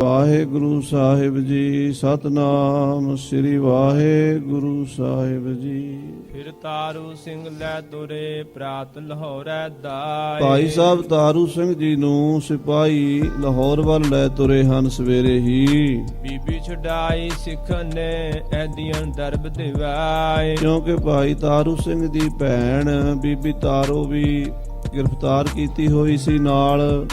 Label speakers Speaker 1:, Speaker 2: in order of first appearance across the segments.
Speaker 1: ਵਾਹਿਗੁਰੂ ਸਾਹਿਬ ਜੀ। ਸਤਨਾਮ ਸ੍ਰੀ ਵਾਹਿਗੁਰੂ ਸਾਹਿਬ ਜੀ।
Speaker 2: ਫਿਰ ਤਾਰੂ ਸਿੰਘ ਲੈ ਤੁਰੇ ਪ੍ਰਾਤ ਲਾਹੌਰੈ ਦਾਏ।
Speaker 1: ਭਾਈ ਸਾਹਿਬ ਤਾਰੂ ਸਿੰਘ ਜੀ ਨੂੰ ਸਿਪਾਹੀ ਲਾਹੌਰ ਵੱਲ ਲੈ ਤੁਰੇ ਹਨ ਸਵੇਰੇ ਹੀ।
Speaker 2: ਬੀਬੀ ਛੁਡਾਈ ਸਿੱਖਨ ਨੇ ਐਦੀਆਂ ਦਰਬ ਦਿਵਾਏ।
Speaker 1: ਕਿਉਂਕਿ ਭਾਈ ਤਾਰੂ ਸਿੰਘ ਦੀ ਭੈਣ ਬੀਬੀ ਤਾਰੋ ਵੀ ਗ੍ਰਿਫਤਾਰ ਕੀਤੀ ਹੋਈ ਸੀ ਨਾਲ।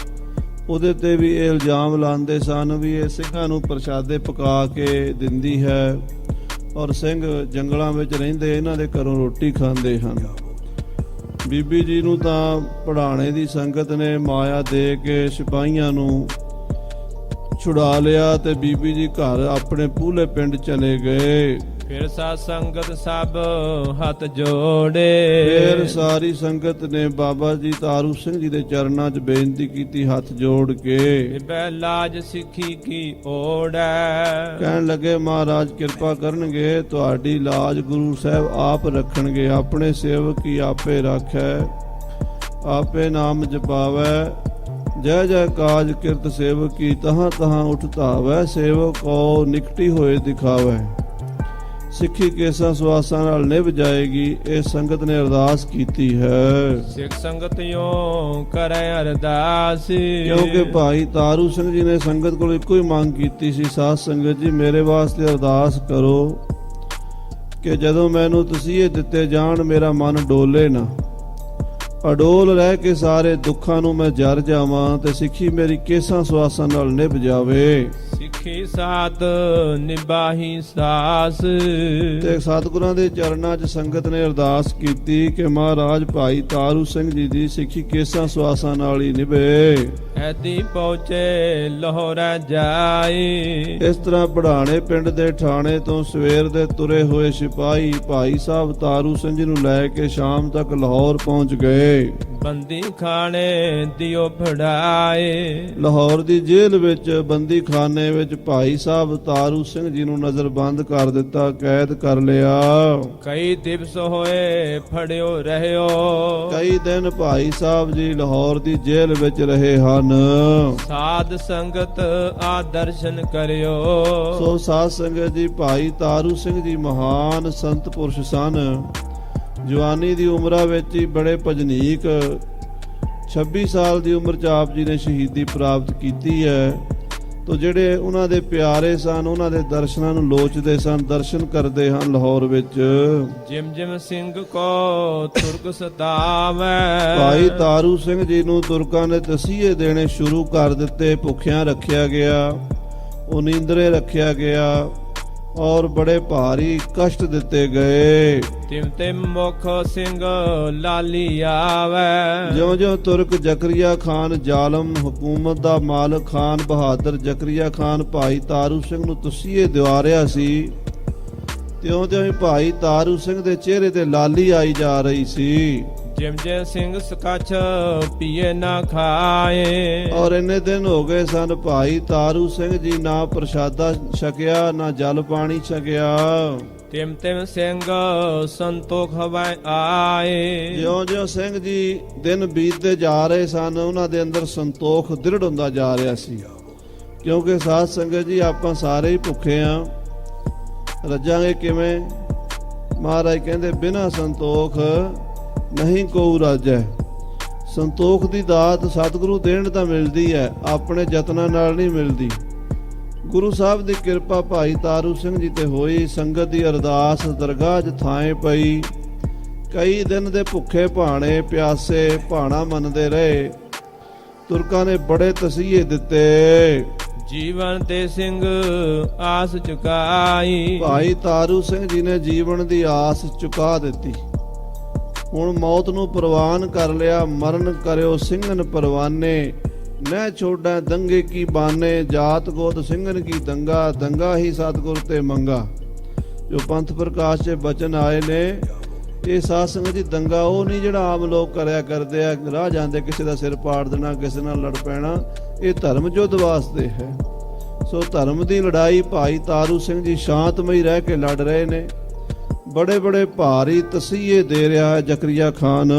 Speaker 1: ਉਹਦੇ ਤੇ ਵੀ ਇਹ ਇਲਜ਼ਾਮ ਲਾਉਂਦੇ ਸਨ ਵੀ ਇਹ ਸਿੰਘਾਂ ਨੂੰ ਪ੍ਰਸ਼ਾਦੇ ਪਕਾ ਕੇ ਦਿੰਦੀ ਹੈ ਔਰ ਸਿੰਘ ਜੰਗਲਾਂ ਵਿੱਚ ਰਹਿੰਦੇ ਇਹਨਾਂ ਦੇ ਘਰੋਂ ਰੋਟੀ ਖਾਂਦੇ ਹਨ। ਬੀਬੀ ਜੀ ਨੂੰ ਤਾਂ ਪੜਾਣੇ ਦੀ ਸੰਗਤ ਨੇ ਮਾਇਆ ਦੇ ਕੇ ਸਿਪਾਹੀਆਂ ਨੂੰ ਛੁਡਾ ਲਿਆ ਤੇ ਬੀਬੀ ਜੀ ਘਰ ਆਪਣੇ ਪੂਲੇ ਪਿੰਡ ਚਲੇ ਗਏ।
Speaker 2: ਫਿਰ ਸਾਧ ਸੰਗਤ ਸਭ ਹੱਥ ਜੋੜੇ।
Speaker 1: ਫਿਰ ਸਾਰੀ ਸੰਗਤ ਨੇ ਬਾਬਾ ਜੀ ਤਾਰੂ ਸਿੰਘ ਜੀ ਦੇ ਚਰਨਾਂ 'ਚ ਬੇਨਤੀ ਕੀਤੀ ਹੱਥ ਜੋੜ ਕੇ।
Speaker 2: ਬੈ ਲਾਜ ਸਿੱਖੀ ਕੀ ਓੜੈ।
Speaker 1: ਕਹਿਣ ਲੱਗੇ ਮਹਾਰਾਜ ਕਿਰਪਾ ਕਰਨਗੇ, ਤੁਹਾਡੀ ਲਾਜ ਗੁਰੂ ਸਾਹਿਬ ਆਪ ਰੱਖਣਗੇ। ਆਪਣੇ ਸੇਵਕ ਹੀ ਆਪੇ ਰਾਖੈ, ਆਪੇ ਨਾਮ ਜਪਾਵੈ। ਜੈ ਜੈ ਕਾਜ ਕਿਰਤ ਸੇਵਕ ਕੀ, ਤਹਾਂ ਤਹਾਂ ਉਠ ਧਾਵੈ। ਸੇਵਕ ਕੋ ਨਿਕਟੀ ਹੋਏ ਦਿਖਾਵੈ। ਸਿੱਖੀ ਕੇਸਾਂ ਸਵਾਸਾਂ ਨਾਲ ਨਿਭ ਜਾਏਗੀ, ਇਹ ਸੰਗਤ ਨੇ ਅਰਦਾਸ ਕੀਤੀ ਹੈ।
Speaker 2: ਸਿੱਖ ਸੰਗਤ ਯੋਂ ਕਰੈ ਅਰਦਾਸ।
Speaker 1: ਕਿਉਂਕਿ ਭਾਈ ਤਾਰੂ ਸਿੰਘ ਜੀ ਨੇ ਸੰਗਤ ਕੋਲ ਇੱਕੋ ਹੀ ਮੰਗ ਕੀਤੀ ਸੀ, ਸਾਧ ਸੰਗਤ ਜੀ ਮੇਰੇ ਵਾਸਤੇ ਅਰਦਾਸ ਕਰੋ ਕਿ ਜਦੋਂ ਮੈਨੂੰ ਤਸੀਹੇ ਦਿੱਤੇ ਜਾਣ ਮੇਰਾ ਮਨ ਡੋਲੇ ਨਾ, ਅਡੋਲ ਰਹਿ ਕੇ ਸਾਰੇ ਦੁੱਖਾਂ ਨੂੰ ਮੈਂ ਜਰ ਜਾਵਾਂ ਤੇ ਸਿੱਖੀ ਮੇਰੀ ਕੇਸਾਂ ਸਵਾਸਾਂ ਨਾਲ ਨਿਭ ਜਾਵੇ।
Speaker 2: ਸਿੱਖੀ ਸਾਧ ਨਿਭਾਹੀ ਸਾਸ।
Speaker 1: ਤੇ ਸਤਿਗੁਰਾਂ ਦੇ ਚਰਨਾਂ 'ਚ ਸੰਗਤ ਨੇ ਅਰਦਾਸ ਕੀਤੀ ਕਿ ਮਹਾਰਾਜ ਭਾਈ ਤਾਰੂ ਸਿੰਘ ਜੀ ਦੀ ਸਿੱਖੀ ਕੇਸਾਂ ਸਵਾਸਾਂ ਨਾਲ ਹੀ ਨਿਭੇ।
Speaker 2: ਐਦੀ ਪਹੁੰਚੇ ਲਾਹੌਰ ਜਾਏ।
Speaker 1: ਇਸ ਤਰ੍ਹਾਂ ਪੜਾਣੇ ਪਿੰਡ ਦੇ ਠਾਣੇ ਤੋਂ ਸਵੇਰ ਦੇ ਤੁਰੇ ਹੋਏ ਸਿਪਾਹੀ ਭਾਈ ਸਾਹਿਬ ਤਾਰੂ ਸਿੰਘ ਜੀ ਨੂੰ ਲੈ ਕੇ ਸ਼ਾਮ ਤੱਕ ਲਾਹੌਰ ਪਹੁੰਚ ਗਏ।
Speaker 2: ਬੰਦੀ ਖਾਣੇ ਦਿਓ ਫੜਾਏ।
Speaker 1: ਲਾਹੌਰ ਦੀ ਜੇਲ੍ਹ ਵਿੱਚ ਬੰਦੀ ਖਾਨੇ ਵਿੱਚ ਭਾਈ ਸਾਹਿਬ ਤਾਰੂ ਸਿੰਘ ਜੀ ਨੂੰ ਨਜ਼ਰਬੰਦ ਕਰ ਦਿੱਤਾ, ਕੈਦ ਕਰ ਲਿਆ।
Speaker 2: ਕਈ ਦਿਵਸ ਹੋਏ ਫੜਿਓ ਰਹਿਓ।
Speaker 1: ਕਈ ਦਿਨ ਭਾਈ ਸਾਹਿਬ ਜੀ ਲਾਹੌਰ ਦੀ ਜੇਲ੍ਹ ਵਿੱਚ ਰਹੇ ਹਨ।
Speaker 2: ਸਾਧ ਸੰਗਤ ਆ ਦਰਸ਼ਨ ਕਰਿਓ।
Speaker 1: ਸੋ ਸਾਧ ਸੰਗਤ ਜੀ ਭਾਈ ਤਾਰੂ ਸਿੰਘ ਜੀ ਮਹਾਨ ਸੰਤ ਪੁਰਸ਼ ਸਨ। ਜਵਾਨੀ ਦੀ ਉਮਰਾਂ ਵਿੱਚ ਹੀ ਬੜੇ ਭਜਨੀਕ 26 ਸਾਲ ਦੀ ਉਮਰ 'ਚ ਆਪ ਜੀ ਨੇ ਸ਼ਹੀਦੀ ਪ੍ਰਾਪਤ ਕੀਤੀ ਹੈ। ਤੋ ਜਿਹੜੇ ਉਹਨਾਂ ਦੇ ਪਿਆਰੇ ਸਨ ਉਹਨਾਂ ਦੇ ਦਰਸ਼ਨਾਂ ਨੂੰ ਲੋਚਦੇ ਸਨ, ਦਰਸ਼ਨ ਕਰਦੇ ਹਨ ਲਾਹੌਰ ਵਿੱਚ।
Speaker 2: ਜਿਮ ਜਿਮ ਸਿੰਘ ਕੋ ਤੁਰਕ ਸਤਾਵੈ।
Speaker 1: ਭਾਈ ਤਾਰੂ ਸਿੰਘ ਜੀ ਨੂੰ ਤੁਰਕਾਂ ਨੇ ਤਸੀਹੇ ਦੇਣੇ ਸ਼ੁਰੂ ਕਰ ਦਿੱਤੇ। ਭੁੱਖਿਆਂ ਰੱਖਿਆ ਗਿਆ, ਉਨੀਂਦਰੇ ਰੱਖਿਆ ਗਿਆ ਔਰ ਬੜੇ ਭਾਰੀ ਕਸ਼ਟ ਦਿੱਤੇ ਗਏ।
Speaker 2: ਤਿਮ ਤਿਮ ਮੁਖ ਸਿੰਘ ਲਾਲੀ ਆਵੈ।
Speaker 1: ਜਿਉਂ ਜਿਉਂ ਤੁਰਕ ਜ਼ਕਰੀਆ ਖਾਨ ਜ਼ਾਲਮ ਹਕੂਮਤ ਦਾ ਮਾਲਕ ਖਾਨ ਬਹਾਦਰ ਜ਼ਕਰੀਆ ਖਾਨ ਭਾਈ ਤਾਰੂ ਸਿੰਘ ਨੂੰ ਤਸੀਹੇ ਦਿਵਾ ਰਿਹਾ ਸੀ, ਤਿਉਂ ਤਿਉਂ ਭਾਈ ਤਾਰੂ ਸਿੰਘ ਦੇ ਚਿਹਰੇ ਤੇ ਲਾਲੀ ਆਈ ਜਾ ਰਹੀ ਸੀ।
Speaker 2: ਜਿਮ ਜਿਮ ਸਿੰਘ ਸਕਛ ਪੀਏ ਨਾ ਖਾਏ।
Speaker 1: ਔਰ ਇੰਨੇ ਦਿਨ ਹੋ ਗਏ ਸਨ ਭਾਈ ਤਾਰੂ ਸਿੰਘ ਜੀ ਨਾ ਪ੍ਰਸ਼ਾਦਾ ਛਕਿਆ ਨਾ ਜਲ ਪਾਣੀ ਛਕਿਆ।
Speaker 2: ਤਿਮ ਤਿਮ ਸਿੰਘ ਸੰਤੋਖ ਹਵੈ ਆਏ।
Speaker 1: ਜਿਉਂ ਜਿਉਂ ਸਿੰਘ ਜੀ ਦਿਨ ਬੀਤਦੇ ਜਾ ਰਹੇ ਸਨ ਉਹਨਾਂ ਦੇ ਅੰਦਰ ਸੰਤੋਖ ਦ੍ਰਿੜ ਹੁੰਦਾ ਜਾ ਰਿਹਾ ਸੀ। ਕਿਉਂਕਿ ਸਾਧ ਸੰਗਤ ਜੀ ਆਪਾਂ ਸਾਰੇ ਹੀ ਭੁੱਖੇ ਆ, ਰੱਜਾਂਗੇ ਕਿਵੇਂ? ਮਹਾਰਾਜ ਕਹਿੰਦੇ ਬਿਨਾਂ ਸੰਤੋਖ ਨਹੀਂ ਕੋ ਰਾਜੈ। ਸੰਤੋਖ ਦੀ ਦਾਤ ਸਤਿਗੁਰੂ ਦੇਣ ਤਾਂ ਮਿਲਦੀ ਹੈ, ਆਪਣੇ ਯਤਨਾਂ ਨਾਲ ਨਹੀਂ ਮਿਲਦੀ। ਗੁਰੂ ਸਾਹਿਬ ਦੀ ਕਿਰਪਾ ਭਾਈ ਤਾਰੂ ਸਿੰਘ ਜੀ ਤੇ ਹੋਈ। ਸੰਗਤ ਦੀ ਅਰਦਾਸ ਦਰਗਾਹ 'ਚ ਥਾਂ ਪਈ। ਕਈ ਦਿਨ ਦੇ ਭੁੱਖੇ ਭਾਣੇ ਪਿਆਸੇ ਭਾਣਾ ਮੰਨਦੇ ਰਹੇ। ਤੁਰਕਾਂ ਨੇ ਬੜੇ ਤਸੀਹੇ ਦਿੱਤੇ।
Speaker 2: ਜੀਵਨ ਤੇ ਸਿੰਘ ਆਸ ਚੁਕਾਈ।
Speaker 1: ਭਾਈ ਤਾਰੂ ਸਿੰਘ ਜੀ ਨੇ ਜੀਵਨ ਦੀ ਆਸ ਚੁਕਾ ਦਿੱਤੀ। ਹੁਣ ਮੌਤ ਨੂੰ ਪ੍ਰਵਾਨ ਕਰ ਲਿਆ। ਮਰਨ ਕਰਿਓ ਸਿੰਘਨ ਪਰਵਾਨੇ, ਨਹਿ ਛੋੜੈ ਦੰਗੇ ਕੀ ਬਾਨੇ। ਜਾਤ ਗੋਤ ਸਿੰਘਨ ਕੀ ਦੰਗਾ, ਦੰਗਾ ਹੀ ਸਤਿਗੁਰ ਤੇ ਮੰਗਾ। ਜੋ ਪੰਥ ਪ੍ਰਕਾਸ਼ 'ਚ ਬਚਨ ਆਏ ਨੇ, ਇਹ ਸਾਧ ਸੰਗਤ ਜੀ ਦੰਗਾ ਉਹ ਨਹੀਂ ਜਿਹੜਾ ਆਮ ਲੋਕ ਕਰਿਆ ਕਰਦੇ ਆ, ਰਾਹ ਜਾਂਦੇ ਕਿਸੇ ਦਾ ਸਿਰ ਪਾੜ ਦੇਣਾ, ਕਿਸੇ ਨਾਲ ਲੜ ਪੈਣਾ। ਇਹ ਧਰਮ ਯੁੱਧ ਵਾਸਤੇ ਹੈ। ਸੋ ਧਰਮ ਦੀ ਲੜਾਈ ਭਾਈ ਤਾਰੂ ਸਿੰਘ ਜੀ ਸ਼ਾਂਤਮਈ ਰਹਿ ਕੇ ਲੜ ਰਹੇ ਨੇ। ਬੜੇ ਬੜੇ ਭਾਰੀ ਤਸੀਹੇ ਦੇ ਰਿਹਾ ਹੈ ਜ਼ਕਰੀਆ ਖਾਨ।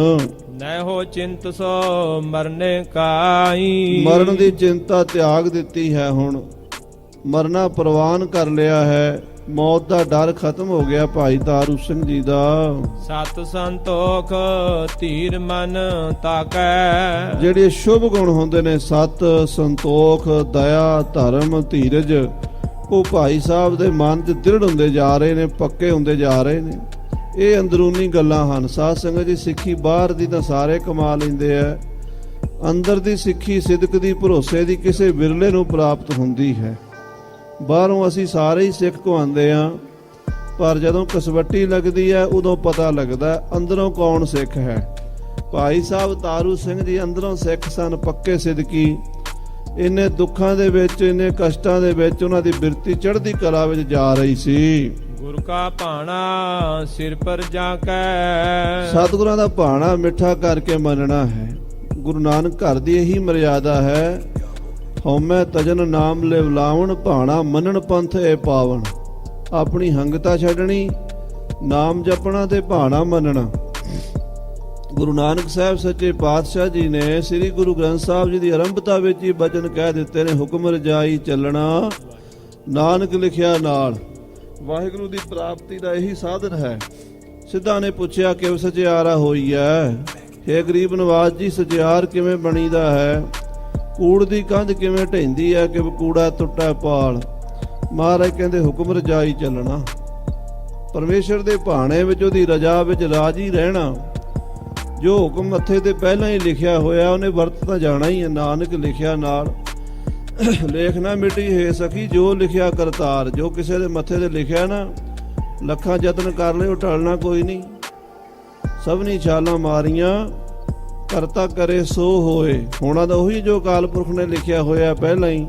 Speaker 2: ਨੈ ਹੋ ਚਿੰਤ ਸੋ ਮਰਨੇ ਕਾਈ।
Speaker 1: ਮਰਨ ਦੀ ਚਿੰਤਾ ਤਿਆਗ ਦਿੱਤੀ ਹੈ। ਹੁਣ ਮਰਨਾ ਪ੍ਰਵਾਨ ਕਰ ਲਿਆ ਹੈ, ਮੌਤ ਦਾ ਡਰ ਖਤਮ ਹੋ ਗਿਆ ਭਾਈ ਤਾਰੂ ਸਿੰਘ ਜੀ ਦਾ।
Speaker 2: ਸਤ ਸੰਤੋਖ ਧੀਰ ਮਨ ਤਾਕੈ।
Speaker 1: ਜਿਹੜੇ ਸ਼ੁਭ ਗੁਣ ਹੁੰਦੇ ਨੇ, ਸਤ, ਸੰਤੋਖ, ਦਇਆ, ਧਰਮ, ਧੀਰਜ, ਉਹ ਭਾਈ ਸਾਹਿਬ ਦੇ ਮਨ 'ਚ ਦ੍ਰਿੜ ਹੁੰਦੇ ਜਾ ਰਹੇ ਨੇ, ਪੱਕੇ ਹੁੰਦੇ ਜਾ ਰਹੇ ਨੇ। ਇਹ ਅੰਦਰੂਨੀ ਗੱਲਾਂ ਹਨ ਸਾਧ ਸੰਗਤ ਜੀ। ਸਿੱਖੀ ਬਾਹਰ ਦੀ ਤਾਂ ਸਾਰੇ ਕਮਾ ਲੈਂਦੇ ਆ, ਅੰਦਰ ਦੀ ਸਿੱਖੀ ਸਿਦਕ ਦੀ, ਭਰੋਸੇ ਦੀ ਕਿਸੇ ਵਿਰਲੇ ਨੂੰ ਪ੍ਰਾਪਤ ਹੁੰਦੀ ਹੈ। ਬਾਹਰੋਂ ਅਸੀਂ ਸਾਰੇ ਹੀ ਸਿੱਖ ਕਹਾਉਂਦੇ ਆ, ਪਰ ਜਦੋਂ ਕਸਵੱਟੀ ਲੱਗਦੀ ਹੈ ਉਦੋਂ ਪਤਾ ਲੱਗਦਾ ਅੰਦਰੋਂ ਕੌਣ ਸਿੱਖ ਹੈ। ਭਾਈ ਸਾਹਿਬ ਤਾਰੂ ਸਿੰਘ ਜੀ ਅੰਦਰੋਂ ਸਿੱਖ ਸਨ, ਪੱਕੇ ਸਿਦਕੀ। ਇੰਨੇ ਦੁੱਖਾਂ ਦੇ ਵਿੱਚ, ਇੰਨੇ ਕਸ਼ਟਾਂ ਦੇ ਵਿੱਚ ਉਹਨਾਂ ਦੀ ਬਿਰਤੀ ਚੜ੍ਹਦੀ ਕਲਾ ਵਿੱਚ ਜਾ ਰਹੀ ਸੀ।
Speaker 2: ਗੁਰ ਕਾ ਭਾਣਾ ਸਿਰ ਪਰ ਜਾ ਕੇ।
Speaker 1: ਸਤਿਗੁਰਾਂ ਦਾ ਭਾਣਾ ਮਿੱਠਾ ਕਰਕੇ ਮੰਨਣਾ ਹੈ। ਗੁਰੂ ਨਾਨਕ ਘਰ ਦੀ ਇਹੀ ਮਰਿਆਦਾ ਹੈ, ਹਉਮੈ ਤਜਨ ਨਾਮ ਲਿਵ ਲਾਵਣ, ਭਾਣਾ ਮੰਨਣ ਪੰਥ ਏ ਪਾਵਨ। ਆਪਣੀ ਹੰਗਤਾ ਛੱਡਣੀ, ਨਾਮ ਜਪਣਾ ਤੇ ਭਾਣਾ ਮੰਨਣਾ। ਗੁਰੂ ਨਾਨਕ ਸਾਹਿਬ ਸੱਚੇ ਪਾਤਸ਼ਾਹ ਜੀ ਨੇ ਸ੍ਰੀ ਗੁਰੂ ਗ੍ਰੰਥ ਸਾਹਿਬ ਜੀ ਦੀ ਆਰੰਭਤਾ ਵਿੱਚ ਹੀ ਬਚਨ ਕਹਿ ਦਿੱਤੇ ਨੇ, ਹੁਕਮ ਰਜਾਈ ਚੱਲਣਾ ਨਾਨਕ ਲਿਖਿਆ ਨਾਲ। ਵਾਹਿਗੁਰੂ ਦੀ ਪ੍ਰਾਪਤੀ ਦਾ ਇਹੀ ਸਾਧਨ ਹੈ। ਸਿੱਧਾ ਨੇ ਪੁੱਛਿਆ ਕਿਵ ਸਚਿਆਰਾ ਹੋਈ ਹੈ। ਹੇ ਗਰੀਬ ਨਵਾਜ਼ ਜੀ, ਸਚਿਆਰ ਕਿਵੇਂ ਬਣੀਦਾ ਹੈ? ਕੂੜ ਦੀ ਕੰਧ ਕਿਵੇਂ ਢਹਿੰਦੀ ਹੈ ਕਿ ਕੂੜਾ ਟੁੱਟਾ ਪਾਲ। ਮਹਾਰਾਜ ਕਹਿੰਦੇ ਹੁਕਮ ਰਜਾਈ ਚੱਲਣਾ, ਪਰਮੇਸ਼ਰ ਦੇ ਭਾਣੇ ਵਿੱਚ, ਉਹਦੀ ਰਜਾ ਵਿੱਚ ਰਾਜੀ ਰਹਿਣਾ। ਜੋ ਹੁਕਮ ਮੱਥੇ ਤੇ ਪਹਿਲਾਂ ਹੀ ਲਿਖਿਆ ਹੋਇਆ ਉਹਨੇ ਵਰਤ ਤਾਂ ਜਾਣਾ ਹੀ ਹੈ। ਨਾਨਕ ਲਿਖਿਆ ਨਾਲ ਲੇਖ ਨਾ ਮਿਟੀ ਹੈ ਸਖੀ, ਜੋ ਲਿਖਿਆ ਕਰਤਾਰ। ਜੋ ਕਿਸੇ ਦੇ ਮੱਥੇ ਤੇ ਲਿਖਿਆ ਨਾ, ਲੱਖਾਂ ਯਤਨ ਕਰ ਲਏ, ਉਹ ਟਲਣਾ ਕੋਈ ਨਹੀਂ। ਸਭਨੀ ਛਾਲਾਂ ਮਾਰੀਆਂ, ਕਰਤਾ ਕਰੇ ਸੋ ਹੋਏ। ਹੋਣਾ ਤਾਂ ਉਹੀ ਜੋ ਅਕਾਲ ਪੁਰਖ ਨੇ ਲਿਖਿਆ ਹੋਇਆ ਪਹਿਲਾਂ ਹੀ।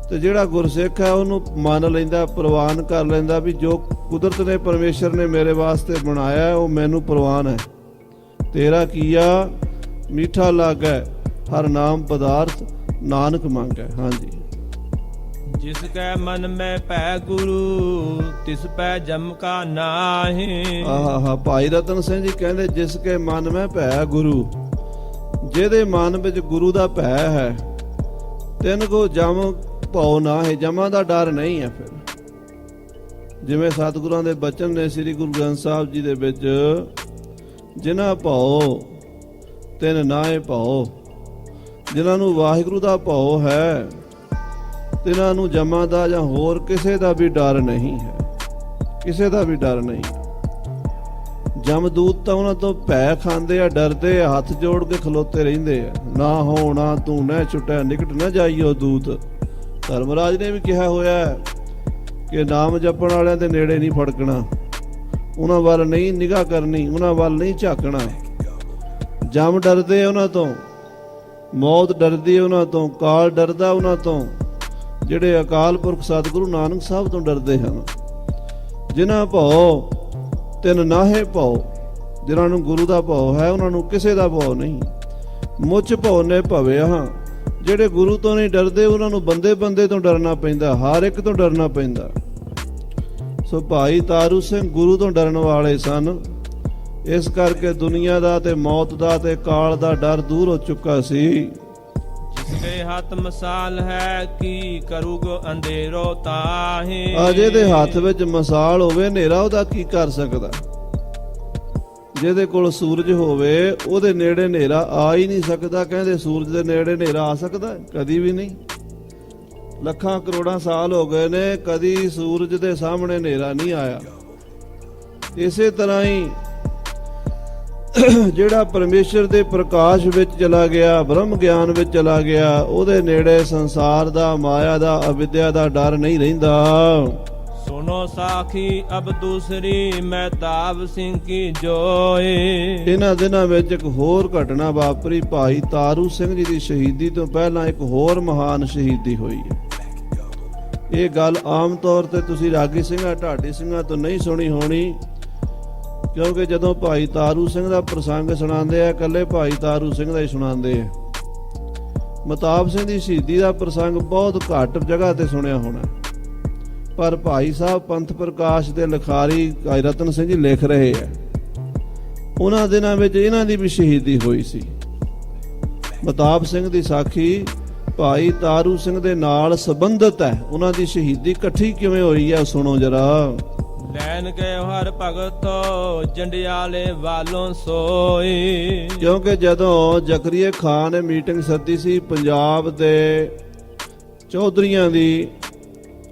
Speaker 1: ਤੇ ਜਿਹੜਾ ਗੁਰਸਿੱਖ ਹੈ ਉਹਨੂੰ ਮੰਨ ਲੈਂਦਾ, ਪ੍ਰਵਾਨ ਕਰ ਲੈਂਦਾ ਵੀ ਜੋ ਕੁਦਰਤ ਨੇ, ਪਰਮੇਸ਼ਰ ਨੇ ਮੇਰੇ ਵਾਸਤੇ ਬਣਾਇਆ ਉਹ ਮੈਨੂੰ ਪ੍ਰਵਾਨ ਹੈ। ਤੇਰਾ ਕੀਆ ਮੀਠਾ ਲਾਗੈ, ਹਰ ਨਾਮ ਪਦਾਰਥ ਨਾਨਕ ਮੰਗੈ। ਹਾਂਜੀ।
Speaker 2: ਜਿਸ ਕੈ ਮਨ ਮੈਂ ਭੈ ਗੁਰੂ, ਤਿਸ ਪੈ ਜਮ ਕਾ ਨਾਹੀ।
Speaker 1: ਆਹਾ, ਭਾਈ ਰਤਨ ਸਿੰਘ ਜੀ ਕਹਿੰਦੇ ਜਿਸ ਕੇ ਮਨ ਮੈਂ ਭੈ ਗੁਰੂ, ਜਿਹਦੇ ਮਨ ਵਿੱਚ ਗੁਰੂ ਦਾ ਭੈ ਹੈ, ਤਿੰਨ ਕੋ ਜਮ ਭਉ ਨਾ ਹੈ। ਜਮਾਂ ਦਾ ਡਰ ਨਹੀਂ ਹੈ। ਫਿਰ ਜਿਵੇਂ ਸਤਿਗੁਰਾਂ ਦੇ ਬਚਨ ਨੇ ਸ੍ਰੀ ਗੁਰੂ ਗ੍ਰੰਥ ਸਾਹਿਬ ਜੀ ਦੇ ਵਿੱਚ, ਜਿਨ੍ਹਾਂ ਭਉ ਤਿਨ ਨਾਏ ਭਉ। ਜਿਨ੍ਹਾਂ ਨੂੰ ਵਾਹਿਗੁਰੂ ਦਾ ਭਉ ਹੈ, ਤਿਨਾਂ ਨੂੰ ਜਮਾਂ ਦਾ ਜਾਂ ਹੋਰ ਕਿਸੇ ਦਾ ਵੀ ਡਰ ਨਹੀਂ ਹੈ। ਕਿਸੇ ਦਾ ਵੀ ਡਰ ਨਹੀਂ। ਜਮਦੂਤ ਤਾਂ ਉਹਨਾਂ ਤੋਂ ਭੈ ਖਾਂਦੇ ਆ, ਡਰਦੇ ਆ, ਹੱਥ ਜੋੜ ਕੇ ਖਲੋਤੇ ਰਹਿੰਦੇ ਆ। ਨਾ ਹੋਣਾ ਤੂੰ ਨਾ ਛੁਟੈ, ਨਿਕਟ ਨਾ ਜਾਈਓ ਦੂਤ। ਧਰਮਰਾਜ ਨੇ ਵੀ ਕਿਹਾ ਹੋਇਆ ਕਿ ਨਾਮ ਜਪਣ ਵਾਲਿਆਂ ਦੇ ਨੇੜੇ ਨਹੀਂ ਫੜਕਣਾ, ਉਹਨਾਂ ਵੱਲ ਨਹੀਂ ਨਿਗਾਹ ਕਰਨੀ, ਉਹਨਾਂ ਵੱਲ ਨਹੀਂ ਝਾਕਣਾ। ਜਮ ਡਰਦੇ ਉਹਨਾਂ ਤੋਂ, ਮੌਤ ਡਰਦੀ ਉਹਨਾਂ ਤੋਂ, ਕਾਲ ਡਰਦਾ ਉਹਨਾਂ ਤੋਂ। ਜਿਹੜੇ ਅਕਾਲ ਪੁਰਖ ਸਤਿਗੁਰੂ ਨਾਨਕ ਸਾਹਿਬ ਤੋਂ ਡਰਦੇ ਹਨ। ਜਿਨ੍ਹਾਂ ਭਉ ਤਿਨ ਨਾਹੇ ਭਉ, ਜਿਨ੍ਹਾਂ ਨੂੰ ਗੁਰੂ ਦਾ ਭਉ ਹੈ ਉਹਨਾਂ ਨੂੰ ਕਿਸੇ ਦਾ ਭਉ ਨਹੀਂ। ਮੁੱਚ ਭਉ ਨੇ ਭਵਿਆ। ਜਿਹੜੇ ਗੁਰੂ ਤੋਂ ਨਹੀਂ ਡਰਦੇ ਉਹਨਾਂ ਨੂੰ ਬੰਦੇ ਬੰਦੇ ਤੋਂ ਡਰਨਾ ਪੈਂਦਾ, ਹਰ ਇੱਕ ਤੋਂ ਡਰਨਾ ਪੈਂਦਾ। ਸੋ ਭਾਈ ਤਾਰੂ ਸਿੰਘ ਗੁਰੂ ਤੋਂ ਡਰਨ ਵਾਲੇ ਸਨ। ਇਸ ਕਰਕੇ ਦੁਨੀਆ ਦਾ ਤੇ ਮੌਤ ਦਾ ਤੇ ਕਾਲ ਦਾ ਡਰ ਦੂਰ ਹੋ ਚੁੱਕਾ ਸੀ।
Speaker 2: ਜਿਸਕੇ ਹੱਥ ਮਸਾਲ ਹੈ ਕੀ ਕਰੂਗੋ ਅੰਧੇਰੋ ਤਾਹੀ।
Speaker 1: ਅਜੇ ਦੇ ਹੱਥ ਵਿੱਚ ਮਸਾਲ ਹੋਵੇ, ਹਨੇਰਾ ਉਹਦਾ ਕੀ ਕਰ ਸਕਦਾ? ਜਿਹਦੇ ਕੋਲ ਸੂਰਜ ਹੋਵੇ ਉਹਦੇ ਨੇੜੇ ਹਨੇਰਾ ਆ ਹੀ ਨਹੀਂ ਸਕਦਾ। ਕਹਿੰਦੇ ਸੂਰਜ ਦੇ ਨੇੜੇ ਹਨੇਰਾ ਆ ਸਕਦਾ? ਕਦੀ ਵੀ ਨਹੀਂ। ਲੱਖਾਂ ਕਰੋੜਾਂ ਸਾਲ ਹੋ ਗਏ ਨੇ, ਕਦੀ ਸੂਰਜ ਦੇ ਸਾਹਮਣੇ ਹਨੇਰਾ ਨਹੀਂ ਆਇਆ। ਇਸੇ ਤਰ੍ਹਾਂ ਹੀ ਜਿਹੜਾ ਪਰਮੇਸ਼ਰ ਦੇ ਪ੍ਰਕਾਸ਼ ਵਿੱਚ ਚਲਾ ਗਿਆ, ਬ੍ਰਹਮ ਗਿਆਨ ਵਿੱਚ ਚਲਾ ਗਿਆ, ਉਹਦੇ ਨੇੜੇ ਸੰਸਾਰ ਦਾ, ਮਾਇਆ ਦਾ, ਅਵਿਦਿਆ ਦਾ ਡਰ ਨਹੀਂ ਰਹਿੰਦਾ।
Speaker 2: ਸੁਨੋ ਸਾਖੀ ਅਬ ਦੂਸਰੀ ਮਹਿਤਾਬ ਸਿੰਘ ਕੀ ਜੋਏ।
Speaker 1: ਇਹਨਾਂ ਦਿਨਾਂ ਵਿੱਚ ਇੱਕ ਹੋਰ ਘਟਨਾ ਵਾਪਰੀ। ਭਾਈ ਤਾਰੂ ਸਿੰਘ ਜੀ ਦੀ ਸ਼ਹੀਦੀ ਤੋਂ ਪਹਿਲਾਂ ਇੱਕ ਹੋਰ ਮਹਾਨ ਸ਼ਹੀਦੀ ਹੋਈ ਹੈ। ਇਹ ਗੱਲ ਆਮ ਤੌਰ ਤੇ ਤੁਸੀਂ ਰਾਗੀ ਸਿੰਘਾਂ, ਢਾਡੀ ਸਿੰਘਾਂ ਤੋਂ ਨਹੀਂ ਸੁਣੀ ਹੋਣੀ, ਕਿਉਂਕਿ ਜਦੋਂ ਭਾਈ ਤਾਰੂ ਸਿੰਘ ਦਾ ਪ੍ਰਸੰਗ ਸੁਣਾਉਂਦੇ ਆ, ਇਕੱਲੇ ਭਾਈ ਤਾਰੂ ਸਿੰਘ ਦਾ ਹੀ ਸੁਣਾਉਂਦੇ ਆ। ਮਹਿਤਾਬ ਸਿੰਘ ਦੀ ਸ਼ਹੀਦੀ ਦਾ ਪ੍ਰਸੰਗ ਬਹੁਤ ਘੱਟ ਜਗ੍ਹਾ ਤੇ ਸੁਣਿਆ ਹੋਣਾ। ਪਰ ਭਾਈ ਸਾਹਿਬ ਪੰਥ ਪ੍ਰਕਾਸ਼ ਦੇ ਲਿਖਾਰੀ ਭਾਈ ਰਤਨ ਸਿੰਘ ਜੀ ਲਿਖ ਰਹੇ ਆ, ਉਹਨਾਂ ਦਿਨਾਂ ਵਿੱਚ ਇਹਨਾਂ ਦੀ ਵੀ ਸ਼ਹੀਦੀ ਹੋਈ ਸੀ। ਮਹਿਤਾਬ ਸਿੰਘ ਦੀ ਸਾਖੀ ਭਾਈ ਤਾਰੂ ਸਿੰਘ ਦੇ ਨਾਲ ਸੰਬੰਧਿਤ ਹੈ। ਉਹਨਾਂ ਦੀ ਸ਼ਹੀਦੀ ਇਕੱਠੀ ਕਿਵੇਂ ਹੋਈ ਹੈ ਸੁਣੋ ਜਰਾ।
Speaker 2: ਲੈਣ ਗਏ ਹਰ ਭਗਤ ਜੰਡਿਆਲੇ ਵਾਲੋਂ ਸੋਈ।
Speaker 1: ਕਿਉਂਕਿ ਜਦੋਂ ਜ਼ਕਰੀਆ ਖਾਨ ਨੇ ਮੀਟਿੰਗ ਸੱਦੀ ਸੀ ਪੰਜਾਬ ਦੇ ਚੌਧਰੀਆਂ ਦੀ,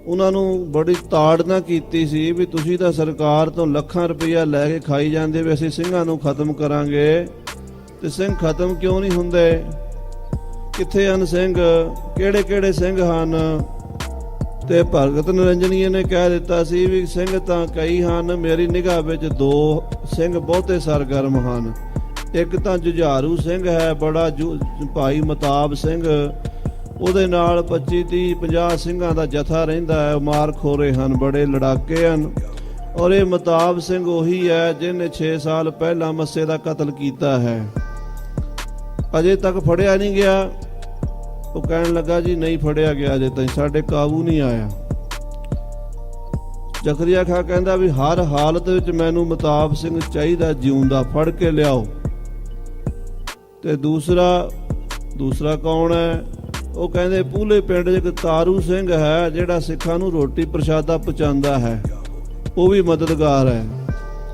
Speaker 1: ਉਹਨਾਂ ਨੂੰ ਬੜੀ ਤਾੜਨਾ ਕੀਤੀ ਸੀ ਵੀ ਤੁਸੀਂ ਤਾਂ ਸਰਕਾਰ ਤੋਂ ਲੱਖਾਂ ਰੁਪਈਆ ਲੈ ਕੇ ਖਾਈ ਜਾਂਦੇ ਵੀ ਅਸੀਂ ਸਿੰਘਾਂ ਨੂੰ ਖਤਮ ਕਰਾਂਗੇ, ਤੇ ਸਿੰਘ ਖਤਮ ਕਿਉਂ ਨਹੀਂ ਹੁੰਦੇ? ਕਿੱਥੇ ਹਨ ਸਿੰਘ? ਕਿਹੜੇ ਕਿਹੜੇ ਸਿੰਘ ਹਨ? ਤੇ ਭਗਤ ਨਿਰੰਜਨੀਏ ਨੇ ਕਹਿ ਦਿੱਤਾ ਸੀ ਵੀ ਸਿੰਘ ਤਾਂ ਕਈ ਹਨ, ਮੇਰੀ ਨਿਗਾਹ ਵਿੱਚ 2 ਸਿੰਘ ਬਹੁਤੇ ਸਰਗਰਮ ਹਨ। ਇੱਕ ਤਾਂ ਜੁਝਾਰੂ ਸਿੰਘ ਹੈ ਬੜਾ, ਭਾਈ ਮਤਾਬ ਸਿੰਘ, ਉਹਦੇ ਨਾਲ 25 30 50 ਸਿੰਘਾਂ ਦਾ ਜਥਾ ਰਹਿੰਦਾ ਹੈ, ਮਾਰ ਖੋਰੇ ਹਨ, ਬੜੇ ਲੜਾਕੇ ਹਨ। ਔਰ ਇਹ ਮਤਾਬ ਸਿੰਘ ਉਹੀ ਹੈ ਜਿਹਨੇ 6 ਸਾਲ ਪਹਿਲਾਂ ਮੱਸੇ ਦਾ ਕਤਲ ਕੀਤਾ ਹੈ, ਅਜੇ ਤੱਕ ਫੜਿਆ ਨਹੀਂ ਗਿਆ। ਉਹ ਕਹਿਣ ਲੱਗਾ ਜੀ ਨਹੀਂ ਫੜਿਆ ਗਿਆ, ਅਜੇ ਤਾਈਂ ਸਾਡੇ ਕਾਬੂ ਨਹੀਂ ਆਇਆ। ਜ਼ਕਰੀਆ ਖਾਂ ਕਹਿੰਦਾ ਵੀ ਹਰ ਹਾਲਤ ਵਿੱਚ ਮੈਨੂੰ ਮਤਾਬ ਸਿੰਘ ਚਾਹੀਦਾ ਜਿਉਂਦਾ, ਫੜ ਕੇ ਲਿਆਓ। ਤੇ ਦੂਸਰਾ ਕੌਣ ਹੈ? ਉਹ ਕਹਿੰਦੇ ਪੂਲੇ ਪਿੰਡ 'ਚ ਇੱਕ ਤਾਰੂ ਸਿੰਘ ਹੈ ਜਿਹੜਾ ਸਿੱਖਾਂ ਨੂੰ ਰੋਟੀ ਪ੍ਰਸ਼ਾਦਾ ਪਹੁੰਚਾਉਂਦਾ ਹੈ, ਉਹ ਵੀ ਮਦਦਗਾਰ ਹੈ,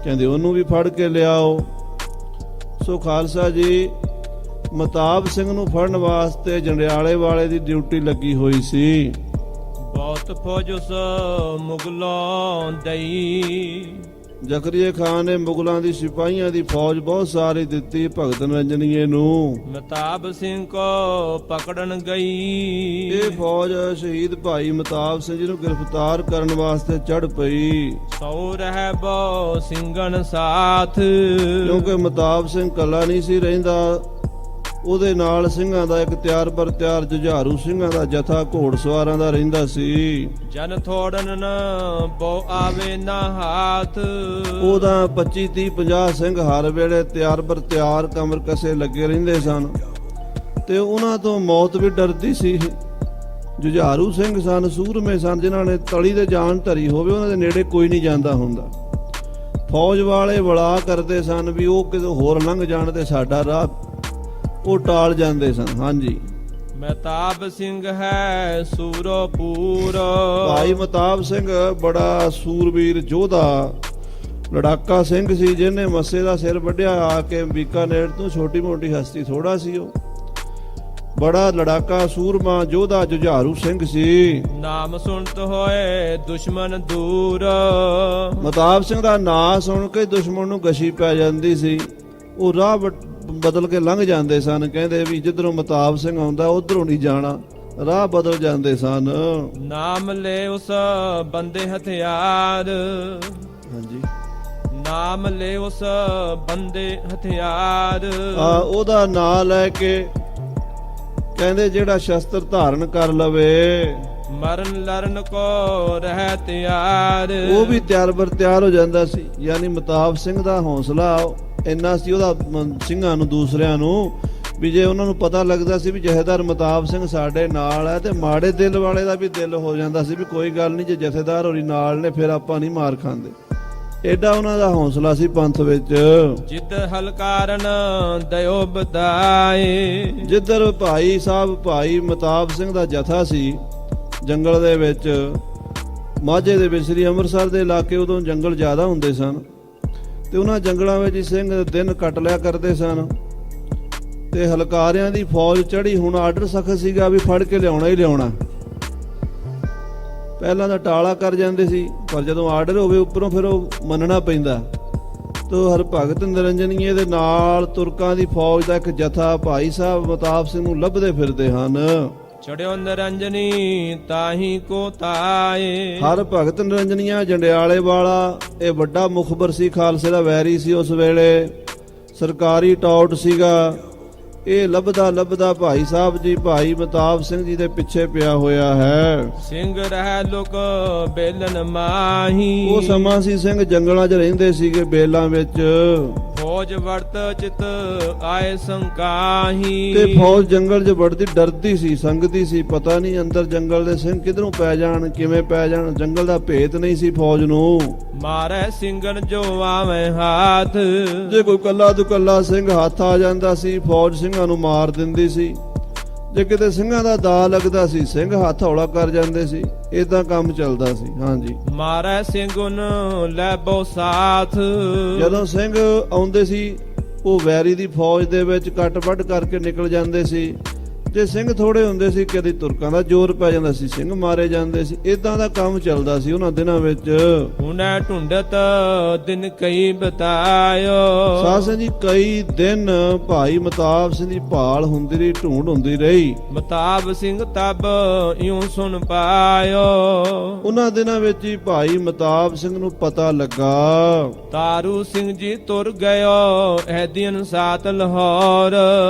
Speaker 1: ਕਹਿੰਦੇ ਉਹਨੂੰ ਵੀ ਫੜ ਕੇ ਲਿਆਓ। ਸੋ ਖਾਲਸਾ ਜੀ, ਮਤਾਬ ਸਿੰਘ ਨੂੰ ਫੜਨ ਵਾਸਤੇ ਜੰਡਿਆਲੇ ਵਾਲੇ ਦੀ ਡਿਊਟੀ ਲੱਗੀ ਹੋਈ ਸੀ।
Speaker 2: ਬਹੁਤ ਫੌਜ ਉਸ ਮੁਗਲੋਂ ਦਈ।
Speaker 1: ਜ਼ਕਰੀਆ ਖਾਨ ਨੇ ਮੁਗਲਾਂ ਦੀ ਸਿਪਾਹੀਆਂ ਦੀ ਫੌਜ ਬਹੁਤ ਸਾਰੀ ਦਿੱਤੀ ਭਗਤ ਨਿਰੰਜਨੀਏ ਨੂੰ।
Speaker 2: ਮਤਾਬ ਸਿੰਘ ਕੋ ਪਕੜਨ ਗਈ।
Speaker 1: ਇਹ ਫੌਜ ਸ਼ਹੀਦ ਭਾਈ ਮਤਾਬ ਸਿੰਘ ਜੀ ਨੂੰ ਗ੍ਰਿਫਤਾਰ ਕਰਨ ਵਾਸਤੇ ਚੜ ਪਈ।
Speaker 2: ਸੌ ਰਹਿ ਬੋ ਸਿੰਘਨ ਸਾਥ।
Speaker 1: ਕਿਉਂਕਿ ਮਤਾਬ ਸਿੰਘ ਕੱਲਾ ਨਹੀਂ ਸੀ ਰਹਿੰਦਾ, ਉਹਦੇ ਨਾਲ ਸਿੰਘਾਂ ਦਾ ਇੱਕ ਤਿਆਰ ਬਰ ਤਿਆਰ ਜੁਝਾਰੂ ਸਿੰਘਾਂ ਦਾ ਜਥਾ ਘੋੜਸਵਾਰਾਂ ਦਾ ਰਹਿੰਦਾ ਸੀ।
Speaker 2: ਜਨ ਥੋੜਨ ਨ ਬੋ ਆਵੇ ਨਾ ਹਾਥ।
Speaker 1: ਉਹਦਾ 25 30 50 ਸਿੰਘ ਹਰ ਵੇਲੇ ਤਿਆਰ ਬਰ ਤਿਆਰ ਕਮਰ ਕਸੇ ਲੱਗੇ ਰਹਿੰਦੇ ਸਨ, ਤੇ ਉਹਨਾਂ ਤੋਂ ਮੌਤ ਵੀ ਡਰਦੀ ਸੀ। ਜੁਝਾਰੂ ਸਿੰਘ ਸਨ, ਸੂਰਮੇ ਸਨ, ਜਿਨ੍ਹਾਂ ਨੇ ਤਲੀ ਤੇ ਜਾਨ ਧਰੀ ਹੋਵੇ ਉਹਨਾਂ ਦੇ ਨੇੜੇ ਕੋਈ ਨਹੀਂ ਜਾਂਦਾ ਹੁੰਦਾ। ਫੌਜ ਵਾਲੇ ਬਲਾ ਕਰਦੇ ਸਨ ਵੀ ਉਹ ਕਿਸੇ ਹੋਰ ਲੰਘ ਜਾਣ ਤੇ ਸਾਡਾ ਰਾਹ ਉਹ ਟਾਲ ਜਾਂਦੇ ਸਨ। ਹਾਂਜੀ,
Speaker 2: ਮਤਾਬ ਸਿੰਘ ਹੈ ਸੂਰਪੂਰ।
Speaker 1: ਭਾਈ ਮਤਾਬ ਸਿੰਘ ਬੜਾ ਸੂਰਬੀਰ ਯੋਧਾ ਲੜਾਕਾ ਸਿੰਘ ਸੀ, ਜਿਹਨੇ ਮੱਸੇ ਦਾ ਸਿਰ ਵੱਢਿਆ ਆ ਕੇ ਬੀਕਾਨੇਰ ਤੋਂ। ਛੋਟੀ ਮੋਟੀ ਹਸਤੀ ਥੋੜਾ ਸੀ, ਉਹ ਬੜਾ ਲੜਾਕਾ ਸੂਰਮਾ ਯੋਧਾ ਜੁਝਾਰੂ ਸਿੰਘ ਸੀ।
Speaker 2: ਨਾਮ ਸੁਣਤ ਹੋਏ ਦੁਸ਼ਮਨ ਦੂਰ।
Speaker 1: ਮਤਾਬ ਸਿੰਘ ਦਾ ਨਾਂ ਸੁਣ ਕੇ ਦੁਸ਼ਮਣ ਨੂੰ ਗਸ਼ੀ ਪੈ ਜਾਂਦੀ ਸੀ, ਉਹ ਰਾਹ ਬਦਲ ਕੇ ਲੰਘ ਜਾਂਦੇ ਸਨ। ਕਹਿੰਦੇ ਵੀ ਜਿੱਧਰੋਂ ਮਤਾਬ ਸਿੰਘ ਆਉਂਦਾ ਉਧਰੋਂ ਨਹੀਂ ਜਾਣਾ, ਰਾਹ ਬਦਲ ਜਾਂਦੇ ਸਨ।
Speaker 2: ਨਾਮ ਲੈ ਉਸ ਬੰਦੇ ਹਥਿਆਰ।
Speaker 1: ਹਾਂਜੀ,
Speaker 2: ਨਾਮ ਲੈ ਉਸ ਬੰਦੇ ਹਥਿਆਰ।
Speaker 1: ਉਹਦਾ ਨਾਂ ਲੈ ਕੇ ਕਹਿੰਦੇ ਜਿਹੜਾ ਸ਼ਸਤਰ ਧਾਰਨ ਕਰ ਲਵੇ,
Speaker 2: ਮਰਨ ਲਰਨ ਕੋ ਰਹਿ ਤਿਆਰ।
Speaker 1: ਉਹ ਵੀ ਤਿਆਰ ਬਰ ਤਿਆਰ ਹੋ ਜਾਂਦਾ ਸੀ। ਯਾਨੀ ਮਤਾਬ ਸਿੰਘ ਦਾ ਹੌਸਲਾ ਇੰਨਾ ਸੀ ਉਹਦਾ ਸਿੰਘਾਂ ਨੂੰ, ਦੂਸਰਿਆਂ ਨੂੰ, ਵੀ ਜੇ ਉਹਨਾਂ ਨੂੰ ਪਤਾ ਲੱਗਦਾ ਸੀ ਵੀ ਜਥੇਦਾਰ ਮਤਾਬ ਸਿੰਘ ਸਾਡੇ ਨਾਲ ਹੈ, ਤੇ ਮਾੜੇ ਦਿਲ ਵਾਲੇ ਦਾ ਵੀ ਦਿਲ ਹੋ ਜਾਂਦਾ ਸੀ ਵੀ ਕੋਈ ਗੱਲ ਨਹੀਂ, ਜੇ ਜਥੇਦਾਰ ਹੋਰੀ ਨਾਲ ਨੇ ਫਿਰ ਆਪਾਂ ਨਹੀਂ ਮਾਰ ਖਾਂਦੇ। ਐਡਾ ਉਹਨਾਂ ਦਾ ਹੌਸਲਾ ਸੀ ਪੰਥ ਵਿੱਚ।
Speaker 2: ਜਿੱਦ ਹਲਕਾਰਨ ਦਇਓ ਬਦਾਏ।
Speaker 1: ਜਿੱਧਰ ਭਾਈ ਸਾਹਿਬ ਭਾਈ ਮਤਾਬ ਸਿੰਘ ਦਾ ਜਥਾ ਸੀ ਜੰਗਲ ਦੇ ਵਿੱਚ, ਮਾਝੇ ਦੇ ਵਿੱਚ, ਸ੍ਰੀ ਅੰਮ੍ਰਿਤਸਰ ਦੇ ਇਲਾਕੇ ਉਦੋਂ ਜੰਗਲ ਜ਼ਿਆਦਾ ਹੁੰਦੇ ਸਨ, ਤੇ ਉਹਨਾਂ ਜੰਗਲਾਂ ਵਿੱਚ ਸਿੰਘ ਦਿਨ ਕੱਟ ਲਿਆ ਕਰਦੇ ਸਨ। ਤੇ ਹਲਕਾਰਿਆਂ ਦੀ ਫੌਜ ਚੜੀ, ਹੁਣ ਆਰਡਰ ਸਖਤ ਸੀਗਾ ਵੀ ਫੜ ਕੇ ਲਿਆਉਣਾ ਹੀ ਲਿਆਉਣਾ। ਪਹਿਲਾਂ ਤਾਂ ਟਾਲਾ ਕਰ ਜਾਂਦੇ ਸੀ, ਪਰ ਜਦੋਂ ਆਰਡਰ ਹੋਵੇ ਉੱਪਰੋਂ ਫਿਰ ਉਹ ਮੰਨਣਾ ਪੈਂਦਾ। ਤੋ ਹਰਭਗਤ ਨਿਰੰਜਨੀਏ ਦੇ ਨਾਲ ਤੁਰਕਾਂ ਦੀ ਫੌਜ ਦਾ ਇੱਕ ਜਥਾ ਭਾਈ ਸਾਹਿਬ ਮਤਾਬ ਸਿੰਘ ਨੂੰ ਲੱਭਦੇ ਫਿਰਦੇ ਹਨ।
Speaker 2: ਚੜਿਓ ਨਿਰੰਜਨੀ ਤਾਹੀ ਕੋ ਤਾਏ।
Speaker 1: ਹਰਭਗਤ ਨਿਰੰਜਨੀਆ ਜੰਡਿਆਲੇ ਵਾਲਾ ਇਹ ਵੱਡਾ ਮੁਖਬਰ ਸੀ, ਖਾਲਸੇ ਦਾ ਵੈਰੀ ਸੀ ਉਸ ਵੇਲੇ, ਸਰਕਾਰੀ ਟੌਟ ਸੀਗਾ। ਇਹ ਲੱਭਦਾ ਭਾਈ ਸਾਹਿਬ ਜੀ ਭਾਈ ਮਤਾਬ ਸਿੰਘ ਜੀ ਦੇ ਪਿੱਛੇ ਪਿਆ ਹੋਇਆ ਹੈ।
Speaker 2: ਸਿੰਘ ਰਹਿ ਲੁਕ ਬੇਲਨ ਮਾਹੀ।
Speaker 1: ਉਹ ਸਮਾਂ ਸੀ ਸਿੰਘ ਜੰਗਲਾਂ 'ਚ ਰਹਿੰਦੇ ਸੀਗੇ, ਬੇਲਾਂ ਵਿੱਚ।
Speaker 2: ਫੌਜ ਵਰਤ ਚਿਤ ਆਏ ਸੰਕਾਹੀ।
Speaker 1: ਤੇ ਫੌਜ ਜੰਗਲ 'ਚ ਵੜਦੀ ਡਰਦੀ ਸੀ, ਸੰਗਦੀ ਸੀ, ਪਤਾ ਨਹੀਂ ਅੰਦਰ ਜੰਗਲ ਦੇ ਸਿੰਘ ਕਿਧਰੋਂ ਪੈ ਜਾਣ, ਕਿਵੇਂ ਪੈ ਜਾਣ। ਜੰਗਲ ਦਾ ਭੇਤ ਨਹੀਂ ਸੀ ਫੌਜ ਨੂੰ।
Speaker 2: ਮਾਰੇ ਸਿੰਘਨ ਜੋ ਆਵੇਂ ਹੱਥ। ਜੇ
Speaker 1: ਕੋਈ ਕੱਲਾ ਦੁਕੱਲਾ ਸਿੰਘ ਹੱਥ ਆ ਜਾਂਦਾ ਸੀ, ਫੌਜ ਸਿੰਘਾਂ ਨੂੰ ਮਾਰ ਦਿੰਦੀ ਸੀ। ਜੇ ਕਿਤੇ ਸਿੰਘਾਂ ਦਾ ਦਾ ਲੱਗਦਾ ਸੀ, ਸਿੰਘ ਹੱਥ ਹੌਲਾ ਕਰ ਜਾਂਦੇ ਸੀ। ਇਦਾਂ ਕੰਮ ਚੱਲਦਾ ਸੀ। ਹਾਂਜੀ,
Speaker 2: ਮਾਰੈ ਸਿੰਘੁਨ ਲੈਬੋ ਸਾਥ।
Speaker 1: ਜਦੋਂ ਸਿੰਘ ਆਉਂਦੇ ਸੀ ਉਹ ਵੈਰੀ ਦੀ ਫੌਜ ਦੇ ਵਿੱਚ ਕੱਟ ਵੱਢ ਕਰਕੇ ਨਿਕਲ ਜਾਂਦੇ ਸੀ। ਜੇ ਸਿੰਘ ਥੋੜੇ ਹੁੰਦੇ ਸੀ, ਕਦੀ ਤੁਰਕਾਂ ਦਾ ਜ਼ੋਰ ਪੈ ਜਾਂਦਾ ਸੀ, ਸਿੰਘ ਮਾਰੇ ਜਾਂਦੇ ਸੀ। ਇਦਾਂ ਦਾ ਕੰਮ ਚੱਲਦਾ ਸੀ ਉਹਨਾਂ ਦਿਨਾਂ ਵਿੱਚ।
Speaker 2: ਹੁਨੈ ਢੁੰਡਤ ਦਿਨ ਕਈ ਬਤਾਇਓ।
Speaker 1: ਸਾਧ ਸੰਗਤ ਜੀ, ਕਈ ਦਿਨ ਭਾਈ ਮਤਾਬ ਸਿੰਘ ਦੀ ਭਾਲ ਹੁੰਦੀ ਰਹੀ, ਢੂੰਡ ਹੁੰਦੀ ਰਹੀ।
Speaker 2: ਮਤਾਬ ਸਿੰਘ ਤਬ ਇਉਂ ਸੁਣ ਪਾਇਓ।
Speaker 1: ਉਹਨਾਂ ਦਿਨਾਂ ਵਿੱਚ ਹੀ ਭਾਈ ਮਤਾਬ ਸਿੰਘ ਨੂੰ ਪਤਾ ਲੱਗਾ
Speaker 2: ਤਾਰੂ ਸਿੰਘ ਜੀ ਤੁਰ ਗਇਓ ਐਦੀਨ ਸਾਤ ਲਾਹੌਰ।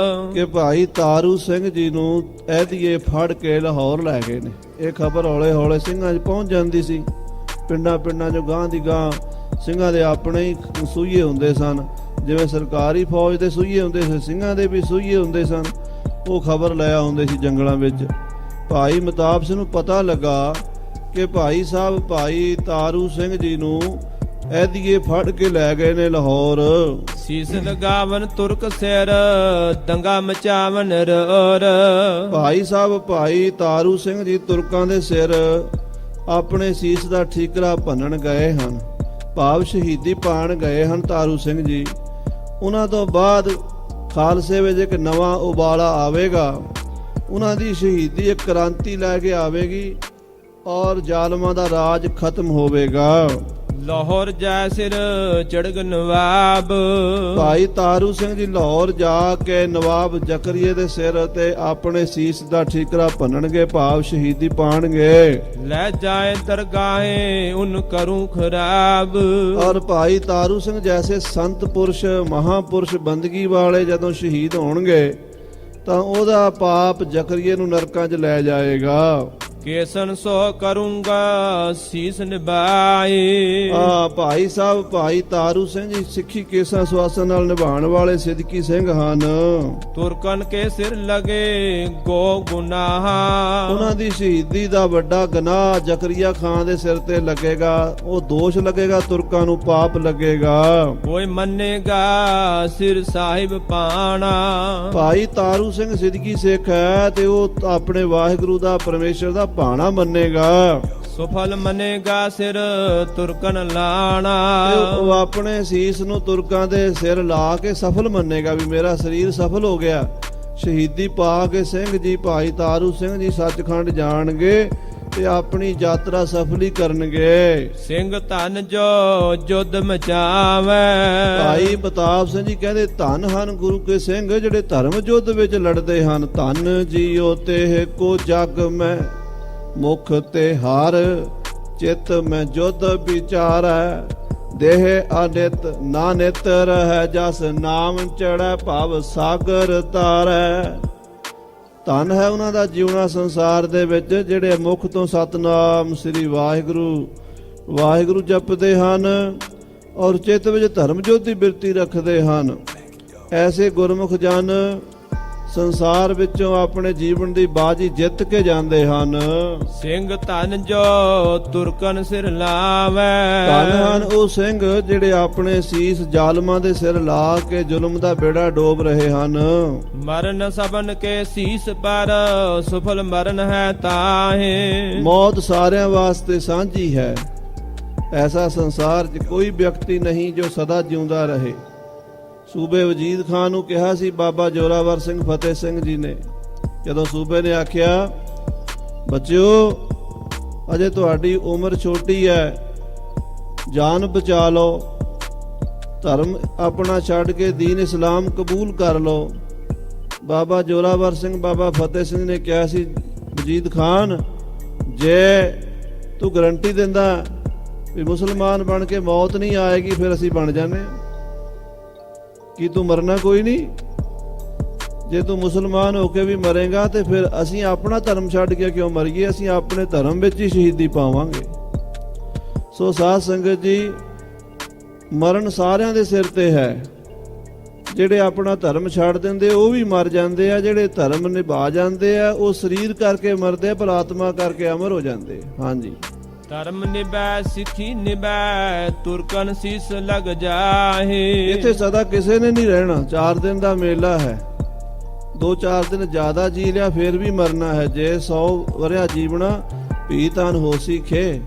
Speaker 1: ਕਿ ਭਾਈ ਤਾਰੂ ਸਿੰਘ ਜੀ ਨੂੰ ਐਦੀਏ ਫੜ ਕੇ ਲਾਹੌਰ ਲੈ ਗਏ ਨੇ। ਇਹ ਖਬਰ ਹੌਲੇ ਹੌਲੇ ਸਿੰਘਾਂ 'ਚ ਪਹੁੰਚ ਜਾਂਦੀ ਸੀ। ਪਿੰਡਾਂ ਪਿੰਡਾਂ 'ਚੋਂ ਗਾਂ ਦੀ ਗਾਂ ਸਿੰਘਾਂ ਦੇ ਆਪਣੇ ਹੀ ਸੂਈਏ ਹੁੰਦੇ ਸਨ। ਜਿਵੇਂ ਸਰਕਾਰੀ ਫੌਜ ਦੇ ਸੂਈਏ ਹੁੰਦੇ ਸੀ, ਸਿੰਘਾਂ ਦੇ ਵੀ ਸੂਈਏ ਹੁੰਦੇ ਸਨ। ਉਹ ਖਬਰ ਲੈ ਆਉਂਦੇ ਸੀ ਜੰਗਲਾਂ ਵਿੱਚ। ਭਾਈ ਮਤਾਬ ਸਿੰਘ ਨੂੰ ਪਤਾ ਲੱਗਾ ਕਿ ਭਾਈ ਸਾਹਿਬ ਭਾਈ ਤਾਰੂ ਸਿੰਘ ਜੀ ਨੂੰ ਐਦੀਏ ਫੜ ਕੇ ਲੈ ਗਏ ਨੇ ਲਾਹੌਰ।
Speaker 2: ਸੀਸ ਲਗਾਵਨ ਤੁਰਕ ਸਿਰ ਦੰਗਾ ਮਚਾਵਨ ਰੋਰ।
Speaker 1: ਭਾਈ ਸਾਹਿਬ ਭਾਈ ਤਾਰੂ ਸਿੰਘ ਜੀ ਤੁਰਕਾਂ ਦੇ ਸਿਰ ਆਪਣੇ ਸੀਸ ਦਾ ਠੀਕਰਾ ਭੰਨਣ ਗਏ ਹਨ, ਭਾਵ ਸ਼ਹੀਦੀ ਪਾਣ ਗਏ ਹਨ ਤਾਰੂ ਸਿੰਘ ਜੀ। ਉਹਨਾਂ ਤੋਂ ਬਾਅਦ ਖਾਲਸੇ ਵਿੱਚ ਇੱਕ ਨਵਾਂ ਉਬਾਲਾ ਆਵੇਗਾ। ਉਹਨਾਂ ਦੀ ਸ਼ਹੀਦੀ ਇੱਕ ਕ੍ਰਾਂਤੀ ਲੈ ਕੇ ਆਵੇਗੀ ਔਰ ਜ਼ਾਲਮਾਂ ਦਾ ਰਾਜ ਖਤਮ ਹੋਵੇਗਾ।
Speaker 2: ਲਾਹੌਰ ਜੈ ਸਿਰ ਚੜਗ ਨਵਾਬ।
Speaker 1: ਭਾਈ ਤਾਰੂ ਸਿੰਘ ਜੀ ਲਾਹੌਰ ਜਾ ਕੇ ਨਵਾਬ ਜ਼ਕਰੀਏ ਦੇ ਸਿਰ ਤੇ ਆਪਣੇ ਸੀਸ ਦਾ ਠੀਕਰਾ ਭੰਨਣਗੇ, ਭਾਵ ਸ਼ਹੀਦੀ ਪਾਣਗੇ।
Speaker 2: ਲੈ ਜਾਏ ਦਰਗਾਹੇ ਉਨ ਕਰੂੰ ਖਰਾਬ।
Speaker 1: ਔਰ ਭਾਈ ਤਾਰੂ ਸਿੰਘ ਜੈਸੇ ਸੰਤ ਪੁਰਸ਼ ਮਹਾਪੁਰਸ਼ ਬੰਦਗੀ ਵਾਲੇ ਜਦੋਂ ਸ਼ਹੀਦ ਹੋਣਗੇ ਤਾਂ ਉਹਦਾ ਪਾਪ ਜ਼ਕਰੀਏ ਨੂੰ ਨਰਕਾਂ 'ਚ ਲੈ ਜਾਏਗਾ।
Speaker 2: ਕੇਸਨ ਸੋ ਕਰੂੰਗਾ ਸੀਸ ਨਿਭਾਏ।
Speaker 1: ਭਾਈ ਸਾਹਿਬ ਭਾਈ ਤਾਰੂ ਸਿੰਘ ਜੀ ਸਿੱਖੀ ਕੇਸਾਂ ਸੁਆਸਾਂ ਨਾਲ ਨਿਭਾਉਣ ਵਾਲੇ ਸਿੱਧਕੀ ਸਿੰਘ ਹਨ।
Speaker 2: ਤੁਰਕਨ ਕੇ ਸਿਰ ਲਗੇ ਗੋ ਗੁਨਾਹ।
Speaker 1: ਉਹਨਾਂ ਦੀ ਸ਼ਹੀਦੀ ਦਾ ਵੱਡਾ ਗੁਨਾਹ ਜ਼ਕਰੀਆ ਖਾਨ ਦੇ ਸਿਰ ਤੇ ਲੱਗੇਗਾ। ਉਹ ਦੋਸ਼ ਲੱਗੇਗਾ, ਤੁਰਕਾਂ ਨੂੰ ਪਾਪ ਲੱਗੇਗਾ।
Speaker 2: ਕੋਈ ਮੰਨੇਗਾ ਸਿਰ ਸਾਹਿਬ ਪਾਣਾ।
Speaker 1: ਭਾਈ ਤਾਰੂ ਸਿੰਘ ਸਿੱਧਕੀ ਸਿੱਖ ਹੈ ਤੇ ਉਹ ਆਪਣੇ ਵਾਹਿਗੁਰੂ ਦਾ ਪਰਮੇਸ਼ਰ ਦਾ ਭਾਣਾ ਮੰਨੇਗਾ।
Speaker 2: ਸੁਫਲ ਮੰਨੇਗਾ ਸਿਰ ਤੁਰਕਨ ਲਾਣਾ।
Speaker 1: ਉਹ ਆਪਣੇ ਸੀਸ ਨੂੰ ਤੁਰਕਾਂ ਦੇ ਸਿਰ ਲਾ ਕੇ ਸਫਲ ਮੰਨੇਗਾ ਵੀ ਮੇਰਾ ਸਰੀਰ ਸਫਲ ਹੋ ਗਿਆ। ਸ਼ਹੀਦੀ ਪਾ ਕੇ ਸਿੰਘ ਜੀ ਭਾਈ ਤਾਰੂ ਸਿੰਘ ਜੀ ਸੱਚਖੰਡ ਜਾਣਗੇ ਤੇ ਆਪਣੀ ਯਾਤਰਾ ਸਫਲੀ ਕਰਨਗੇ।
Speaker 2: ਸਿੰਘ ਧਨ ਜੋ ਜੁੱਧ ਮਚਾਵੇ।
Speaker 1: ਭਾਈ ਮਤਾਬ ਸਿੰਘ ਜੀ ਕਹਿੰਦੇ ਧਨ ਹਨ ਗੁਰੂ ਕੇ ਸਿੰਘ ਜਿਹੜੇ ਧਰਮ ਯੁੱਧ ਵਿੱਚ ਲੜਦੇ ਹਨ। ਧਨ ਜੀਓ ਤੇ ਕੋ ਜਗ ਮੈਂ ਮੁਖ ਤੇ ਹਾਰ ਚਿਤ ਮੈਂ ਜੁੱਧ ਵਿਚਾਰੈ ਦੇਹ ਅਨਿਤ ਨਾ ਨਿਤ ਰਹਿ ਜਸ ਨਾਮ ਚੜੈ ਭਵ ਸਾਗਰ ਤਾਰੈ। ਧਨ ਹੈ ਉਹਨਾਂ ਦਾ ਜਿਉਣਾ ਸੰਸਾਰ ਦੇ ਵਿੱਚ ਜਿਹੜੇ ਮੁਖ ਤੋਂ ਸਤਨਾਮ ਸ੍ਰੀ ਵਾਹਿਗੁਰੂ ਵਾਹਿਗੁਰੂ ਜਪਦੇ ਹਨ ਔਰ ਚਿੱਤ ਵਿੱਚ ਧਰਮ ਜੋਤੀ ਬਿਰਤੀ ਰੱਖਦੇ ਹਨ। ਐਸੇ ਗੁਰਮੁਖ ਜਨ ਸੰਸਾਰ ਵਿੱਚੋਂ ਆਪਣੇ ਜੀਵਨ ਦੀ ਬਾਜੀ ਜਿੱਤ ਕੇ ਜਾਂਦੇ ਹਨ।
Speaker 2: ਸਿੰਘ ਧਨ ਜੋ ਤੁਰਕਨ ਸਿਰ ਲਾਵੇ।
Speaker 1: ਧਨ ਹਨ ਉਹ ਸਿੰਘ ਜਿਹੜੇ ਆਪਣੇ ਸੀਸ ਜ਼ਾਲਮਾਂ ਦੇ ਸਿਰ ਲਾ ਕੇ ਜ਼ੁਲਮ ਦਾ ਬੇੜਾ ਡੋਬ ਰਹੇ ਹਨ।
Speaker 2: ਮਰਨ ਸਭਨ ਕੇ ਸੀਸ ਪਰ ਸੁਫਲ ਮਰਨ ਹੈ ਤਾਹੇ।
Speaker 1: ਮੌਤ ਸਾਰਿਆਂ ਵਾਸਤੇ ਸਾਂਝੀ ਹੈ। ਐਸਾ ਸੰਸਾਰ 'ਚ ਕੋਈ ਵਿਅਕਤੀ ਨਹੀਂ ਜੋ ਸਦਾ ਜਿਉਂਦਾ ਰਹੇ। ਸੂਬੇ ਵਜੀਦ ਖਾਨ ਨੂੰ ਕਿਹਾ ਸੀ ਬਾਬਾ ਜੋਰਾਵਰ ਸਿੰਘ ਫਤਿਹ ਸਿੰਘ ਜੀ ਨੇ, ਜਦੋਂ ਸੂਬੇ ਨੇ ਆਖਿਆ ਬੱਚਿਓ ਅਜੇ ਤੁਹਾਡੀ ਉਮਰ ਛੋਟੀ ਹੈ, ਜਾਨ ਬਚਾ ਲਓ, ਧਰਮ ਆਪਣਾ ਛੱਡ ਕੇ ਦੀਨ ਇਸਲਾਮ ਕਬੂਲ ਕਰ ਲਓ। ਬਾਬਾ ਜੋਰਾਵਰ ਸਿੰਘ ਬਾਬਾ ਫਤਿਹ ਸਿੰਘ ਨੇ ਕਿਹਾ ਸੀ ਵਜੀਦ ਖਾਨ ਜੇ ਤੂੰ ਗਰੰਟੀ ਦਿੰਦਾ ਵੀ ਮੁਸਲਮਾਨ ਬਣ ਕੇ ਮੌਤ ਨਹੀਂ ਆਏਗੀ ਫਿਰ ਅਸੀਂ ਬਣ ਜਾਂਦੇ ਹਾਂ। ਕੀ ਤੂੰ ਮਰਨਾ ਕੋਈ ਨਹੀਂ? ਜੇ ਤੂੰ ਮੁਸਲਮਾਨ ਹੋ ਕੇ ਵੀ ਮਰੇਗਾ ਤੇ ਫਿਰ ਅਸੀਂ ਆਪਣਾ ਧਰਮ ਛੱਡ ਕੇ ਕਿਉਂ ਮਰੀਏ? ਅਸੀਂ ਆਪਣੇ ਧਰਮ ਵਿੱਚ ਹੀ ਸ਼ਹੀਦੀ ਪਾਵਾਂਗੇ। ਸੋ ਸਾਧ ਸੰਗਤ ਜੀ, ਮਰਨ ਸਾਰਿਆਂ ਦੇ ਸਿਰ ਤੇ ਹੈ। ਜਿਹੜੇ ਆਪਣਾ ਧਰਮ ਛੱਡ ਦਿੰਦੇ ਉਹ ਵੀ ਮਰ ਜਾਂਦੇ ਆ, ਜਿਹੜੇ ਧਰਮ ਨਿਭਾ ਜਾਂਦੇ ਆ ਉਹ ਸਰੀਰ ਕਰਕੇ ਮਰਦੇ ਆ ਪਰ ਆਤਮਾ ਕਰਕੇ ਅਮਰ ਹੋ ਜਾਂਦੇ। ਹਾਂਜੀ,
Speaker 2: ਧਰਮ ਨਿਭੈ ਸਿੱਖੀ ਨਿਭੈ ਤੁਰਕਨ ਸੀਸ ਲਗ ਜਾਹੇ।
Speaker 1: ਇੱਥੇ ਸਦਾ ਕਿਸੇ ਨੇ ਨਹੀਂ ਰਹਿਣਾ, 4 ਦਿਨ ਦਾ ਮੇਲਾ ਹੈ। 2-4 ਦਿਨ ਜ਼ਿਆਦਾ ਜੀ ਲਿਆ ਫਿਰ ਵੀ ਮਰਨਾ ਹੈ। ਜੇ 100 ਵਰਿਆ ਜੀਵਣਾ ਭੀ ਤਨ ਹੋਸੀ ਖੇ,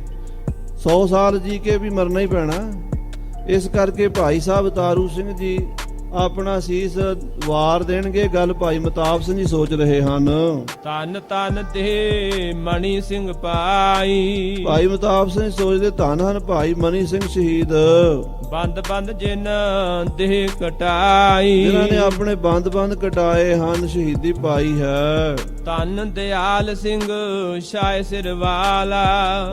Speaker 1: 100 ਸਾਲ ਜੀ ਕੇ ਵੀ ਮਰਨਾ ਹੀ ਪੈਣਾ। ਇਸ ਕਰਕੇ ਭਾਈ ਸਾਹਿਬ ਤਾਰੂ ਸਿੰਘ ਜੀ ਆਪਣਾ ਸੀਸ ਵਾਰ ਦੇਣਗੇ। ਗੱਲ ਭਾਈ ਮਤਾਬ ਸਿੰਘ ਜੀ ਸੋਚ ਰਹੇ ਹਨ।
Speaker 2: ਧੰਨ ਧੰਨ ਦੇ ਮਣੀ ਸਿੰਘ ਭਾਈ,
Speaker 1: ਭਾਈ ਮਤਾਬ ਸਿੰਘ ਸੋਚਦੇ ਧੰਨ ਹਨ ਭਾਈ ਮਨੀ ਸਿੰਘ ਸ਼ਹੀਦ,
Speaker 2: ਬੰਦ ਬੰਦ ਜਿਨ ਦੇਹ ਕਟਾਈ,
Speaker 1: ਜਿਨ੍ਹਾਂ ਨੇ ਆਪਣੇ ਬੰਦ ਕਟਾਏ ਹਨ, ਸ਼ਹੀਦੀ ਪਾਈ ਹੈ।
Speaker 2: ਧੰਨ ਦਿਆਲ ਸਿੰਘ ਸ਼ਾਇ ਸਿਰ ਵਾਲਾ,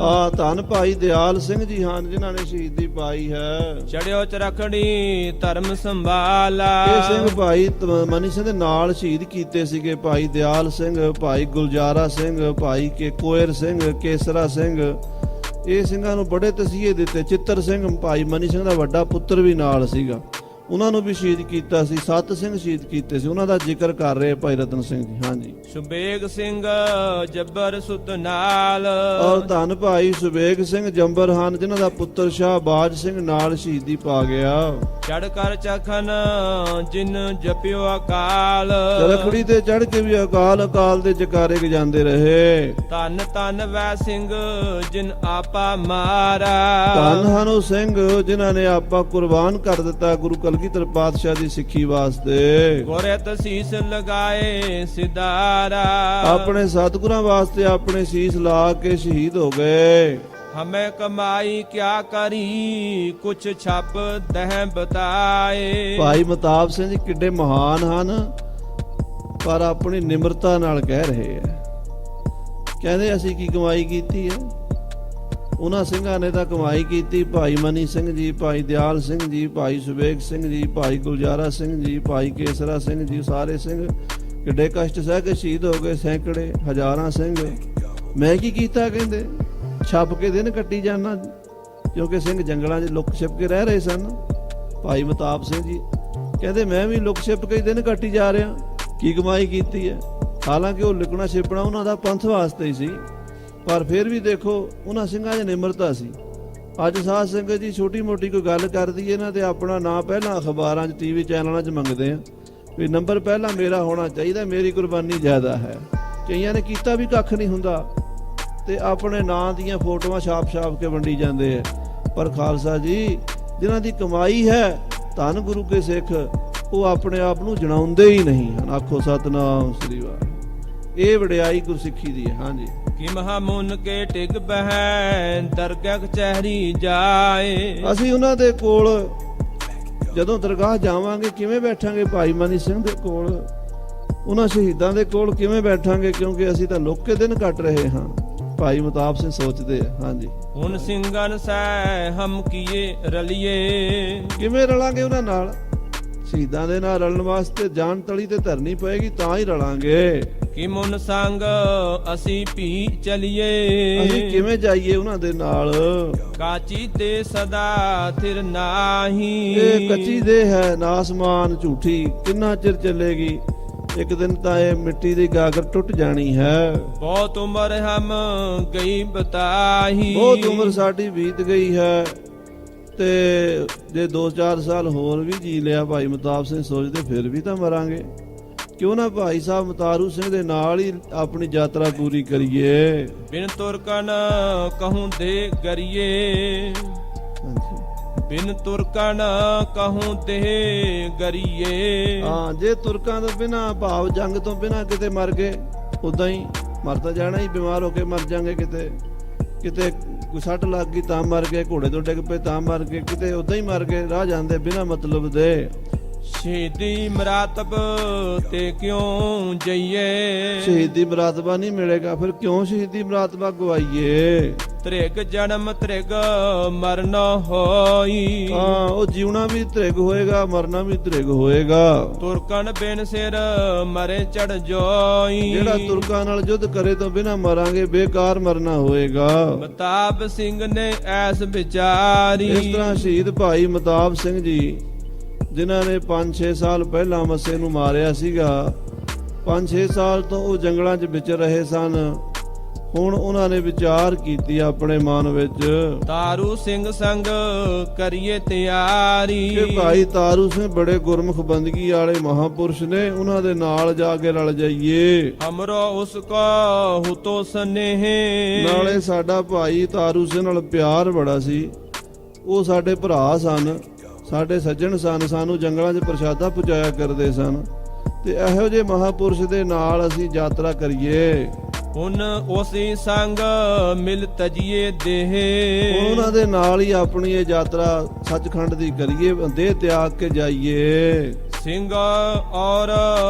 Speaker 1: ਆ ਧੰਨ ਭਾਈ ਦਿਆਲ ਸਿੰਘ ਜੀ ਹਨ ਜਿਨ੍ਹਾਂ ਨੇ ਸ਼ਹੀਦੀ ਪਾਈ ਹੈ।
Speaker 2: ਚੜਿਓ ਚਰਖੜੀ ਧਰਮ ਸੰਭਾਲਾ,
Speaker 1: ਇਹ ਸਿੰਘ ਭਾਈ ਮਨੀ ਸਿੰਘ ਦੇ ਨਾਲ ਸ਼ਹੀਦ ਕੀਤੇ ਸੀਗੇ। ਭਾਈ ਦਿਆਲ ਸਿੰਘ, ਭਾਈ ਗੁਲਜ਼ਾਰਾ ਸਿੰਘ, ਭਾਈ ਕੇ ਕੋਇਰ ਸਿੰਘ, ਕੇਸਰਾ ਸਿੰਘ, ਇਹ ਸਿੰਘਾਂ ਨੂੰ ਬੜੇ ਤਸੀਹੇ ਦਿੱਤੇ। ਚਿੱਤਰ ਸਿੰਘ ਭਾਈ ਮਨੀ ਸਿੰਘ ਦਾ ਵੱਡਾ ਪੁੱਤਰ ਵੀ ਨਾਲ ਸੀਗਾ, ਉਹਨਾਂ ਨੂੰ ਵੀ ਸ਼ਹੀਦ ਕੀਤਾ ਸੀ। 7 ਸਿੰਘ ਸ਼ਹੀਦ ਕੀਤੇ ਸੀ, ਉਹਨਾਂ ਦਾ ਜ਼ਿਕਰ ਕਰ ਰਹੇ ਭਾਈ ਰਤਨ ਸਿੰਘ ਜੀ। ਹਾਂਜੀ,
Speaker 2: ਸੁਬੇਗ ਸਿੰਘ ਜੱਬਰ ਸੁਤ ਨਾਲ,
Speaker 1: ਔਰ ਧੰਨ ਭਾਈ ਸੁਬੇਗ ਸਿੰਘ ਜੰਬਰ ਹਨ ਜਿਨ੍ਹਾਂ ਦਾ ਪੁੱਤਰ ਸ਼ਾਹਬਾਜ ਸਿੰਘ ਨਾਲ ਸ਼ਹੀਦੀ ਪਾ ਗਿਆ।
Speaker 2: ਚੜ ਕਰ ਚਖਨ ਜਿਨ ਜਪਿਓ ਅਕਾਲ,
Speaker 1: ਚਰਖੜੀ ਤੇ ਚੜ ਕੇ ਵੀ ਅਕਾਲ ਦੇ ਜਕਾਰੇ ਗਜਾਉਂਦੇ ਰਹੇ।
Speaker 2: ਧੰਨ ਧੰਨ ਵੈ ਸਿੰਘ ਜਿਨ ਆਪਾ ਮਾਰਾ,
Speaker 1: ਧੰਨ ਹਨ ਉਹ ਸਿੰਘ ਜਿਨ੍ਹਾਂ ਨੇ ਆਪਾ ਕੁਰਬਾਨ ਕਰ ਦਿੱਤਾ ਗੁਰੂ ਕਲਗੀਧਰ ਪਾਤਸ਼ਾਹ ਦੀ ਸਿੱਖੀ ਵਾਸਤੇ।
Speaker 2: ਗੋਰਤ ਸੀਸ ਲਗਾਏ ਸਿਦਾਰਾ,
Speaker 1: ਆਪਣੇ ਸਤਿਗੁਰਾਂ ਵਾਸਤੇ ਆਪਣੇ ਸੀਸ ਲਾ ਕੇ ਸ਼ਹੀਦ ਹੋ ਗਏ।
Speaker 2: ਹਮੇ ਕਮਾਈ ਕਿਆ ਕਰੀ ਕੁਛ ਛਪ ਦਹਿ ਬਤਾਏ।
Speaker 1: ਭਾਈ ਮਤਾਬ ਸਿੰਘ ਜੀ ਕਿੱਡੇ ਮਹਾਨ ਹਨ, ਪਰ ਆਪਣੀ ਨਿਮਰਤਾ ਨਾਲ ਕਹਿ ਰਹੇ ਆ। ਕਹਿੰਦੇ ਅਸੀਂ ਕੀ ਕਮਾਈ ਕੀਤੀ ਹੈ? ਉਹਨਾਂ ਸਿੰਘਾਂ ਨੇ ਤਾਂ ਕਮਾਈ ਕੀਤੀ। ਭਾਈ ਮਨੀ ਸਿੰਘ ਜੀ, ਭਾਈ ਦਿਆਲ ਸਿੰਘ ਜੀ, ਭਾਈ ਸੁਬੇਗ ਸਿੰਘ ਜੀ, ਭਾਈ ਗੁਲਜ਼ਾਰਾ ਸਿੰਘ ਜੀ, ਭਾਈ ਕੇਸਰਾ ਸਿੰਘ ਜੀ, ਸਾਰੇ ਸਿੰਘ ਕਿੱਡੇ ਕਸ਼ਟ ਸਹਿ ਕੇ ਸ਼ਹੀਦ ਹੋ ਗਏ। ਸੈਂਕੜੇ ਹਜ਼ਾਰਾਂ ਸਿੰਘ। ਮੈਂ ਕੀ ਕੀਤਾ? ਕਹਿੰਦੇ ਛੱਪ ਕੇ ਦਿਨ ਕੱਟੀ ਜਾਣਾ, ਕਿਉਂਕਿ ਸਿੰਘ ਜੰਗਲਾਂ 'ਚ ਲੁੱਕ ਛਿਪ ਕੇ ਰਹਿ ਰਹੇ ਸਨ। ਭਾਈ ਮਤਾਬ ਸਿੰਘ ਜੀ ਕਹਿੰਦੇ ਮੈਂ ਵੀ ਲੁੱਕ ਛਿਪ ਕੇ ਦਿਨ ਕੱਟੀ ਜਾ ਰਿਹਾ। ਕੀ ਕਮਾਈ ਕੀਤੀ ਹੈ? ਹਾਲਾਂਕਿ ਉਹ ਲੁਕਣਾ ਛਿਪਣਾ ਉਹਨਾਂ ਦਾ ਪੰਥ ਵਾਸਤੇ ਹੀ ਸੀ, ਪਰ ਫਿਰ ਵੀ ਦੇਖੋ ਉਹਨਾਂ ਸਿੰਘਾਂ 'ਚ ਨਿਮਰਤਾ ਸੀ। ਅੱਜ ਸਾਧ ਸੰਗਤ ਜੀ ਛੋਟੀ ਮੋਟੀ ਕੋਈ ਗੱਲ ਕਰਦੀ ਹੈ ਨਾ ਤੇ ਆਪਣਾ ਨਾਂ ਪਹਿਲਾਂ ਅਖਬਾਰਾਂ 'ਚ ਟੀਵੀ ਚੈਨਲਾਂ 'ਚ ਮੰਗਦੇ ਆ ਵੀ ਨੰਬਰ ਪਹਿਲਾਂ ਮੇਰਾ ਹੋਣਾ ਚਾਹੀਦਾ, ਮੇਰੀ ਕੁਰਬਾਨੀ ਜ਼ਿਆਦਾ ਹੈ। ਕਈਆਂ ਨੇ ਕੀਤਾ ਵੀ ਕੱਖ ਨਹੀਂ ਹੁੰਦਾ ਤੇ ਆਪਣੇ ਨਾਂ ਦੀਆਂ ਫੋਟੋਆਂ ਛਾਪ ਕੇ ਵੰਡੀ ਜਾਂਦੇ ਆ। ਪਰ ਖਾਲਸਾ ਜੀ ਜਿਨ੍ਹਾਂ ਦੀ ਕਮਾਈ ਹੈ ਧੰਨ ਗੁਰੂ ਕੇ ਸਿੱਖ, ਉਹ ਆਪਣੇ ਆਪ ਨੂੰ ਜਣਾਉਂਦੇ ਹੀ ਨਹੀਂ ਹਨ। ਆਖੋ ਸਤਨਾਮ ਸ੍ਰੀ ਵਾਹਿਗੁਰੂ। ਇਹ ਵਡਿਆਈ ਗੁਰਸਿੱਖੀ ਦੀ ਹੈ। ਹਾਂਜੀ,
Speaker 2: ਕਿ ਮਹਾ ਮੁਨ ਕੇ ਟਿਕ ਬਹਿ ਦਰਗਾਹ ਕਚਹਿਰੀ ਜਾਏ।
Speaker 1: ਅਸੀਂ ਉਹਨਾਂ ਦੇ ਕੋਲ ਜਦੋਂ ਦਰਗਾਹ ਜਾਵਾਂਗੇ ਕਿਵੇਂ ਬੈਠਾਂਗੇ? ਭਾਈ ਮਨੀ ਸਿੰਘ ਦੇ ਕੋਲ, ਉਹਨਾਂ ਸ਼ਹੀਦਾਂ ਦੇ ਕੋਲ ਕਿਵੇਂ ਬੈਠਾਂਗੇ? ਕਿਉਂਕਿ ਅਸੀਂ ਤਾਂ ਲੋਕੇ ਦਿਨ ਕੱਟ ਰਹੇ ਹਾਂ। ਭਾਈ ਮਤਾਬ ਸਿੰਘ ਸੋਚਦੇ ਆ। ਹਾਂਜੀ,
Speaker 2: ਹੁਣ ਸਿੰਘਨ ਸੈ ਹਮ ਕੀਏ ਰਲੀਏ।
Speaker 1: ਕਿਵੇਂ ਰਲਾਂਗੇ ਉਹਨਾਂ ਨਾਲ? ਸ਼ਹੀਦਾਂ ਦੇ ਨਾਲ ਰਲਣ ਵਾਸਤੇ ਜਾਨ ਤਲੀ ਤੇ ਧਰਨੀ ਪਏਗੀ, ਤਾਂ ਹੀ ਰਲਾਂਗੇ।
Speaker 2: ਕਿ ਮੁਨ ਸੰਗ ਅਸੀਂ ਭੀ ਚਲੀਏ।
Speaker 1: ਅਸੀਂ ਕਿਵੇਂ ਜਾਈਏ ਉਹਨਾਂ ਦੇ ਨਾਲ?
Speaker 2: ਕਾਚੀ ਤੇ ਸਦਾ ਥਿਰ ਨਾਹੀ।
Speaker 1: ਇਹ ਕੱਚੀ ਦੇਹ ਹੈ, ਨਾਸਮਾਨ ਝੂਠੀ, ਕਿੰਨਾ ਚਿਰ ਚੱਲੇਗੀ? ਇੱਕ ਦਿਨ ਤਾਂ ਇਹ ਮਿੱਟੀ ਦੀ ਗਾਗਰ ਟੁੱਟ ਜਾਣੀ ਹੈ।
Speaker 2: ਬਹੁਤ ਉਮਰ ਹਮ ਗਈ ਬਤਾਹੀ।
Speaker 1: ਬਹੁਤ ਉਮਰ ਸਾਡੀ ਬੀਤ ਗਈ ਹੈ ਤੇ ਜੇ 2-4 ਸਾਲ ਹੋਰ ਵੀ ਜੀ ਲਿਆ, ਭਾਈ ਮਤਾਬ ਸਿੰਘ ਸੋਚਦੇ ਫਿਰ ਵੀ ਤਾਂ ਮਰਾਂਗੇ। ਕਿਉਂ ਨਾ ਭਾਈ ਸਾਹਿਬ ਮਤਾਰੂ ਸਿੰਘ ਦੇ ਨਾਲ ਹੀ ਆਪਣੀ ਯਾਤਰਾ ਪੂਰੀ ਕਰੀਏ।
Speaker 2: ਬਿਨ ਤੁਰਕਨ ਕਹੂੰ ਦੇ ਗਰੀਏ।
Speaker 1: ਹਾਂਜੀ,
Speaker 2: ਬਿਨ ਤੁਰਕਨ ਕਹੂੰ ਦੇ ਗਰੀਏ।
Speaker 1: ਹਾਂ, ਜੇ ਤੁਰਕਾਂ ਤੋਂ ਬਿਨਾਂ ਭਾਵ ਜੰਗ ਤੋਂ ਬਿਨਾਂ ਕਿਤੇ ਮਰ ਗਏ, ਉਦਾਂ ਹੀ ਮਰ ਤਾਂ ਜਾਣਾ ਹੀ। ਬਿਮਾਰ ਹੋ ਕੇ ਮਰ ਜਾਾਂਗੇ, ਕਿਤੇ ਕੋਈ ਸੱਟ ਲੱਗ ਗਈ ਤਾਂ ਮਰ ਗਏ, ਘੋੜੇ ਤੋਂ ਡਿੱਗ ਪਏ ਤਾਂ ਮਰ ਗਏ, ਕਿਤੇ ਉਦਾਂ ਹੀ ਮਰ ਗਏ ਰਾਹ ਜਾਂਦੇ ਬਿਨਾਂ ਮਤਲਬ ਦੇ।
Speaker 2: ਸ਼ਹੀਦੀ ਮਰਾਤਬ ਤੇ ਕਿਉਂ ਜਈਏ।
Speaker 1: ਸ਼ਹੀਦੀ ਮਰਾਤਬਾ ਨਹੀਂ ਮਿਲੇਗਾ, ਫਿਰ ਕਿਉਂ ਸ਼ਹੀਦੀ ਮਰਾਤਬਾ ਗਵਾਈਏ?
Speaker 2: ਤ੍ਰਿਗ ਜਨਮ ਤ੍ਰਿਗ ਮਰਨ ਹੋਈ।
Speaker 1: ਹਾਂ, ਉਹ ਜਿਉਣਾ ਵੀ ਤ੍ਰਿਗ ਹੋਏਗਾ, ਮਰਨਾ ਵੀ ਤ੍ਰਿਗ ਹੋਏਗਾ।
Speaker 2: ਤੁਰਕਨ ਬਿਨ ਸਿਰ ਮਰੇ ਚੜ ਜੋਈ।
Speaker 1: ਜਿਹੜਾ ਤੁਰਕਾਂ ਨਾਲ ਯੁੱਧ ਕਰੇ ਤੋਂ ਬਿਨਾਂ ਮਰਾਂਗੇ, ਬੇਕਾਰ ਮਰਨਾ ਹੋਏਗਾ।
Speaker 2: ਮਤਾਬ ਸਿੰਘ ਨੇ ਐਸ ਵਿਚਾਰੀ।
Speaker 1: ਇਸ ਤਰ੍ਹਾਂ ਸ਼ਹੀਦ ਭਾਈ ਮਤਾਬ ਸਿੰਘ ਜੀ ਜਿਨ੍ਹਾਂ ਨੇ 5-6 ਸਾਲ ਪਹਿਲਾਂ ਮੱਸੇ ਨੂੰ ਮਾਰਿਆ ਸੀਗਾ, 5-6 ਸਾਲ ਤੋਂ ਉਹ ਜੰਗਲਾਂ 'ਚ ਵਿਚਰ ਰਹੇ ਸਨ। ਹੁਣ ਉਹਨਾਂ ਨੇ ਵਿਚਾਰ ਕੀਤੀ ਆਪਣੇ ਮਨ ਵਿੱਚ
Speaker 2: ਤਾਰੂ ਸਿੰਘ ਸੰਗ ਕਰੀਏ ਤਿਆਰੀ।
Speaker 1: ਕਿ ਭਾਈ ਤਾਰੂ ਸਿੰਘ ਬੜੇ ਗੁਰਮੁਖ ਬੰਦਗੀ ਵਾਲੇ ਮਹਾਪੁਰਸ਼ ਨੇ, ਉਹਨਾਂ ਦੇ ਨਾਲ ਜਾ ਕੇ ਰਲ ਜਾਈਏ।
Speaker 2: ਹਮਰੋ ਉਸ ਕੋ ਹੁਤੋ ਸਨੇਹ।
Speaker 1: ਨਾਲੇ ਸਾਡਾ ਭਾਈ ਤਾਰੂ ਸਿੰਘ ਨਾਲ ਪਿਆਰ ਬੜਾ ਸੀ, ਉਹ ਸਾਡੇ ਭਰਾ ਸਨ, ਸਾਡੇ ਸੱਜਣ ਸਨ, ਸਾਨੂੰ ਜੰਗਲਾਂ 'ਚ ਪ੍ਰਸ਼ਾਦਾ ਪਹੁੰਚਾਇਆ ਕਰਦੇ ਸਨ, ਤੇ ਇਹੋ ਜਿਹੇ ਮਹਾਪੁਰਸ਼ ਦੇ ਨਾਲ ਅਸੀਂ ਯਾਤਰਾ ਕਰੀਏ।
Speaker 2: ਹੁਣ ਉਸੇ ਸੰਗ ਮਿਲ ਤਜੀਏ ਦੇਹ।
Speaker 1: ਉਹਨਾਂ ਦੇ ਨਾਲ ਹੀ ਆਪਣੀ ਇਹ ਯਾਤਰਾ ਸੱਚਖੰਡ ਦੀ ਕਰੀਏ, ਦੇਹ ਤਿਆਗ ਕੇ ਜਾਈਏ।
Speaker 2: ਸਿੰਘ ਔਰ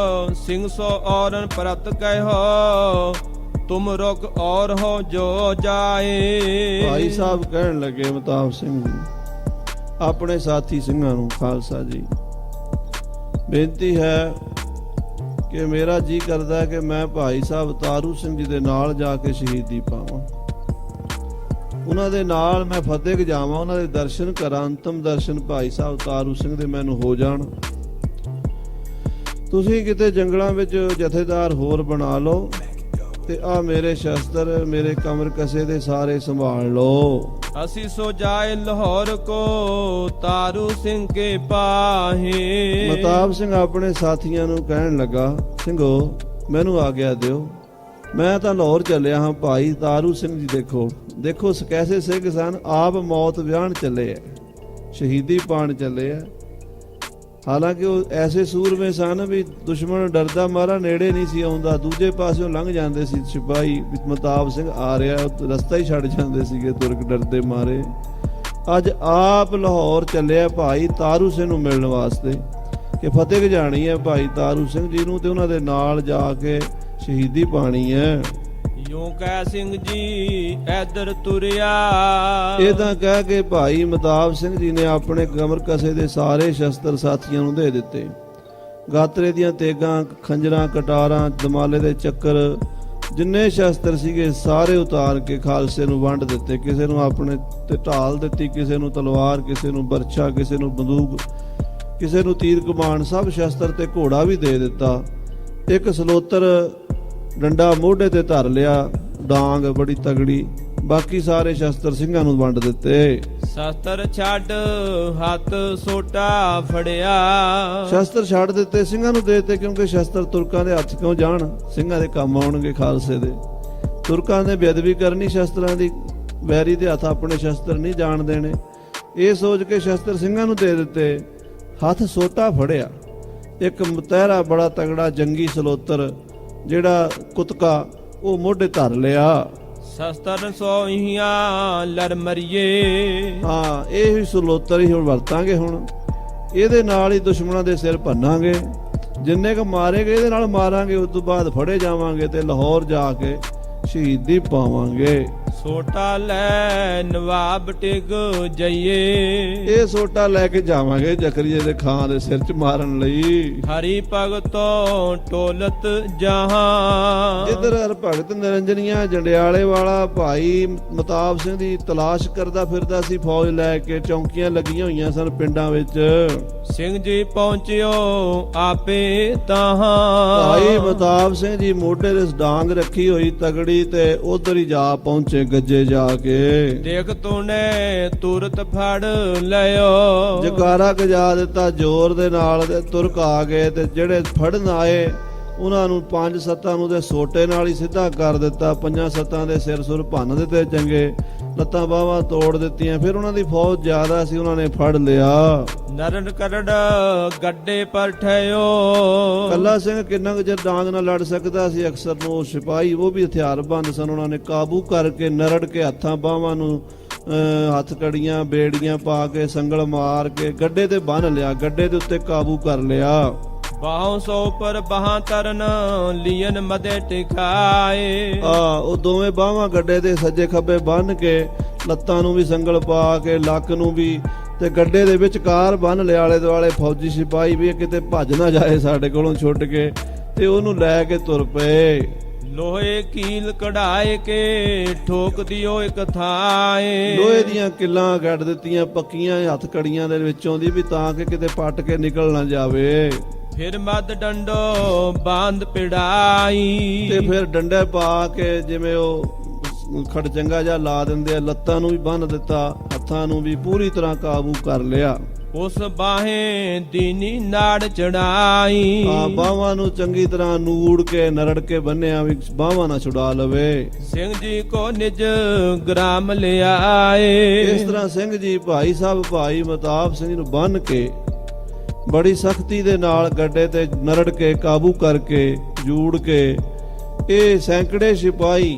Speaker 2: ਸਿੰਘ ਸੋ ਔਰਨ ਪ੍ਰਤ ਕਹਿਓ, ਤੁਮ ਰੁਕ ਔਰ ਹੋ ਜੋ ਜਾਏ।
Speaker 1: ਭਾਈ ਸਾਹਿਬ ਕਹਿਣ ਲੱਗੇ ਮਤਾਬ ਸਿੰਘ ਜੀ ਆਪਣੇ ਸਾਥੀ ਸਿੰਘਾਂ ਨੂੰ, ਖਾਲਸਾ ਜੀ ਬੇਨਤੀ ਹੈ ਕਿ ਮੇਰਾ ਜੀ ਕਰਦਾ ਕਿ ਮੈਂ ਭਾਈ ਸਾਹਿਬ ਤਾਰੂ ਸਿੰਘ ਜੀ ਦੇ ਨਾਲ ਜਾ ਕੇ ਸ਼ਹੀਦੀ ਪਾਵਾਂ, ਉਹਨਾਂ ਦੇ ਨਾਲ ਮੈਂ ਫਤਿਹ ਜਾਵਾਂ, ਉਹਨਾਂ ਦੇ ਦਰਸ਼ਨ ਕਰਾਂ, ਅੰਤਮ ਦਰਸ਼ਨ ਭਾਈ ਸਾਹਿਬ ਤਾਰੂ ਸਿੰਘ ਦੇ ਮੈਨੂੰ ਹੋ ਜਾਣ। ਤੁਸੀਂ ਕਿਤੇ ਜੰਗਲਾਂ ਵਿੱਚ ਜਥੇਦਾਰ ਹੋਰ ਬਣਾ ਲਓ ਤੇ ਆ ਮੇਰੇ ਸ਼ਸਤਰ ਮੇਰੇ ਕਮਰ ਕਸੇ ਦੇ ਸਾਰੇ ਸੰਭਾਲ ਲਓ।
Speaker 2: ਅਸੀਂ ਸੋ ਜਾਏ ਲਾਹੌਰ ਕੋ ਤਾਰੂ ਸਿੰਘ ਕੇ ਪਾਹੇ।
Speaker 1: ਮਤਾਬ ਸਿੰਘ ਆਪਣੇ ਸਾਥੀਆਂ ਨੂੰ ਕਹਿਣ ਲੱਗਾ, ਸਿੰਘੋ ਮੈਨੂੰ ਆਗਿਆ ਦਿਓ, ਮੈਂ ਤਾਂ ਲਾਹੌਰ ਚੱਲਿਆ ਹਾਂ। ਭਾਈ ਤਾਰੂ ਸਿੰਘ ਜੀ ਦੇਖੋ ਦੇਖੋ ਕੈਸੇ ਸਿੰਘ ਸਨ, ਆਪ ਮੌਤ ਵਿਆਹਣ ਚੱਲੇ ਆ, ਸ਼ਹੀਦੀ ਪਾਣ ਚੱਲੇ ਆ। ਹਾਲਾਂਕਿ ਉਹ ਐਸੇ ਸੂਰਮੇ ਸਨ ਵੀ ਦੁਸ਼ਮਣ ਡਰਦਾ ਮਾਰਾ ਨੇੜੇ ਨਹੀਂ ਸੀ ਆਉਂਦਾ, ਦੂਜੇ ਪਾਸਿਓਂ ਲੰਘ ਜਾਂਦੇ ਸੀ ਸਿਪਾਹੀ, ਮਤਾਬ ਸਿੰਘ ਆ ਰਿਹਾ ਰਸਤਾ ਹੀ ਛੱਡ ਜਾਂਦੇ ਸੀਗੇ ਤੁਰਕ ਡਰਦੇ ਮਾਰੇ। ਅੱਜ ਆਪ ਲਾਹੌਰ ਚੱਲਿਆ ਭਾਈ ਤਾਰੂ ਸਿੰਘ ਨੂੰ ਮਿਲਣ ਵਾਸਤੇ ਕਿ ਫਤਿਹ ਜਾਣੀ ਹੈ ਭਾਈ ਤਾਰੂ ਸਿੰਘ ਜੀ ਨੂੰ, ਤੇ ਉਹਨਾਂ ਦੇ ਨਾਲ ਜਾ ਕੇ ਸ਼ਹੀਦੀ ਪਾਣੀ ਹੈ।
Speaker 2: ਯੂੰ ਕਹਿ ਸਿੰਘ ਜੀ ਐਦਰ ਤੁਰਿਆ।
Speaker 1: ਇਹ ਤਾਂ ਕਹਿ ਕੇ ਭਾਈ ਮਤਾਬ ਸਿੰਘ ਜੀ ਨੇ ਆਪਣੇ ਕਮਰ ਕਸੇ ਦੇ ਸਾਰੇ ਸ਼ਸਤਰ ਸਾਥੀਆਂ ਨੂੰ ਦੇ ਦਿੱਤੇ। ਗਾਤਰੇ ਦੀਆਂ ਤੇਗਾਂ, ਖੰਜਰਾਂ, ਕਟਾਰਾਂ, ਦਮਾਲੇ ਦੇ ਚੱਕਰ, ਜਿੰਨੇ ਸ਼ਸਤਰ ਸੀਗੇ ਸਾਰੇ ਉਤਾਰ ਕੇ ਖਾਲਸੇ ਨੂੰ ਵੰਡ ਦਿੱਤੇ। ਕਿਸੇ ਨੂੰ ਆਪਣੇ ਤੇ ਢਾਲ ਦਿੱਤੀ, ਕਿਸੇ ਨੂੰ ਤਲਵਾਰ, ਕਿਸੇ ਨੂੰ ਬਰਛਾ, ਕਿਸੇ ਨੂੰ ਬੰਦੂਕ, ਕਿਸੇ ਨੂੰ ਤੀਰ ਕਮਾਨ, ਸਭ ਸ਼ਸਤਰ ਤੇ ਘੋੜਾ ਵੀ ਦੇ ਦਿੱਤਾ। ਇੱਕ ਸਲੋਤਰ ਡੰਡਾ ਮੋਢੇ ਤੇ ਧਰ ਲਿਆ, ਡਾਂਗ ਬੜੀ ਤਗੜੀ, ਬਾਕੀ ਸਾਰੇ ਸ਼ਸਤਰ ਸਿੰਘਾਂ ਨੂੰ ਵੰਡ ਦਿੱਤੇ।
Speaker 2: ਸ਼ਸਤਰ ਛੱਡ ਹੱਥ ਸੋਟਾ ਫੜਿਆ।
Speaker 1: ਸ਼ਸਤਰ ਛੱਡ ਦਿੱਤੇ, ਸਿੰਘਾਂ ਨੂੰ ਦੇ ਦਿੱਤੇ, ਕਿਉਂਕਿ ਸ਼ਸਤਰ ਤੁਰਕਾਂ ਦੇ ਹੱਥ ਕਿਉਂ ਜਾਣ, ਸਿੰਘਾਂ ਦੇ ਕੰਮ ਆਉਣਗੇ ਖਾਲਸੇ ਦੇ। ਤੁਰਕਾਂ ਨੇ ਬੇਅਦਬੀ ਕਰਨੀ ਸ਼ਸਤਰਾਂ ਦੀ, ਵੈਰੀ ਦੇ ਹੱਥ ਆਪਣੇ ਸ਼ਸਤਰ ਨਹੀਂ ਜਾਣ ਦੇਣੇ। ਇਹ ਸੋਚ ਕੇ ਸ਼ਸਤਰ ਸਿੰਘਾਂ ਨੂੰ ਦੇ ਦਿੱਤੇ। ਹੱਥ ਸੋਟਾ ਫੜਿਆ, ਇੱਕ ਮੁਤਹਿਰਾ ਬੜਾ ਤਗੜਾ ਜੰਗੀ ਸਲੋਤਰ ਜਿਹੜਾ ਕੁਤਕਾ, ਉਹ ਮੋਢੇ ਧਰ ਲਿਆ।
Speaker 2: ਸ਼ਸਤਰ ਸੋਹੀਆਂ ਲੜ ਮਰੀਏ।
Speaker 1: ਹਾਂ ਇਹ ਵੀ ਸਲੋਤਰ ਹੀ ਹੁਣ ਵਰਤਾਂਗੇ, ਹੁਣ ਇਹਦੇ ਨਾਲ ਹੀ ਦੁਸ਼ਮਣਾਂ ਦੇ ਸਿਰ ਭੰਨਾਂਗੇ, ਜਿੰਨੇ ਕੁ ਮਾਰੇਗੇ ਇਹਦੇ ਨਾਲ ਮਾਰਾਂਗੇ, ਉਸ ਤੋਂ ਬਾਅਦ ਫੜੇ ਜਾਵਾਂਗੇ ਤੇ ਲਾਹੌਰ ਜਾ ਕੇ ਸ਼ਹੀਦੀ ਪਾਵਾਂਗੇ।
Speaker 2: ਸੋਟਾ ਲੈ ਨਵਾਬ ਟਿਕ ਜਾਈਏ।
Speaker 1: ਇਹ ਸੋਟਾ ਲੈ ਕੇ ਜਾਵਾਂਗੇ ਜ਼ਕਰੀਏ ਦੇ ਖਾਂ ਦੇ ਸਿਰ 'ਚ ਮਾਰਨ ਲਈ।
Speaker 2: ਹਰੀ ਭਗਤੋਂ ਟੋਲਤ ਜਹਾਂ।
Speaker 1: ਇਧਰ ਹਰ ਭਗਤ ਨਿਰੰਜਨੀਆਂ ਜੰਡਿਆਲੇ ਵਾਲਾ ਭਾਈ ਮਤਾਬ ਸਿੰਘ ਦੀ ਤਲਾਸ਼ ਕਰਦਾ ਫਿਰਦਾ ਸੀ, ਫੌਜ ਲੈ ਕੇ। ਚੌਂਕੀਆਂ ਲੱਗੀਆਂ ਹੋਈਆਂ ਸਨ ਪਿੰਡਾਂ ਵਿੱਚ।
Speaker 2: ਸਿੰਘ ਜੀ ਪਹੁੰਚਿਓ ਆਪੇ ਤਾਹਾਂ।
Speaker 1: ਭਾਈ ਮਤਾਬ ਸਿੰਘ ਜੀ ਮੋਢੇ ਤੇ ਡਾਂਗ ਰੱਖੀ ਹੋਈ ਤਗੜੀ, ਤੇ ਉਧਰ ਹੀ ਜਾ ਪਹੁੰਚੇ ਗੱਜੇ ਜਾ ਕੇ।
Speaker 2: ਦੇਖ ਤੂਨੇ ਤੁਰਤ ਫੜ ਲਿਓ।
Speaker 1: ਜਕਾਰਾ ਗਜਾ ਦਿੱਤਾ ਜ਼ੋਰ ਦੇ ਨਾਲ, ਤੇ ਤੁਰਕ ਆ ਗਏ, ਤੇ ਜਿਹੜੇ ਫੜਨ ਆਏ ਉਹਨਾਂ ਨੂੰ 5-7 ਨੂੰ ਤੇ ਸੋਟੇ ਨਾਲ ਹੀ ਸਿੱਧਾ ਕਰ ਦਿੱਤਾ। 5-7 ਦੇ ਸਿਰ ਸੁਰ ਭੰਨ ਦਿੱਤੇ ਚੰਗੇ, ਲੱਤਾਂ ਬਾਹਾਂ ਤੋੜ ਦਿੱਤੀਆਂ। ਫਿਰ ਉਹਨਾਂ ਦੀ ਫੌਜ ਜ਼ਿਆਦਾ ਸੀ, ਉਹਨਾਂ ਨੇ ਫੜ ਲਿਆ।
Speaker 2: ਨਰੜ ਕਰੜ ਗੱਡੇ ਪਰ ਠਿਓ।
Speaker 1: ਕੱਲਾ ਸਿੰਘ ਕਿੰਨਾ ਕੁ ਚਿਰ ਡਾਂਗ ਨਾਲ ਲੜ ਸਕਦਾ ਸੀ। ਅਕਸਰ ਨੂੰ ਸਿਪਾਹੀ ਉਹ ਵੀ ਹਥਿਆਰਬੰਦ ਸਨ, ਉਹਨਾਂ ਨੇ ਕਾਬੂ ਕਰਕੇ ਨਰੜ ਕੇ ਹੱਥਾਂ ਬਾਹਾਂ ਨੂੰ ਹੱਥ ਕੜੀਆਂ ਬੇੜੀਆਂ ਪਾ ਕੇ ਸੰਗਲ ਮਾਰ ਕੇ ਗੱਡੇ ਤੇ ਬੰਨ ਲਿਆ, ਗੱਡੇ ਦੇ ਉੱਤੇ ਕਾਬੂ ਕਰ ਲਿਆ।
Speaker 2: ਬਾਹੋਂ ਸੋ ਪਰ ਬਾਹਾਂ ਤਰਨ ਲੀਨ ਮਦੇ ਟਿਕਾਏ।
Speaker 1: ਉਹ ਦੋਵੇਂ ਬਾਹਾਂ ਗੱਡੇ ਦੇ ਸੱਜੇ ਖੱਬੇ ਬੰਨ ਕੇ, ਲੱਤਾਂ ਨੂੰ ਵੀ ਸੰਗਲ ਪਾ ਕੇ, ਲੱਕ ਨੂੰ ਵੀ, ਤੇ ਗੱਡੇ ਦੇ ਵਿਚਕਾਰ ਬੰਨ ਲਿਆ। ਆਲੇ ਦੁਆਲੇ ਫੌਜੀ ਸਿਪਾਹੀ ਵੀ ਕਿਤੇ ਭੱਜ ਨਾ ਜਾਏ ਸਾਡੇ ਕੋਲੋਂ ਛੁੱਟ ਕੇ, ਤੇ ਉਹਨੂੰ ਲੈ ਕੇ ਤੁਰ ਪਏ।
Speaker 2: ਲੋਹੇ ਕੀਲ ਕਢਾਏ ਕੇ ਠੋਕ ਦਿਓ ਇੱਕ ਥਾਏ।
Speaker 1: ਲੋਹੇ ਦੀਆਂ ਕਿੱਲਾਂ ਕੱਢ ਦਿੱਤੀਆਂ ਪੱਕੀਆਂ ਹੱਥ ਕੜੀਆਂ ਦੇ ਵਿੱਚੋਂ ਦੀ, ਵੀ ਤਾਂ ਕਿ ਕਿਤੇ ਪੱਟ ਕੇ ਨਿਕਲ ਨਾ ਜਾਵੇ।
Speaker 2: ਫਿਰ ਮੱਧ ਡੰਡੋ ਬਾਂਧ ਪਿੜਾਈ।
Speaker 1: ਤੇ ਫਿਰ ਡੰਡੇ ਪਾ ਕੇ, ਜਿਵੇਂ ਉਹ ਖੜਚੰਗਾ ਜਿਹਾ ਲਾ ਦਿੰਦੇ ਆ, ਲੱਤਾਂ ਨੂੰ ਵੀ ਬੰਨ੍ਹ ਦਿੱਤਾ, ਹੱਥਾਂ ਨੂੰ ਵੀ ਪੂਰੀ ਤਰ੍ਹਾਂ ਕਾਬੂ ਕਰ ਲਿਆ।
Speaker 2: ਉਸ ਬਾਹੇ ਦੀਨੀ ਨਾੜ ਚੜਾਈ,
Speaker 1: ਆ ਬਾਹਾਂ ਨੂੰ ਚੰਗੀ ਤਰ੍ਹਾਂ ਨੂੜ ਕੇ ਨਰੜ ਕੇ ਬੰਨਿਆ ਵੀ ਬਾਹਾਂ ਨਾ ਛੁਡਾ ਲਵੇ।
Speaker 2: ਸਿੰਘ ਜੀ ਕੋ ਨਿਜ ਗ੍ਰਾਮ ਲਿਆਏ,
Speaker 1: ਇਸ ਤਰ੍ਹਾਂ ਸਿੰਘ ਜੀ ਭਾਈ ਸਾਹਿਬ ਭਾਈ ਮਤਾਬ ਸਿੰਘ ਨੂੰ ਬੰਨ੍ਹ ਕੇ ਬੜੀ ਸਖਤੀ ਦੇ ਨਾਲ ਗੱਡੇ ਤੇ ਨਰੜ ਕੇ ਕਾਬੂ ਕਰਕੇ ਜੂੜ ਕੇ ਇਹ ਸੈਂਕੜੇ ਸਿਪਾਹੀ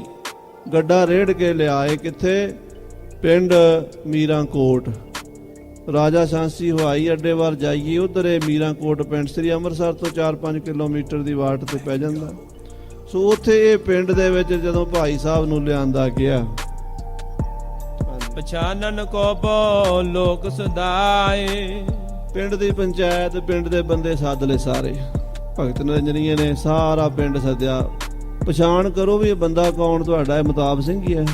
Speaker 1: ਗੱਡਾ ਰੇੜ ਕੇ ਲਿਆਏ ਕਿੱਥੇ? ਪਿੰਡ ਮੀਰਾਂਕੋਟ। ਰਾਜਾ ਸ਼ਾਂਸੀ ਹਵਾਈ ਅੱਡੇ ਵੱਲ ਜਾਈਏ, ਉਧਰ ਇਹ ਮੀਰਾਂਕੋਟ ਪਿੰਡ ਸ੍ਰੀ ਅੰਮ੍ਰਿਤਸਰ ਤੋਂ 4-5 ਕਿਲੋਮੀਟਰ ਦੀ ਵਾਟ ਤੇ ਪੈ ਜਾਂਦਾ। ਸੋ ਉੱਥੇ ਇਹ ਪਿੰਡ ਦੇ ਵਿੱਚ ਜਦੋਂ ਭਾਈ ਸਾਹਿਬ ਨੂੰ ਲਿਆਂਦਾ ਗਿਆ,
Speaker 2: ਪਛਾਨਨ ਕੋ ਬੋ ਲੋਕ ਸਦਾਏ,
Speaker 1: ਪਿੰਡ ਦੀ ਪੰਚਾਇਤ ਪਿੰਡ ਦੇ ਬੰਦੇ ਸੱਦ ਲਏ ਸਾਰੇ। ਭਗਤ ਨਿਰੰਜਨੀਏ ਨੇ ਸਾਰਾ ਪਿੰਡ ਸੱਦਿਆ, ਪਛਾਣ ਕਰੋ ਵੀ ਇਹ ਬੰਦਾ ਕੌਣ ਤੁਹਾਡਾ? ਇਹ ਮਤਾਬ ਸਿੰਘ ਹੀ ਹੈ,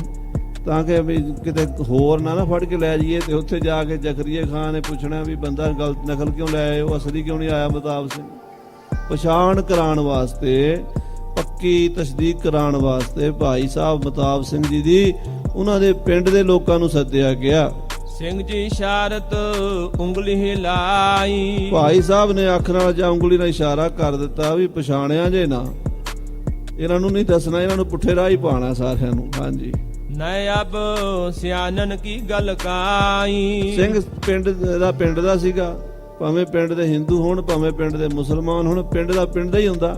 Speaker 1: ਤਾਂ ਕਿ ਵੀ ਕਿਤੇ ਹੋਰ ਨਾ ਫੜ ਕੇ ਲੈ ਜਾਈਏ ਤੇ ਉੱਥੇ ਜਾ ਕੇ ਜ਼ਕਰੀਏ ਖਾਨ ਨੇ ਪੁੱਛਣਾ ਵੀ ਬੰਦਾ ਗਲਤ ਨਕਲ ਕਿਉਂ ਲੈ ਆਏ, ਉਹ ਅਸਲੀ ਕਿਉਂ ਨਹੀਂ ਆਇਆ ਮਤਾਬ ਸਿੰਘ। ਪਛਾਣ ਕਰਾਉਣ ਵਾਸਤੇ, ਪੱਕੀ ਤਸਦੀਕ ਕਰਾਉਣ ਵਾਸਤੇ ਭਾਈ ਸਾਹਿਬ ਮਤਾਬ ਸਿੰਘ ਜੀ ਦੀ ਉਹਨਾਂ ਦੇ ਪਿੰਡ ਦੇ ਲੋਕਾਂ ਨੂੰ ਸੱਦਿਆ ਗਿਆ।
Speaker 2: ਸਿੰਘ ਜੀ ਇਸ਼ਾਰਤ ਉਂਗਲੀ ਹਿਲਾਈ,
Speaker 1: ਭਾਈ ਸਾਹਿਬ ਨੇ ਅੱਖ ਨਾਲ ਜਾਂ ਉਂਗਲੀ ਨਾਲ ਇਸ਼ਾਰਾ ਕਰ ਦਿੱਤਾ ਵੀ ਪਛਾਣਿਆ ਜੇ ਨਾ, ਇਹਨਾਂ ਨੂੰ ਨਹੀਂ ਦੱਸਣਾ, ਇਹਨਾਂ ਨੂੰ ਪੁੱਠੇ ਰਾਹ ਹੀ ਪਾਉਣਾ ਸਾਰਿਆਂ ਨੂੰ। ਹਾਂਜੀ,
Speaker 2: ਨੈ ਅਬ ਸਿਆਨਨ ਕੀ ਗੱਲ ਕਾਈ,
Speaker 1: ਸਿੰਘ ਪਿੰਡ ਦਾ ਸੀਗਾ, ਭਾਵੇਂ ਪਿੰਡ ਦੇ ਹਿੰਦੂ ਹੋਣ ਭਾਵੇਂ ਪਿੰਡ ਦੇ ਮੁਸਲਮਾਨ ਹੋਣ, ਪਿੰਡ ਦਾ ਹੀ ਹੁੰਦਾ,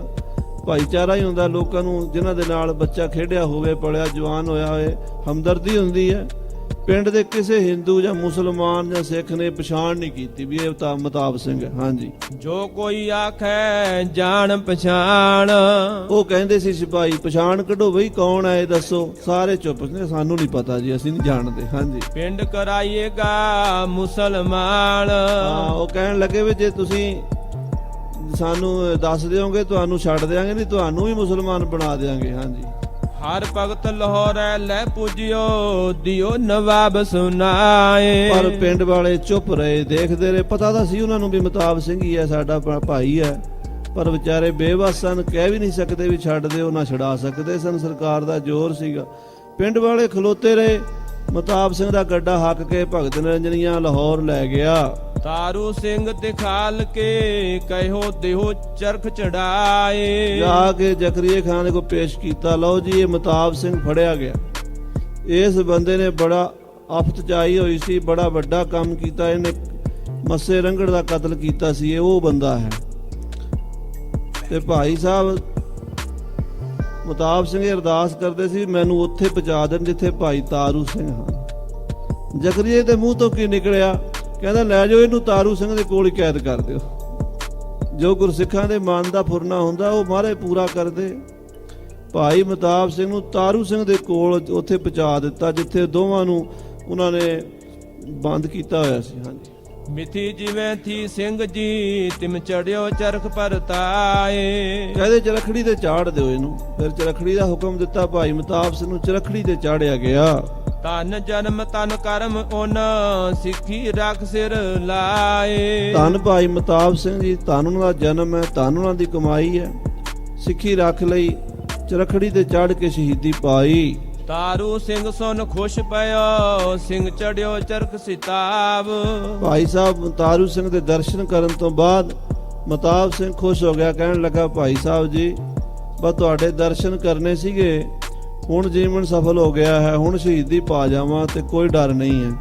Speaker 1: ਭਾਈਚਾਰਾ ਹੀ ਹੁੰਦਾ। ਲੋਕਾਂ ਨੂੰ ਜਿਨ੍ਹਾਂ ਦੇ ਨਾਲ ਬੱਚਾ ਖੇਡਿਆ ਹੋਵੇ, ਪੜਿਆ ਜਵਾਨ ਹੋਇਆ ਹੋਵੇ, ਹਮਦਰਦੀ ਹੁੰਦੀ ਹੈ। ਪਿੰਡ ਦੇ ਕਿਸੇ ਹਿੰਦੂ ਜਾਂ ਮੁਸਲਮਾਨ ਜਾਂ ਸਿੱਖ ਨੇ ਪਛਾਣ ਨਹੀਂ ਕੀਤੀ ਵੀ ਇਹ ਤਾਂ ਮਤਾਬ ਸਿੰਘ ਹੈ। ਹਾਂਜੀ,
Speaker 2: ਜੋ ਕੋਈ ਆਖੈ ਜਾਣ ਪਛਾਣ,
Speaker 1: ਉਹ ਕਹਿੰਦੇ ਸੀ ਸਿਪਾਹੀ ਪਛਾਣ ਕੱਢੋ ਬਈ ਕੌਣ ਹੈ ਇਹ ਦੱਸੋ। ਸਾਰੇ ਚੁੱਪ ਨੇ, ਸਾਨੂੰ ਨਹੀਂ ਪਤਾ ਜੀ, ਅਸੀਂ ਨਹੀਂ ਜਾਣਦੇ। ਹਾਂਜੀ,
Speaker 2: ਪਿੰਡ ਕਰਾਈਏਗਾ ਮੁਸਲਮਾਨ,
Speaker 1: ਹਾਂ ਉਹ ਕਹਿਣ ਲੱਗੇ ਵੀ ਜੇ ਤੁਸੀਂ ਸਾਨੂੰ ਦੱਸ ਦਿਓਗੇ ਤੁਹਾਨੂੰ ਛੱਡ ਦਿਆਂਗੇ, ਨਹੀਂ ਤੁਹਾਨੂੰ ਵੀ ਮੁਸਲਮਾਨ ਬਣਾ ਦਿਆਂਗੇ। ਹਾਂਜੀ,
Speaker 2: ਹਰ ਭਗਤ ਲਾਹੌਰੈ ਲੈ ਪੁੱਜਿਓ, ਦਿਓ ਨਵਾਬ ਸੁਨਾਏ।
Speaker 1: ਪਰ ਪਿੰਡ ਵਾਲੇ ਚੁੱਪ ਰਹੇ, ਦੇਖਦੇ ਰਹੇ। ਪਤਾ ਤਾਂ ਸੀ ਉਹਨਾਂ ਨੂੰ ਵੀ ਮਤਾਬ ਸਿੰਘ ਹੀ ਹੈ, ਸਾਡਾ ਭਾਈ ਹੈ, ਪਰ ਵਿਚਾਰੇ ਬੇਵੱਸ ਸਨ, ਕਹਿ ਵੀ ਨਹੀਂ ਸਕਦੇ ਵੀ ਛੱਡ ਦਿਓ, ਨਾ ਛਡਾ ਸਕਦੇ ਸਨ, ਸਰਕਾਰ ਦਾ ਜ਼ੋਰ ਸੀਗਾ। ਪਿੰਡ ਵਾਲੇ ਖਲੋਤੇ ਰਹੇ। ਮਤਾਬ ਸਿੰਘ ਦਾ ਗੱਡਾ ਹੱਕ ਕੇ ਭਗਤ ਨਿਰੰਜਨੀਆਂ ਲਾਹੌਰ ਲੈ ਗਿਆ।
Speaker 2: ਤਾਰੂ ਸਿੰਘ ਦਿਖਾਲ ਕੇ ਕਹਿਓ ਦੇਹੋ ਚਰਖ ਚੜਾਏ,
Speaker 1: ਜਾ ਕੇ ਜ਼ਕਰੀਏ ਖਾਨ ਦੇ ਕੋ ਪੇਸ਼ ਕੀਤਾ। ਲਓ ਜੀ, ਇਹ ਮਤਾਬ ਸਿੰਘ ਫੜਿਆ ਗਿਆ। ਇਸ ਬੰਦੇ ਨੇ ਬੜਾ ਆਫਤ ਚਾਈ ਹੋਈ ਸੀ, ਬੜਾ ਵੱਡਾ ਕੰਮ ਕੀਤਾ, ਇਹਨੇ ਮੱਸੇ ਰੰਗੜ ਦਾ ਕਤਲ ਕੀਤਾ ਸੀ, ਇਹ ਉਹ ਬੰਦਾ ਹੈ। ਤੇ ਭਾਈ ਸਾਹਿਬ ਮਤਾਬ ਸਿੰਘ ਅਰਦਾਸ ਕਰਦੇ ਸੀ ਮੈਨੂੰ ਉੱਥੇ ਪਹੁੰਚਾ ਦੇਣ ਜਿੱਥੇ ਭਾਈ ਤਾਰੂ ਸਿੰਘ ਹਨ। ਜ਼ਕਰੀਏ ਦੇ ਮੂੰਹ ਤੋਂ ਕੀ ਨਿਕਲਿਆ? ਕਹਿੰਦਾ ਲੈ ਜਾਓ ਇਹਨੂੰ ਤਾਰੂ ਸਿੰਘ ਦੇ ਕੋਲ ਹੀ ਕੈਦ ਕਰ ਦਿਓ। ਜੋ ਗੁਰਸਿੱਖਾਂ ਦੇ ਮਨ ਦਾ ਫੁਰਨਾ ਹੁੰਦਾ ਉਹ ਮਹਾਰਾਜ ਪੂਰਾ ਕਰਦੇ। ਭਾਈ ਮਤਾਬ ਸਿੰਘ ਨੂੰ ਤਾਰੂ ਸਿੰਘ ਦੇ ਕੋਲ ਉੱਥੇ ਪਹੁੰਚਾ ਦਿੱਤਾ ਜਿੱਥੇ ਦੋਵਾਂ ਨੂੰ ਉਹਨਾਂ ਨੇ ਬੰਦ ਕੀਤਾ ਹੋਇਆ ਸੀ। ਹਾਂਜੀ,
Speaker 2: ਮਿੱਥੀ ਜਿਵੇਂ ਥੀ ਸਿੰਘ ਜੀ ਤਿਮ ਚੜਿਓ ਚਰਖ ਪਰਤਾਏ,
Speaker 1: ਕਹਿੰਦੇ ਚਰਖੜੀ ਤੇ ਚਾੜ ਦਿਓ ਇਹਨੂੰ। ਫਿਰ ਚਰਖੜੀ ਦਾ ਹੁਕਮ ਦਿੱਤਾ, ਭਾਈ ਮਤਾਬ ਸਿੰਘ ਨੂੰ ਚਰਖੜੀ ਤੇ ਚਾੜਿਆ ਗਿਆ।
Speaker 2: ਤਨ ਜਨਮ ਤਨ ਕਰਮ ਓਨ ਸਿੱਖੀ ਰੱਖ ਸਿਰ ਲਾਏ,
Speaker 1: ਧੰਨ ਭਾਈ ਮਤਾਬ ਸਿੰਘ ਜੀ, ਧੰਨ ਉਹਨਾਂ ਦਾ ਜਨਮ ਹੈ, ਧੰਨ ਉਹਨਾਂ ਦੀ ਕਮਾਈ ਹੈ। ਸਿੱਖੀ ਰੱਖ ਲਈ, ਚਰਖੜੀ ਤੇ ਚੜ ਕੇ ਸ਼ਹੀਦੀ ਪਾਈ।
Speaker 2: ਤਾਰੂ ਸਿੰਘ ਸੁਨ ਖੁਸ਼ ਪਿਓ, ਸਿੰਘ ਚੜਿਓ ਚਰਖ ਸਿਤਾਬ।
Speaker 1: ਭਾਈ ਸਾਹਿਬ ਤਾਰੂ ਸਿੰਘ ਦੇ ਦਰਸ਼ਨ ਕਰਨ ਤੋਂ ਬਾਅਦ ਮਤਾਬ ਸਿੰਘ ਖੁਸ਼ ਹੋ ਗਿਆ, ਕਹਿਣ ਲੱਗਾ ਭਾਈ ਸਾਹਿਬ ਜੀ ਬਸ ਤੁਹਾਡੇ ਦਰਸ਼ਨ ਕਰਨੇ ਸੀਗੇ, ਹੁਣ ਜੀਵਨ ਸਫਲ ਹੋ ਗਿਆ ਹੈ, ਹੁਣ ਸ਼ਹੀਦੀ ਪਾ ਜਾਵਾਂ ਤੇ ਕੋਈ ਡਰ ਨਹੀਂ ਹੈ।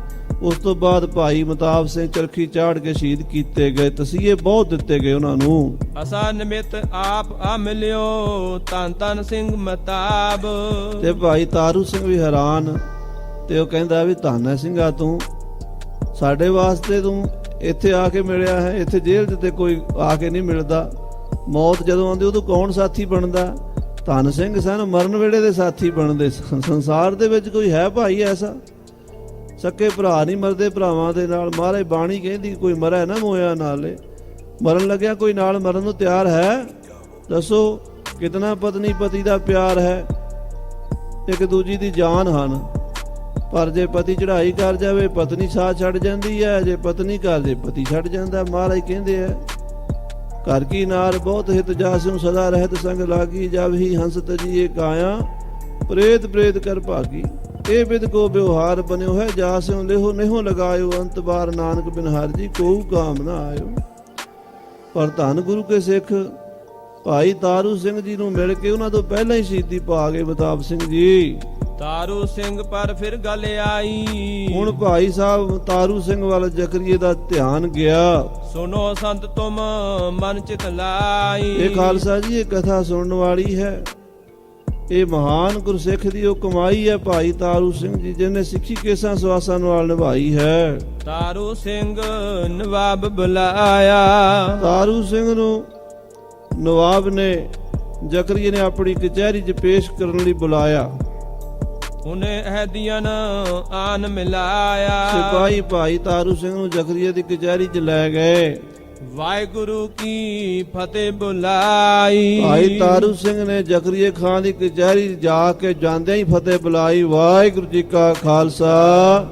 Speaker 1: ਉਸ ਤੋਂ ਬਾਅਦ ਭਾਈ ਮਤਾਬ ਸਿੰਘ ਚਰਖੀ ਚਾੜ ਕੇ ਸ਼ਹੀਦ ਕੀਤੇ ਗਏ। ਤਸੀਹੇ ਬਹੁਤ ਦਿੱਤੇ ਗਏ ਉਹਨਾਂ ਨੂੰ।
Speaker 2: ਅਸਾ ਨਿਮਿਤ ਆਪ ਆ ਮਿਲਿਓ, ਧੰਨ ਧੰਨ ਸਿੰਘ ਮਤਾਬ।
Speaker 1: ਤੇ ਭਾਈ ਤਾਰੂ ਸਿੰਘ ਵੀ ਹੈਰਾਨ, ਤੇ ਉਹ ਕਹਿੰਦਾ ਵੀ ਧੰਨ ਹੈ ਸਿੰਘਾ ਤੂੰ, ਸਾਡੇ ਵਾਸਤੇ ਤੂੰ ਇੱਥੇ ਆ ਕੇ ਮਿਲਿਆ ਹੈ। ਇੱਥੇ ਜੇਲ੍ਹ ਤੇ ਕੋਈ ਆ ਕੇ ਨਹੀਂ ਮਿਲਦਾ। ਮੌਤ ਜਦੋਂ ਆਉਂਦੀ ਉਦੋਂ ਕੌਣ ਸਾਥੀ ਬਣਦਾ? ਧੰਨ ਸਿੰਘ ਸਨ, ਮਰਨ ਵੇਲੇ ਦੇ ਸਾਥੀ ਬਣਦੇ। ਸੰਸਾਰ ਦੇ ਵਿੱਚ ਕੋਈ ਹੈ ਭਾਈ ਐਸਾ? ਸਕੇ ਭਰਾ ਨਹੀਂ ਮਰਦੇ ਭਰਾਵਾਂ ਦੇ ਨਾਲ। ਮਹਾਰਾਜ ਬਾਣੀ ਕਹਿੰਦੀ ਕੋਈ ਮਰੈ ਨਾ ਮੋਇਆ ਨਾਲੇ। ਮਰਨ ਲੱਗਿਆ ਕੋਈ ਨਾਲ ਮਰਨ ਨੂੰ ਤਿਆਰ ਹੈ? ਦੱਸੋ ਕਿਤਨਾ ਪਤਨੀ ਪਤੀ ਦਾ ਪਿਆਰ ਹੈ, ਇੱਕ ਦੂਜੀ ਦੀ ਜਾਨ ਹਨ। ਪਰ ਜੇ ਪਤੀ ਚੜ੍ਹਾਈ ਕਰ ਜਾਵੇ ਪਤਨੀ ਸਾਥ ਛੱਡ ਜਾਂਦੀ ਹੈ, ਜੇ ਪਤਨੀ ਕਰ ਜੇ ਪਤੀ ਛੱਡ ਜਾਂਦਾ। ਮਹਾਰਾਜ ਕਹਿੰਦੇ ਆ ਘਰ ਕੀ ਨਾਰ ਬਹੁਤ ਹਿਤ ਜਾਸਿਉ ਸਦਾ ਰਹਿਤ ਸੰਗ ਲਾਗੀ, ਜਬ ਹੀ ਹੰਸ ਤਜੀਏ ਕਾਇਆ ਪ੍ਰੇਤ ਪ੍ਰੇਤ ਕਰ ਭਾਗੀ। ਇਹ ਬਿਦ ਕੋ ਵਿਵਹਾਰ ਬਨਿਓ ਹੈ, ਜਾ ਸਿਉ ਲਿਹੋ ਨਿਹੋ ਲਗਾਇਓ। ਅੰਤ ਬਾਰ ਨਾਨਕ ਬਿਨ ਹਰਿ ਜੀ ਕੋਉ ਕਾਮ ਨਾ ਆਇਓ। ਪਰ ਧੰਨ ਗੁਰੂ ਕੇ ਸਿੱਖ ਭਾਈ ਤਾਰੂ ਸਿੰਘ ਜੀ ਨੂੰ ਮਿਲ ਕੇ ਉਹਨਾਂ ਤੋਂ ਪਹਿਲਾਂ ਹੀ ਸ਼ਹੀਦੀ ਪਾ ਗਏ ਮਤਾਬ ਸਿੰਘ ਜੀ।
Speaker 2: ਤਾਰੂ ਸਿੰਘ ਪਰ ਫਿਰ ਗੱਲ ਆਈ,
Speaker 1: ਹੁਣ ਭਾਈ ਸਾਹਿਬ ਤਾਰੂ ਸਿੰਘ ਵੱਲ ਜ਼ਕਰੀਏ ਦਾ ਧਿਆਨ ਗਿਆ।
Speaker 2: ਸੁਨੋ ਸੰਤ ਤੁਮ ਮਨ ਚਿਤ ਲਾਈ।
Speaker 1: ਇਹ ਖਾਲਸਾ ਜੀ ਇਹ ਕਥਾ ਸੁਣਨ ਵਾਲੀ ਹੈ। ਇਹ ਮਹਾਨ ਗੁਰਸਿੱਖ ਦੀ ਉਹ ਕਮਾਈ ਹੈ ਭਾਈ ਤਾਰੂ ਸਿੰਘ ਜੀ, ਜਿਹਨੇ ਸਿੱਖੀ ਕੇਸਾਂ ਸਵਾਸਾਂ ਨਾਲ ਨਿਭਾਈ ਹੈ।
Speaker 2: ਤਾਰੂ ਸਿੰਘ ਨਵਾਬ ਬੁਲਾਇਆ।
Speaker 1: ਤਾਰੂ ਸਿੰਘ ਨੂੰ ਨਵਾਬ ਨੇ ਜ਼ਕਰੀਏ ਨੇ ਆਪਣੀ ਕਚਹਿਰੀ 'ਚ ਪੇਸ਼ ਕਰਨ ਲਈ ਬੁਲਾਇਆ।
Speaker 2: ਉਹਨੇ ਅਹਦੀਨ ਆਨ ਮਿਲਾਇਆ।
Speaker 1: ਸਿਪਾਹੀ ਭਾਈ ਤਾਰੂ ਸਿੰਘ ਨੂੰ ਜ਼ਕਰੀਏ ਦੀ ਕਚਹਿਰੀ 'ਚ ਲੈ ਗਏ।
Speaker 2: ਵਾਹਿਗੁਰੂ ਕੀ ਫਤਿਹ ਬੁਲਾਈ।
Speaker 1: ਭਾਈ ਤਾਰੂ ਸਿੰਘ ਨੇ ਜ਼ਕਰੀਏ ਖਾਨ ਦੀ ਕਚਹਿਰੀ ਜਾ ਕੇ ਜਾਂਦਿਆਂ ਹੀ ਫਤਿਹ ਬੁਲਾਈ। ਵਾਹਿਗੁਰੂ ਜੀ ਕਾ ਖਾਲਸਾ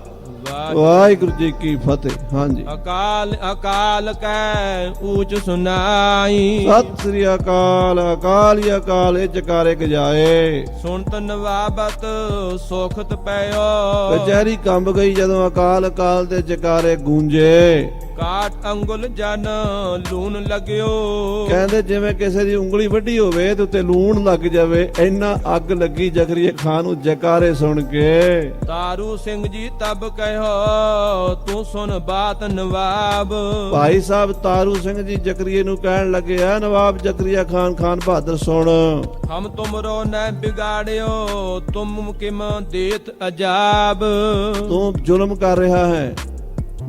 Speaker 1: ਵਾਹਿਗੁਰੂ ਜੀ ਕੀ ਫਤਿਹ। ਹਾਂਜੀ।
Speaker 2: ਅਕਾਲ ਅਕਾਲ ਕੈ ਊਚ ਸੁਨਾਈ।
Speaker 1: ਸਤਿ ਸ੍ਰੀ ਅਕਾਲ। ਅਕਾਲ ਹੀ ਅਕਾਲ ਇਹ ਜਕਾਰੇ ਗਜਾਏ।
Speaker 2: ਸੁਣਤ ਨਵਾਬਤ ਸੁਖਤ ਪਇਓ।
Speaker 1: ਕਚਹਿਰੀ ਕੰਬ ਗਈ ਜਦੋਂ ਅਕਾਲ ਅਕਾਲ ਦੇ ਜਕਾਰੇ ਗੂੰਜੇ।
Speaker 2: ਕਾਟ ਅੰਗੁਲ ਜਨ ਲੂਣ ਲਗਿਓ।
Speaker 1: ਕਹਿੰਦੇ ਜਿਵੇਂ ਕਿਸੇ ਦੀ ਉਂਗਲੀ ਵੱਡੀ ਹੋਵੇ ਤੇ ਉੱਤੇ ਲੂਣ ਲੱਗ ਜਾਵੇ, ਇੰਨਾ ਅੱਗ ਲੱਗੀ ਜ਼ਕਰੀਆ ਖਾਨ ਨੂੰ ਜਕਾਰੇ ਸੁਣ ਕੇ।
Speaker 2: ਤਾਰੂ ਸਿੰਘ ਜੀ ਤਬ ਕਹਿਓ ਤੂੰ ਸੁਣ ਬਾਤ ਨਵਾਬ।
Speaker 1: ਭਾਈ ਸਾਹਿਬ ਤਾਰੂ ਸਿੰਘ ਜੀ ਜ਼ਕਰੀਏ ਨੂੰ ਕਹਿਣ ਲੱਗੇ, ਆ ਨਵਾਬ ਜ਼ਕਰੀਆ ਖਾਨ ਖਾਨ ਬਹਾਦਰ ਸੁਣ।
Speaker 2: ਹਮ ਤੁਮਰੋ ਨ ਬਿਗਾੜਿਓ ਤੁਮ ਕਿਮ ਦੇਤ ਅਜਾਬ।
Speaker 1: ਤੂੰ ਜ਼ੁਲਮ ਕਰ ਰਿਹਾ ਹੈ,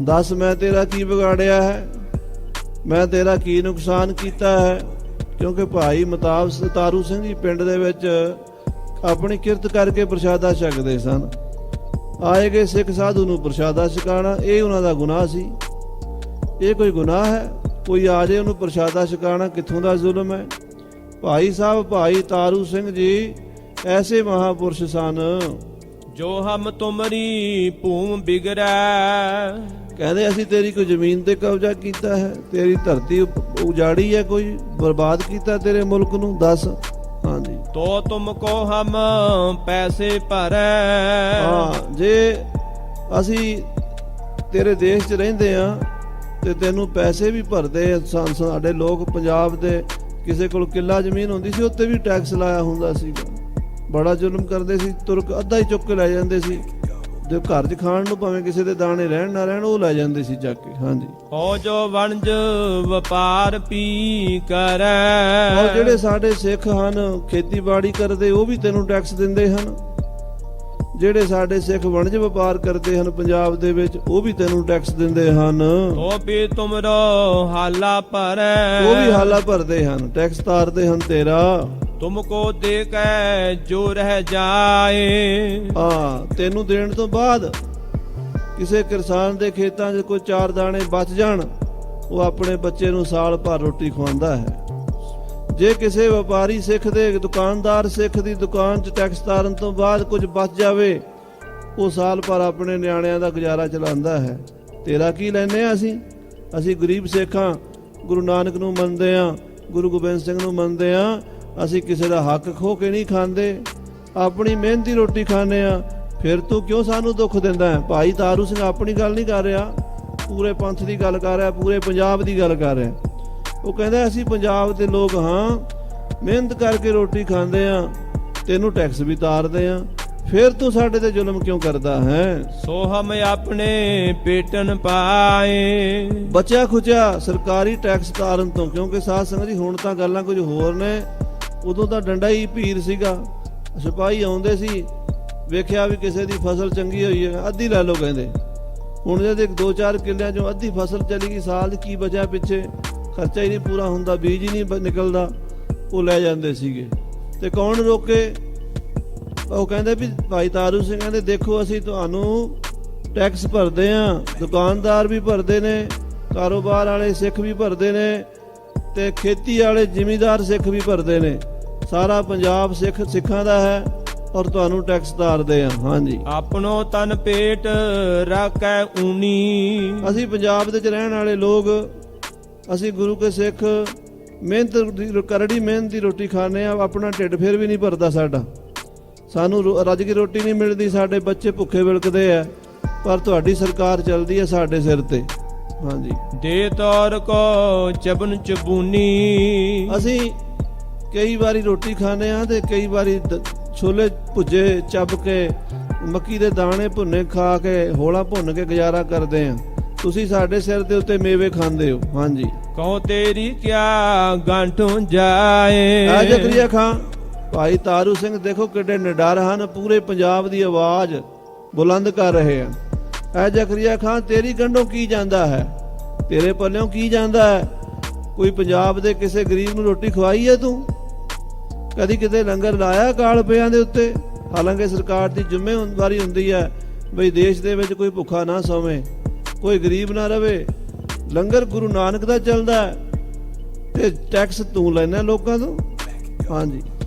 Speaker 1: ਦੱਸ ਮੈਂ ਤੇਰਾ ਕੀ ਵਿਗਾੜਿਆ ਹੈ, ਮੈਂ ਤੇਰਾ ਕੀ ਨੁਕਸਾਨ ਕੀਤਾ ਹੈ। ਕਿਉਂਕਿ ਭਾਈ ਮਤਾਬ ਤਾਰੂ ਸਿੰਘ ਜੀ ਪਿੰਡ ਦੇ ਵਿੱਚ ਆਪਣੀ ਕਿਰਤ ਕਰਕੇ ਪ੍ਰਸ਼ਾਦਾ ਛਕਦੇ ਸਨ। ਆਏ ਗਏ ਸਿੱਖ ਸਾਧੂ ਨੂੰ ਪ੍ਰਸ਼ਾਦਾ ਛਕਾਉਣਾ ਇਹ ਉਹਨਾਂ ਦਾ ਗੁਨਾਹ ਸੀ। ਇਹ ਕੋਈ ਗੁਨਾਹ ਹੈ? ਕੋਈ ਆ ਜੇ ਉਹਨੂੰ ਪ੍ਰਸ਼ਾਦਾ ਛਕਾਉਣਾ ਕਿੱਥੋਂ ਦਾ ਜ਼ੁਲਮ ਹੈ? ਭਾਈ ਸਾਹਿਬ ਭਾਈ ਤਾਰੂ ਸਿੰਘ ਜੀ ਐਸੇ ਮਹਾਪੁਰਸ਼ ਸਨ।
Speaker 2: ਜੋ ਹਮ ਤੁਮਰੀ ਭੂਮ ਬਿਗਰੈ।
Speaker 1: ਕਹਿੰਦੇ ਅਸੀਂ ਤੇਰੀ ਕੋਈ ਜ਼ਮੀਨ ਤੇ ਕਬਜ਼ਾ ਕੀਤਾ ਹੈ, ਤੇਰੀ ਧਰਤੀ ਉਜਾੜੀ ਹੈ, ਕੋਈ ਬਰਬਾਦ ਕੀਤਾ ਤੇਰੇ ਮੁਲਕ ਨੂੰ, ਦੱਸ। ਹਾਂਜੀ।
Speaker 2: ਤੋ ਤੁਮ ਕੋ ਹਮ ਪੈਸੇ ਭਰੈ।
Speaker 1: ਹਾਂ, ਜੇ ਅਸੀਂ ਤੇਰੇ ਦੇਸ਼ 'ਚ ਰਹਿੰਦੇ ਆ ਤੇ ਤੈਨੂੰ ਪੈਸੇ ਵੀ ਭਰਦੇ ਸਨ। ਸਾਡੇ ਲੋਕ ਪੰਜਾਬ ਦੇ ਕਿਸੇ ਕੋਲ ਕਿੱਲਾ ਜ਼ਮੀਨ ਹੁੰਦੀ ਸੀ ਉੱਤੇ ਵੀ ਟੈਕਸ ਲਾਇਆ ਹੁੰਦਾ ਸੀਗਾ। ਬੜਾ ਜ਼ੁਲਮ ਕਰਦੇ ਸੀ। ਤੁਰਕ ਅੱਧਾ ਹੀ ਚੁੱਕ ਕੇ ਲੈ ਜਾਂਦੇ ਸੀ। ਜੋ ਘਰ 'ਚ ਖਾਣ ਨੂੰ ਭਾਵੇਂ ਕਿਸੇ ਦੇ ਦਾਣੇ ਰਹਿਣ ਨਾ ਰਹਿਣ ਉਹ ਲੈ ਜਾਂਦੇ ਸੀ ਚੱਕ ਕੇ। ਹਾਂਜੀ।
Speaker 2: ਹੋ ਜੋ ਵਣਜ ਵਪਾਰ ਪੀ ਕਰੈ।
Speaker 1: ਉਹ ਜਿਹੜੇ ਸਾਡੇ ਸਿੱਖ ਹਨ ਖੇਤੀਬਾੜੀ ਕਰਦੇ ਉਹ ਵੀ ਤੈਨੂੰ ਟੈਕਸ ਦਿੰਦੇ ਹਨ। ਜਿਹੜੇ ਸਾਡੇ ਸਿੱਖ ਵਣਜ ਵਪਾਰ ਕਰਦੇ ਹਨ ਪੰਜਾਬ ਦੇ ਵਿੱਚ ਉਹ ਵੀ ਤੈਨੂੰ ਟੈਕਸ ਦਿੰਦੇ ਹਨ।
Speaker 2: ਉਹ ਵੀ ਤੁਮਰੋ ਹਾਲਾ ਭਰੈ।
Speaker 1: ਉਹ ਵੀ ਹਾਲਾ ਭਰਦੇ ਹਨ, ਟੈਕਸ ਤਾਰਦੇ ਹਨ ਤੇਰਾ।
Speaker 2: ਤੁਮਕੋ ਦੇ ਕੈ ਜੋ ਰਹਿ ਜਾਏ।
Speaker 1: ਹਾਂ, ਤੈਨੂੰ ਦੇਣ ਤੋਂ ਬਾਅਦ ਕਿਸੇ ਕਿਸਾਨ ਦੇ ਖੇਤਾਂ 'ਚ ਕੋਈ 4 ਦਾਣੇ ਬਚ ਜਾਣ, ਉਹ ਆਪਣੇ ਬੱਚੇ ਨੂੰ ਸਾਲ ਭਰ ਰੋਟੀ ਖਵਾਉਂਦਾ ਹੈ। ਜੇ ਕਿਸੇ ਵਪਾਰੀ ਸਿੱਖ ਦੇ ਦੁਕਾਨਦਾਰ ਸਿੱਖ ਦੀ ਦੁਕਾਨ 'ਚ ਟੈਕਸ ਤਾਰਨ ਤੋਂ ਬਾਅਦ ਕੁਝ ਬਚ ਜਾਵੇ, ਉਹ ਸਾਲ ਭਰ ਆਪਣੇ ਨਿਆਣਿਆਂ ਦਾ ਗੁਜ਼ਾਰਾ ਚਲਾਉਂਦਾ ਹੈ। ਤੇਰਾ ਕੀ ਲੈਨੇ ਆ ਅਸੀਂ ਗਰੀਬ ਸਿੱਖਾਂ, ਗੁਰੂ ਨਾਨਕ ਨੂੰ ਮੰਨਦੇ ਆ, ਗੁਰੂ ਗੋਬਿੰਦ ਸਿੰਘ ਨੂੰ ਮੰਨਦੇ ਆ। ਅਸੀਂ ਕਿਸੇ ਦਾ ਹੱਕ ਖੋ ਕੇ ਨਹੀਂ ਖਾਂਦੇ, ਆਪਣੀ ਮਿਹਨਤ ਦੀ ਰੋਟੀ ਖਾਂਦੇ ਆ। ਫਿਰ ਤੂੰ ਕਿਉਂ ਸਾਨੂੰ ਦੁੱਖ ਦਿੰਦਾ ਹੈ? ਭਾਈ ਤਾਰੂ ਸਿੰਘ ਆਪਣੀ ਗੱਲ ਨਹੀਂ ਕਰ ਰਿਹਾ, ਪੂਰੇ ਪੰਥ ਦੀ ਗੱਲ ਕਰ ਰਿਹਾ, ਪੂਰੇ ਪੰਜਾਬ ਦੀ ਗੱਲ ਕਰ ਰਿਹਾ। ਉਹ ਕਹਿੰਦਾ ਅਸੀਂ ਪੰਜਾਬ ਦੇ ਲੋਕ ਹਾਂ, ਮਿਹਨਤ ਕਰਕੇ ਰੋਟੀ ਖਾਂਦੇ ਆ, ਤੈਨੂੰ ਟੈਕਸ ਵੀ ਤਾਰਦੇ ਆ, ਫਿਰ ਤੂੰ ਸਾਡੇ ਤੇ ਜ਼ੁਲਮ ਕਿਉਂ ਕਰਦਾ ਹੈ?
Speaker 2: ਸੋ ਹਮ ਆਪਣੇ ਪੇਟਨ ਪਾਏ।
Speaker 1: ਬਚਿਆ ਖੁਚਿਆ ਸਰਕਾਰੀ ਟੈਕਸ ਤਾਰਨ ਤੋਂ। ਕਿਉਂਕਿ ਸਾਧ ਸੰਗਤ ਜੀ ਹੁਣ ਤਾਂ ਗੱਲਾਂ ਕੁਝ ਹੋਰ ਨੇ। ਉਦੋਂ ਤਾਂ ਡੰਡਾ ਹੀ ਭੀਰ ਸੀਗਾ। ਸਿਪਾਹੀ ਆਉਂਦੇ ਸੀ, ਵੇਖਿਆ ਵੀ ਕਿਸੇ ਦੀ ਫਸਲ ਚੰਗੀ ਹੋਈ ਹੈ, ਅੱਧੀ ਲੈ ਲਓ ਕਹਿੰਦੇ। ਹੁਣ ਜੇ 2-4 ਕਿੱਲਿਆਂ 'ਚੋਂ ਅੱਧੀ ਫਸਲ ਚਲੀ ਗਈ, ਸਾਲ ਕੀ ਬਚਿਆ ਪਿੱਛੇ, ਖਰਚਾ ਹੀ ਨਹੀਂ ਪੂਰਾ ਹੁੰਦਾ, ਬੀਜ ਹੀ ਨਹੀਂ ਨਿਕਲਦਾ, ਉਹ ਲੈ ਜਾਂਦੇ ਸੀਗੇ। ਤੇ ਕੌਣ ਰੋਕੇ? ਉਹ ਕਹਿੰਦੇ ਵੀ ਭਾਈ ਤਾਰੂ ਸਿੰਘ ਕਹਿੰਦੇ ਦੇਖੋ ਅਸੀਂ ਤੁਹਾਨੂੰ ਟੈਕਸ ਭਰਦੇ ਆ, ਦੁਕਾਨਦਾਰ ਵੀ ਭਰਦੇ ਨੇ, ਕਾਰੋਬਾਰ ਵਾਲੇ ਸਿੱਖ ਵੀ ਭਰਦੇ ਨੇ, ਤੇ ਖੇਤੀ ਵਾਲੇ ਜ਼ਿਮੀਂਦਾਰ ਸਿੱਖ ਵੀ ਭਰਦੇ ਨੇ। ਸਾਰਾ ਪੰਜਾਬ ਸਿੱਖਾਂ ਦਾ ਹੈ ਔਰ ਤੁਹਾਨੂੰ ਟੈਕਸ ਤਾਰਦੇ ਆ। ਹਾਂਜੀ।
Speaker 2: ਆਪਣੋ ਤਨ ਪੇਟ ਰੱਖੈ ਊਨੀ।
Speaker 1: ਅਸੀਂ ਪੰਜਾਬ ਦੇ ਚ ਰਹਿਣ ਵਾਲੇ ਲੋਕ, ਅਸੀਂ ਗੁਰੂ ਕੇ ਸਿੱਖ ਮਿਹਨਤ ਦੀ ਕਰੜੀ ਮਿਹਨਤ ਦੀ ਰੋਟੀ ਖਾਂਦੇ ਆ, ਆਪਣਾ ਢਿੱਡ ਫਿਰ ਵੀ ਨਹੀਂ ਭਰਦਾ ਸਾਡਾ। ਸਾਨੂੰ ਰੱਜ ਕੇ ਰੋਟੀ ਨਹੀਂ ਮਿਲਦੀ, ਸਾਡੇ ਬੱਚੇ ਭੁੱਖੇ ਵਿਲਕਦੇ ਆ, ਪਰ ਤੁਹਾਡੀ ਸਰਕਾਰ ਚੱਲਦੀ ਹੈ ਸਾਡੇ ਸਿਰ ਤੇ। ਹਾਂਜੀ,
Speaker 2: ਦੇ ਤੌਰ ਕੋ ਚਬਨ ਚਬੂਨੀ।
Speaker 1: ਅਸੀਂ ਕਈ ਵਾਰੀ ਰੋਟੀ ਖਾਂਦੇ ਆ ਤੇ ਕਈ ਵਾਰੀ ਛੋਲੇ ਭੁੱਜੇ ਚੱਬ ਕੇ, ਮੱਕੀ ਦੇ ਦਾਣੇ ਭੁੰਨੇ ਖਾ ਕੇ, ਹੋਲਾ ਭੁੰਨ ਕੇ ਗੁਜ਼ਾਰਾ ਕਰਦੇ ਆ। ਤੁਸੀਂ ਸਾਡੇ ਸਿਰ ਦੇ ਉੱਤੇ ਮੇਵੇ ਖਾਂਦੇ ਹੋ। ਹਾਂਜੀ,
Speaker 2: ਕਹੋ ਤੇਰੀ ਕਿਆ ਗਾਂਠੋਂ ਜਾਏ।
Speaker 1: ਆ ਜ਼ਕਰੀਆ ਖਾਨ, ਭਾਈ ਤਾਰੂ ਸਿੰਘ ਦੇਖੋ ਕਿੱਡੇ ਨਿਡਰ ਹਨ, ਪੂਰੇ ਪੰਜਾਬ ਦੀ ਆਵਾਜ਼ ਬੁਲੰਦ ਕਰ ਰਹੇ ਆ। ਐ ਜ਼ਕਰੀਆ ਖਾਨ, ਤੇਰੀ ਗੰਢੋਂ ਕੀ ਜਾਂਦਾ ਹੈ? ਤੇਰੇ ਪੱਲਿਓਂ ਕੀ ਜਾਂਦਾ ਹੈ? ਕੋਈ ਪੰਜਾਬ ਦੇ ਕਿਸੇ ਗਰੀਬ ਨੂੰ ਰੋਟੀ ਖਵਾਈ ਹੈ ਤੂੰ? ਕਦੀ ਕਿਤੇ ਲੰਗਰ ਲਾਇਆ ਕਾਲ ਪਿਆਂ ਦੇ ਉੱਤੇ? ਹਾਲਾਂਕਿ ਸਰਕਾਰ ਦੀ ਜ਼ਿੰਮੇਵਾਰੀ ਹੁੰਦੀ ਹੈ ਬਈ ਦੇਸ਼ ਦੇ ਵਿੱਚ ਕੋਈ ਭੁੱਖਾ ਨਾ ਸੋਵੇ, ਕੋਈ ਗਰੀਬ ਨਾ ਰਵੇ। ਲੰਗਰ ਗੁਰੂ ਨਾਨਕ ਦਾ ਚੱਲਦਾ ਹੈ ਤੇ ਟੈਕਸ ਤੂੰ ਲੈਣਾ ਲੋਕਾਂ ਤੋਂ। ਹਾਂਜੀ,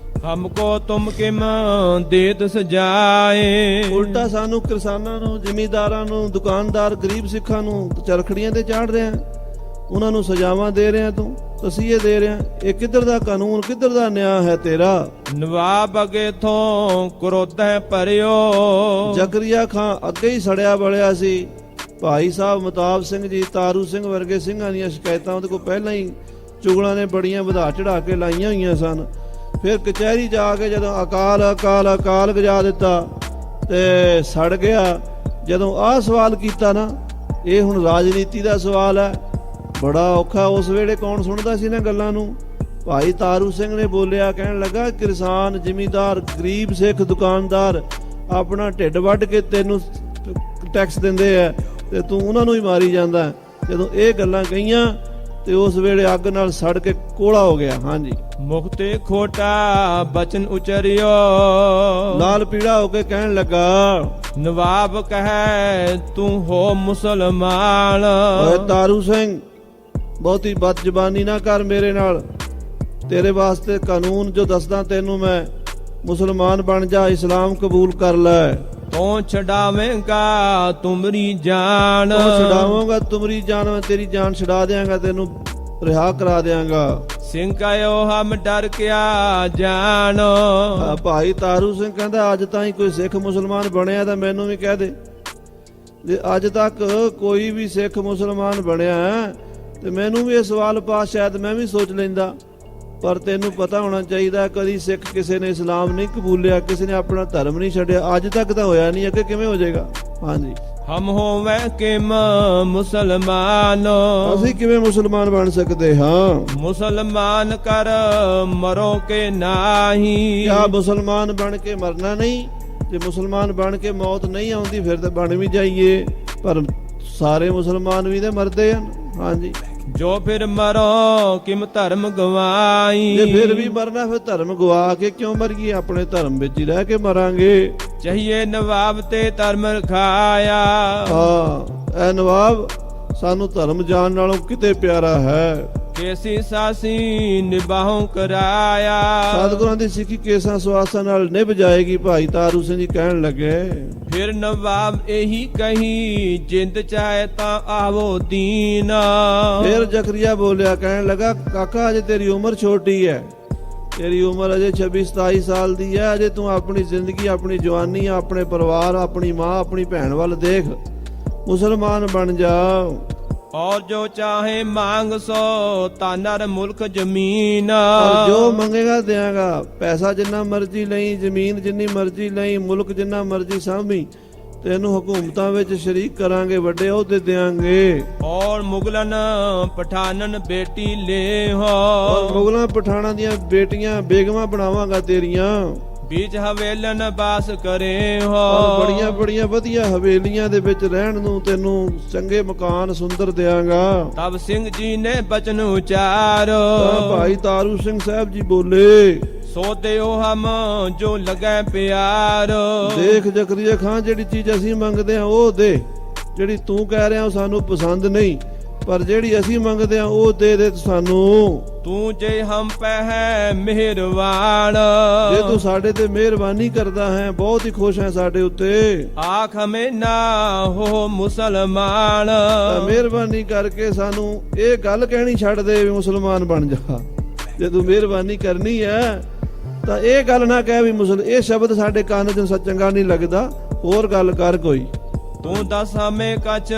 Speaker 2: ਹਮਕੋ ਤੁਮ ਕਿਮ ਦੇਤ ਸਜਾਏ।
Speaker 1: ਉਲਟਾ ਸਾਨੂੰ ਕਿਸਾਨਾਂ ਨੂੰ, ਜ਼ਿਮੀਂਦਾਰਾਂ ਨੂੰ, ਦੁਕਾਨਦਾਰ, ਗਰੀਬ ਸਿੱਖਾਂ ਨੂੰ ਚਰਖੜੀਆਂ ਤੇ ਚਾੜ ਰਿਹਾ, ਉਹਨਾਂ ਨੂੰ ਸਜ਼ਾਵਾਂ ਦੇ ਰਿਹਾ, ਤੂੰ ਤਸੀਹੇ ਦੇ ਰਿਹਾ। ਇਹ ਕਿੱਧਰ ਦਾ ਕਾਨੂੰਨ, ਕਿੱਧਰ ਦਾ ਨਿਆਂ ਹੈ ਤੇਰਾ?
Speaker 2: ਨਵਾਬ ਅਗੇ ਥੋਂ ਕ੍ਰੋਧ ਹੈ ਭਰਿਓ।
Speaker 1: ਜ਼ਕਰੀਆ ਖਾਂ ਅੱਗੇ ਹੀ ਸੜਿਆ ਬਲਿਆ ਸੀ। ਭਾਈ ਸਾਹਿਬ ਮਤਾਬ ਸਿੰਘ ਜੀ, ਤਾਰੂ ਸਿੰਘ ਵਰਗੇ ਸਿੰਘਾਂ ਦੀਆਂ ਸ਼ਿਕਾਇਤਾਂ ਉਹਦੇ ਕੋਲ ਪਹਿਲਾਂ ਹੀ ਚੁਗਲਾਂ ਨੇ ਬੜੀਆਂ ਵਧਾ ਚੜਾ ਕੇ ਲਾਈਆਂ ਹੋਈਆਂ ਸਨ। ਫਿਰ ਕਚਹਿਰੀ ਜਾ ਕੇ ਜਦੋਂ ਅਕਾਲ ਗਜਾ ਦਿੱਤਾ ਤੇ ਸੜ ਗਿਆ। ਜਦੋਂ ਆਹ ਸਵਾਲ ਕੀਤਾ ਨਾ, ਇਹ ਹੁਣ ਰਾਜਨੀਤੀ ਦਾ ਸਵਾਲ ਹੈ, ਬੜਾ ਔਖਾ। ਉਸ ਵੇਲੇ ਕੌਣ ਸੁਣਦਾ ਸੀ ਨਾ ਗੱਲਾਂ ਨੂੰ? ਭਾਈ ਤਾਰੂ ਸਿੰਘ ਨੇ ਬੋਲਿਆ, ਕਹਿਣ ਲੱਗਾ ਕਿਸਾਨ, ਜ਼ਿਮੀਂਦਾਰ, ਗਰੀਬ ਸਿੱਖ, ਦੁਕਾਨਦਾਰ ਆਪਣਾ ਢਿੱਡ ਵੱਢ ਕੇ ਤੈਨੂੰ ਟੈਕਸ ਦਿੰਦੇ ਆ ਤੇ ਤੂੰ ਉਹਨਾਂ ਨੂੰ ਹੀ ਮਾਰੀ ਜਾਂਦਾ। ਜਦੋਂ ਇਹ ਗੱਲਾਂ ਕਹੀਆਂ ਤੇ ਉਸ ਵੇਲੇ ਅੱਗ ਨਾਲ ਸੜ ਕੇ ਕੋਲਾ ਹੋ ਗਿਆ। ਹਾਂਜੀ,
Speaker 2: ਮੁਖਤੇ ਖੋਟਾ ਬਚਨ ਉਚਰਿਓ।
Speaker 1: ਲਾਲ ਪੀੜਾ ਹੋ ਕੇ ਕਹਿਣ ਲੱਗਾ,
Speaker 2: ਨਵਾਬ ਕਹੈ ਤੂੰ ਹੋ ਮੁਸਲਮਾਨ।
Speaker 1: ਓਏ ਤਾਰੂ ਸਿੰਘ, ਬਹੁਤੀ ਬਦਜ਼ਬਾਨੀ ਨਾ ਕਰ ਮੇਰੇ ਨਾਲ। ਤੇਰੇ ਵਾਸਤੇ ਕਾਨੂੰਨ ਜੋ ਦੱਸਦਾ ਤੈਨੂੰ ਮੈਂ, ਮੁਸਲਮਾਨ ਬਣ ਜਾ, ਇਸਲਾਮ ਕਬੂਲ ਕਰ ਲੈ।
Speaker 2: ਤੂੰ ਛਡਾਵੇਂਗਾ ਤੁਮਰੀ ਜਾਨ।
Speaker 1: ਉਹ ਛਡਾਵਾਂਗਾ ਤੁਮਰੀ ਜਾਨ, ਮੈਂ ਤੇਰੀ ਜਾਨ ਛਡਾ ਦਿਆਂਗਾ, ਤੈਨੂੰ ਰਿਹਾ ਕਰਾ ਦਿਆਂਗਾ।
Speaker 2: ਸਿੰਘ ਕਹਿਓ ਹਮ ਡਰ ਕਿਆ ਜਾਨ।
Speaker 1: ਭਾਈ ਤਾਰੂ ਸਿੰਘ ਕਹਿੰਦਾ, ਅੱਜ ਤਾਂ ਹੀ ਕੋਈ ਸਿੱਖ ਮੁਸਲਮਾਨ ਬਣਿਆ ਤਾਂ ਮੈਨੂੰ ਵੀ ਕਹਿ ਦੇ। ਜੇ ਅੱਜ ਤੱਕ ਕੋਈ ਵੀ ਸਿੱਖ ਮੁਸਲਮਾਨ ਬਣਿਆ ਤੇ ਮੈਨੂੰ ਵੀ ਇਹ ਸਵਾਲ ਪਾ, ਸ਼ਾਇਦ ਮੈਂ ਵੀ ਸੋਚ ਲੈਂਦਾ। ਪਰ ਤੈਨੂੰ ਪਤਾ ਹੋਣਾ ਚਾਹੀਦਾ, ਕਦੀ ਸਿੱਖ ਕਿਸੇ ਨੇ ਇਸਲਾਮ ਨਹੀਂ ਕਬੂਲਿਆ, ਕਿਸੇ ਨੇ ਆਪਣਾ ਧਰਮ ਨਹੀਂ ਛੱਡਿਆ। ਅੱਜ ਤੱਕ ਤਾਂ ਹੋਇਆ ਨਹੀਂ, ਅੱਗੇ ਕਿਵੇਂ ਹੋ ਜਾਏਗਾ? ਹਾਂਜੀ,
Speaker 2: ਹਮ ਹੋਵੇ ਕਿਮ ਮੁਸਲਮਾਨ।
Speaker 1: ਅਸੀਂ ਕਿਵੇਂ ਮੁਸਲਮਾਨ ਬਣ ਸਕਦੇ ਹਾਂ?
Speaker 2: ਮੁਸਲਮਾਨ ਕਰ ਮਰੋ ਕੇ ਨਾਹੀ।
Speaker 1: ਕਿਆ ਮੁਸਲਮਾਨ ਬਣ ਕੇ ਮਰਨਾ ਨਹੀਂ? ਜੇ ਮੁਸਲਮਾਨ ਬਣ ਕੇ ਮੌਤ ਨਹੀਂ ਆਉਂਦੀ ਫਿਰ ਤਾਂ ਬਣ ਵੀ ਜਾਈਏ, ਪਰ ਸਾਰੇ ਮੁਸਲਮਾਨ ਵੀ ਤਾਂ ਮਰਦੇ ਹਨ। ਹਾਂਜੀ,
Speaker 2: ਜੋ ਫਿਰ ਮਰੋ ਕਿਮ ਧਰਮ ਗਵਾਈ।
Speaker 1: ਜੇ ਫਿਰ ਵੀ ਮਰਨਾ ਫਿਰ ਧਰਮ ਗਵਾ ਕੇ ਕਿਉਂ ਮਰੀਏ? ਆਪਣੇ ਧਰਮ ਵਿੱਚ ਹੀ ਰਹਿ ਕੇ ਮਰਾਂਗੇ।
Speaker 2: ਚਾਹੀਏ ਨਵਾਬ ਤੇ ਧਰਮ ਰਖਾਇਆ।
Speaker 1: ਹਾਂ, ਐ ਨਵਾਬ ਸਾਨੂੰ ਧਰਮ ਜਾਣ ਨਾਲੋਂ ਕਿਤੇ ਪਿਆਰਾ ਹੈ।
Speaker 2: ਕੇਸੀ ਸਾਸੀ ਨਿਬਾਹੋਂ ਕਰਾਇਆ।
Speaker 1: ਸਤਿਗੁਰਾਂ ਦੀ ਸਿੱਖੀ ਕੇਸਾਂ ਸਵਾਸਾਂ ਨਾਲ ਨਿਭ ਜਾਏਗੀ। ਭਾਈ ਤਾਰੂ ਸਿੰਘ ਜੀ ਕਹਿਣ ਲੱਗੇ,
Speaker 2: ਫਿਰ ਨਵਾਬ ਇਹੀ ਕਹੀ ਜਿੰਦ ਚਾਹੇ ਤਾਂ ਆਵੋ ਦੀਨ।
Speaker 1: ਫਿਰ ਜ਼ਕਰੀਆ ਬੋਲਿਆ, ਕਹਿਣ ਲੱਗਾ, ਕਾਕਾ ਅਜੇ ਤੇਰੀ ਉਮਰ ਛੋਟੀ ਹੈ, ਤੇਰੀ ਉਮਰ ਅਜੇ 26-27 ਸਾਲ ਦੀ ਹੈ। ਅਜੇ ਤੂੰ ਆਪਣੀ ਜ਼ਿੰਦਗੀ, ਆਪਣੀ ਜਵਾਨੀ, ਆਪਣੇ ਪਰਿਵਾਰ, ਆਪਣੀ ਮਾਂ, ਆਪਣੀ ਭੈਣ ਵੱਲ ਦੇਖ, ਮੁਸਲਮਾਨ ਬਣ ਜਾ।
Speaker 2: ਔਰ ਜੋ ਚਾਹੇ ਮੰਗ ਸੋ ਤਾਨਰ ਮੁਲਕ ਜ਼ਮੀਨ।
Speaker 1: ਔਰ ਜੋ ਮੰਗੇਗਾ ਦਿਆਂਗਾ। ਪੈਸਾ ਜਿੰਨਾ ਮਰਜ਼ੀ ਲਈ, ਜ਼ਮੀਨ ਜਿੰਨੀ ਮਰਜ਼ੀ ਲਈ, ਮੁਲਕ ਜਿੰਨਾ ਮਰਜ਼ੀ ਸਾਂਭੀ, ਤੈਨੂੰ ਹਕੂਮਤਾਂ ਵਿੱਚ ਸ਼ਰੀਕ ਕਰਾਂਗੇ, ਵੱਡੇ ਅਹੁਦੇ ਦਿਆਂਗੇ।
Speaker 2: ਔਰ ਮੁਗਲਨ ਪਠਾਨਨ ਬੇਟੀ ਲੈ ਹੋ।
Speaker 1: ਔਰ ਮੁਗਲਾਂ ਪਠਾਨਾਂ ਦੀਆਂ ਬੇਟੀਆਂ ਬੇਗਮਾਂ ਬਣਾਵਾਂਗਾ ਤੇਰੀਆਂ।
Speaker 2: बीच हवेलन बास करे हो।
Speaker 1: ਔਰ ਬੜੀਆਂ ਬੜੀਆਂ ਵਧੀਆ ਹਵੇਲੀਆਂ ਦੇ ਵਿੱਚ ਰਹਿਣ ਨੂੰ ਤੈਨੂੰ ਚੰਗੇ ਮਕਾਨ ਸੁੰਦਰ ਦਿਆਂਗਾ।
Speaker 2: तब सिंह जी ने बचन उचारो।
Speaker 1: ਤਾਂ ਭਾਈ ਤਾਰੂ ਸਿੰਘ ਸਾਹਿਬ ਜੀ ਬੋਲੇ,
Speaker 2: सो देओ हम जो लगे प्यार।
Speaker 1: ਦੇਖ ਜ਼ਕਰੀਆ ਖਾਨ, ਜਿਹੜੀ ਚੀਜ਼ ਅਸੀਂ ਮੰਗਦੇ ਆ ਉਹ ਦੇ, ਜਿਹੜੀ ਤੂੰ ਕਹਿ ਰਿਹਾ ਉਹ ਸਾਨੂੰ ਪਸੰਦ ਨਹੀਂ, ਪਰ ਜਿਹੜੀ ਅਸੀਂ ਮੰਗਦੇ ਆ ਉਹ ਦੇ ਦੇ ਸਾਨੂੰ।
Speaker 2: तू जे हम पे है मेहरबान।
Speaker 1: ਜੇ ਤੂੰ ਸਾਡੇ ਤੇ ਮਿਹਰਬਾਨੀ ਕਰਦਾ ਹੈ, ਬਹੁਤ ਹੀ ਖੁਸ਼ ਹੈ ਸਾਡੇ ਉੱਤੇ,
Speaker 2: आख में ना हो मुसलमान।
Speaker 1: ਤਾਂ ਮਿਹਰਬਾਨੀ ਕਰਕੇ ਸਾਨੂੰ ਇਹ ਗੱਲ ਕਹਿਣੀ ਛੱਡ ਦੇ ਵੀ ਮੁਸਲਮਾਨ ਬਣ ਜਾ। ਜੇ ਤੂੰ ਮਿਹਰਬਾਨੀ ਕਰਨੀ ਹੈ ਤਾਂ ਇਹ ਗੱਲ ਨਾ ਕਹਿ ਵੀ ਇਹ ਸ਼ਬਦ ਸਾਡੇ ਕੰਨ 'ਚ ਚੰਗਾ ਨਹੀਂ ਲੱਗਦਾ, ਹੋਰ ਗੱਲ ਕਰ ਕੋਈ।
Speaker 2: ਤੂੰ ਦੱਸ ਹਮੇ ਕਛ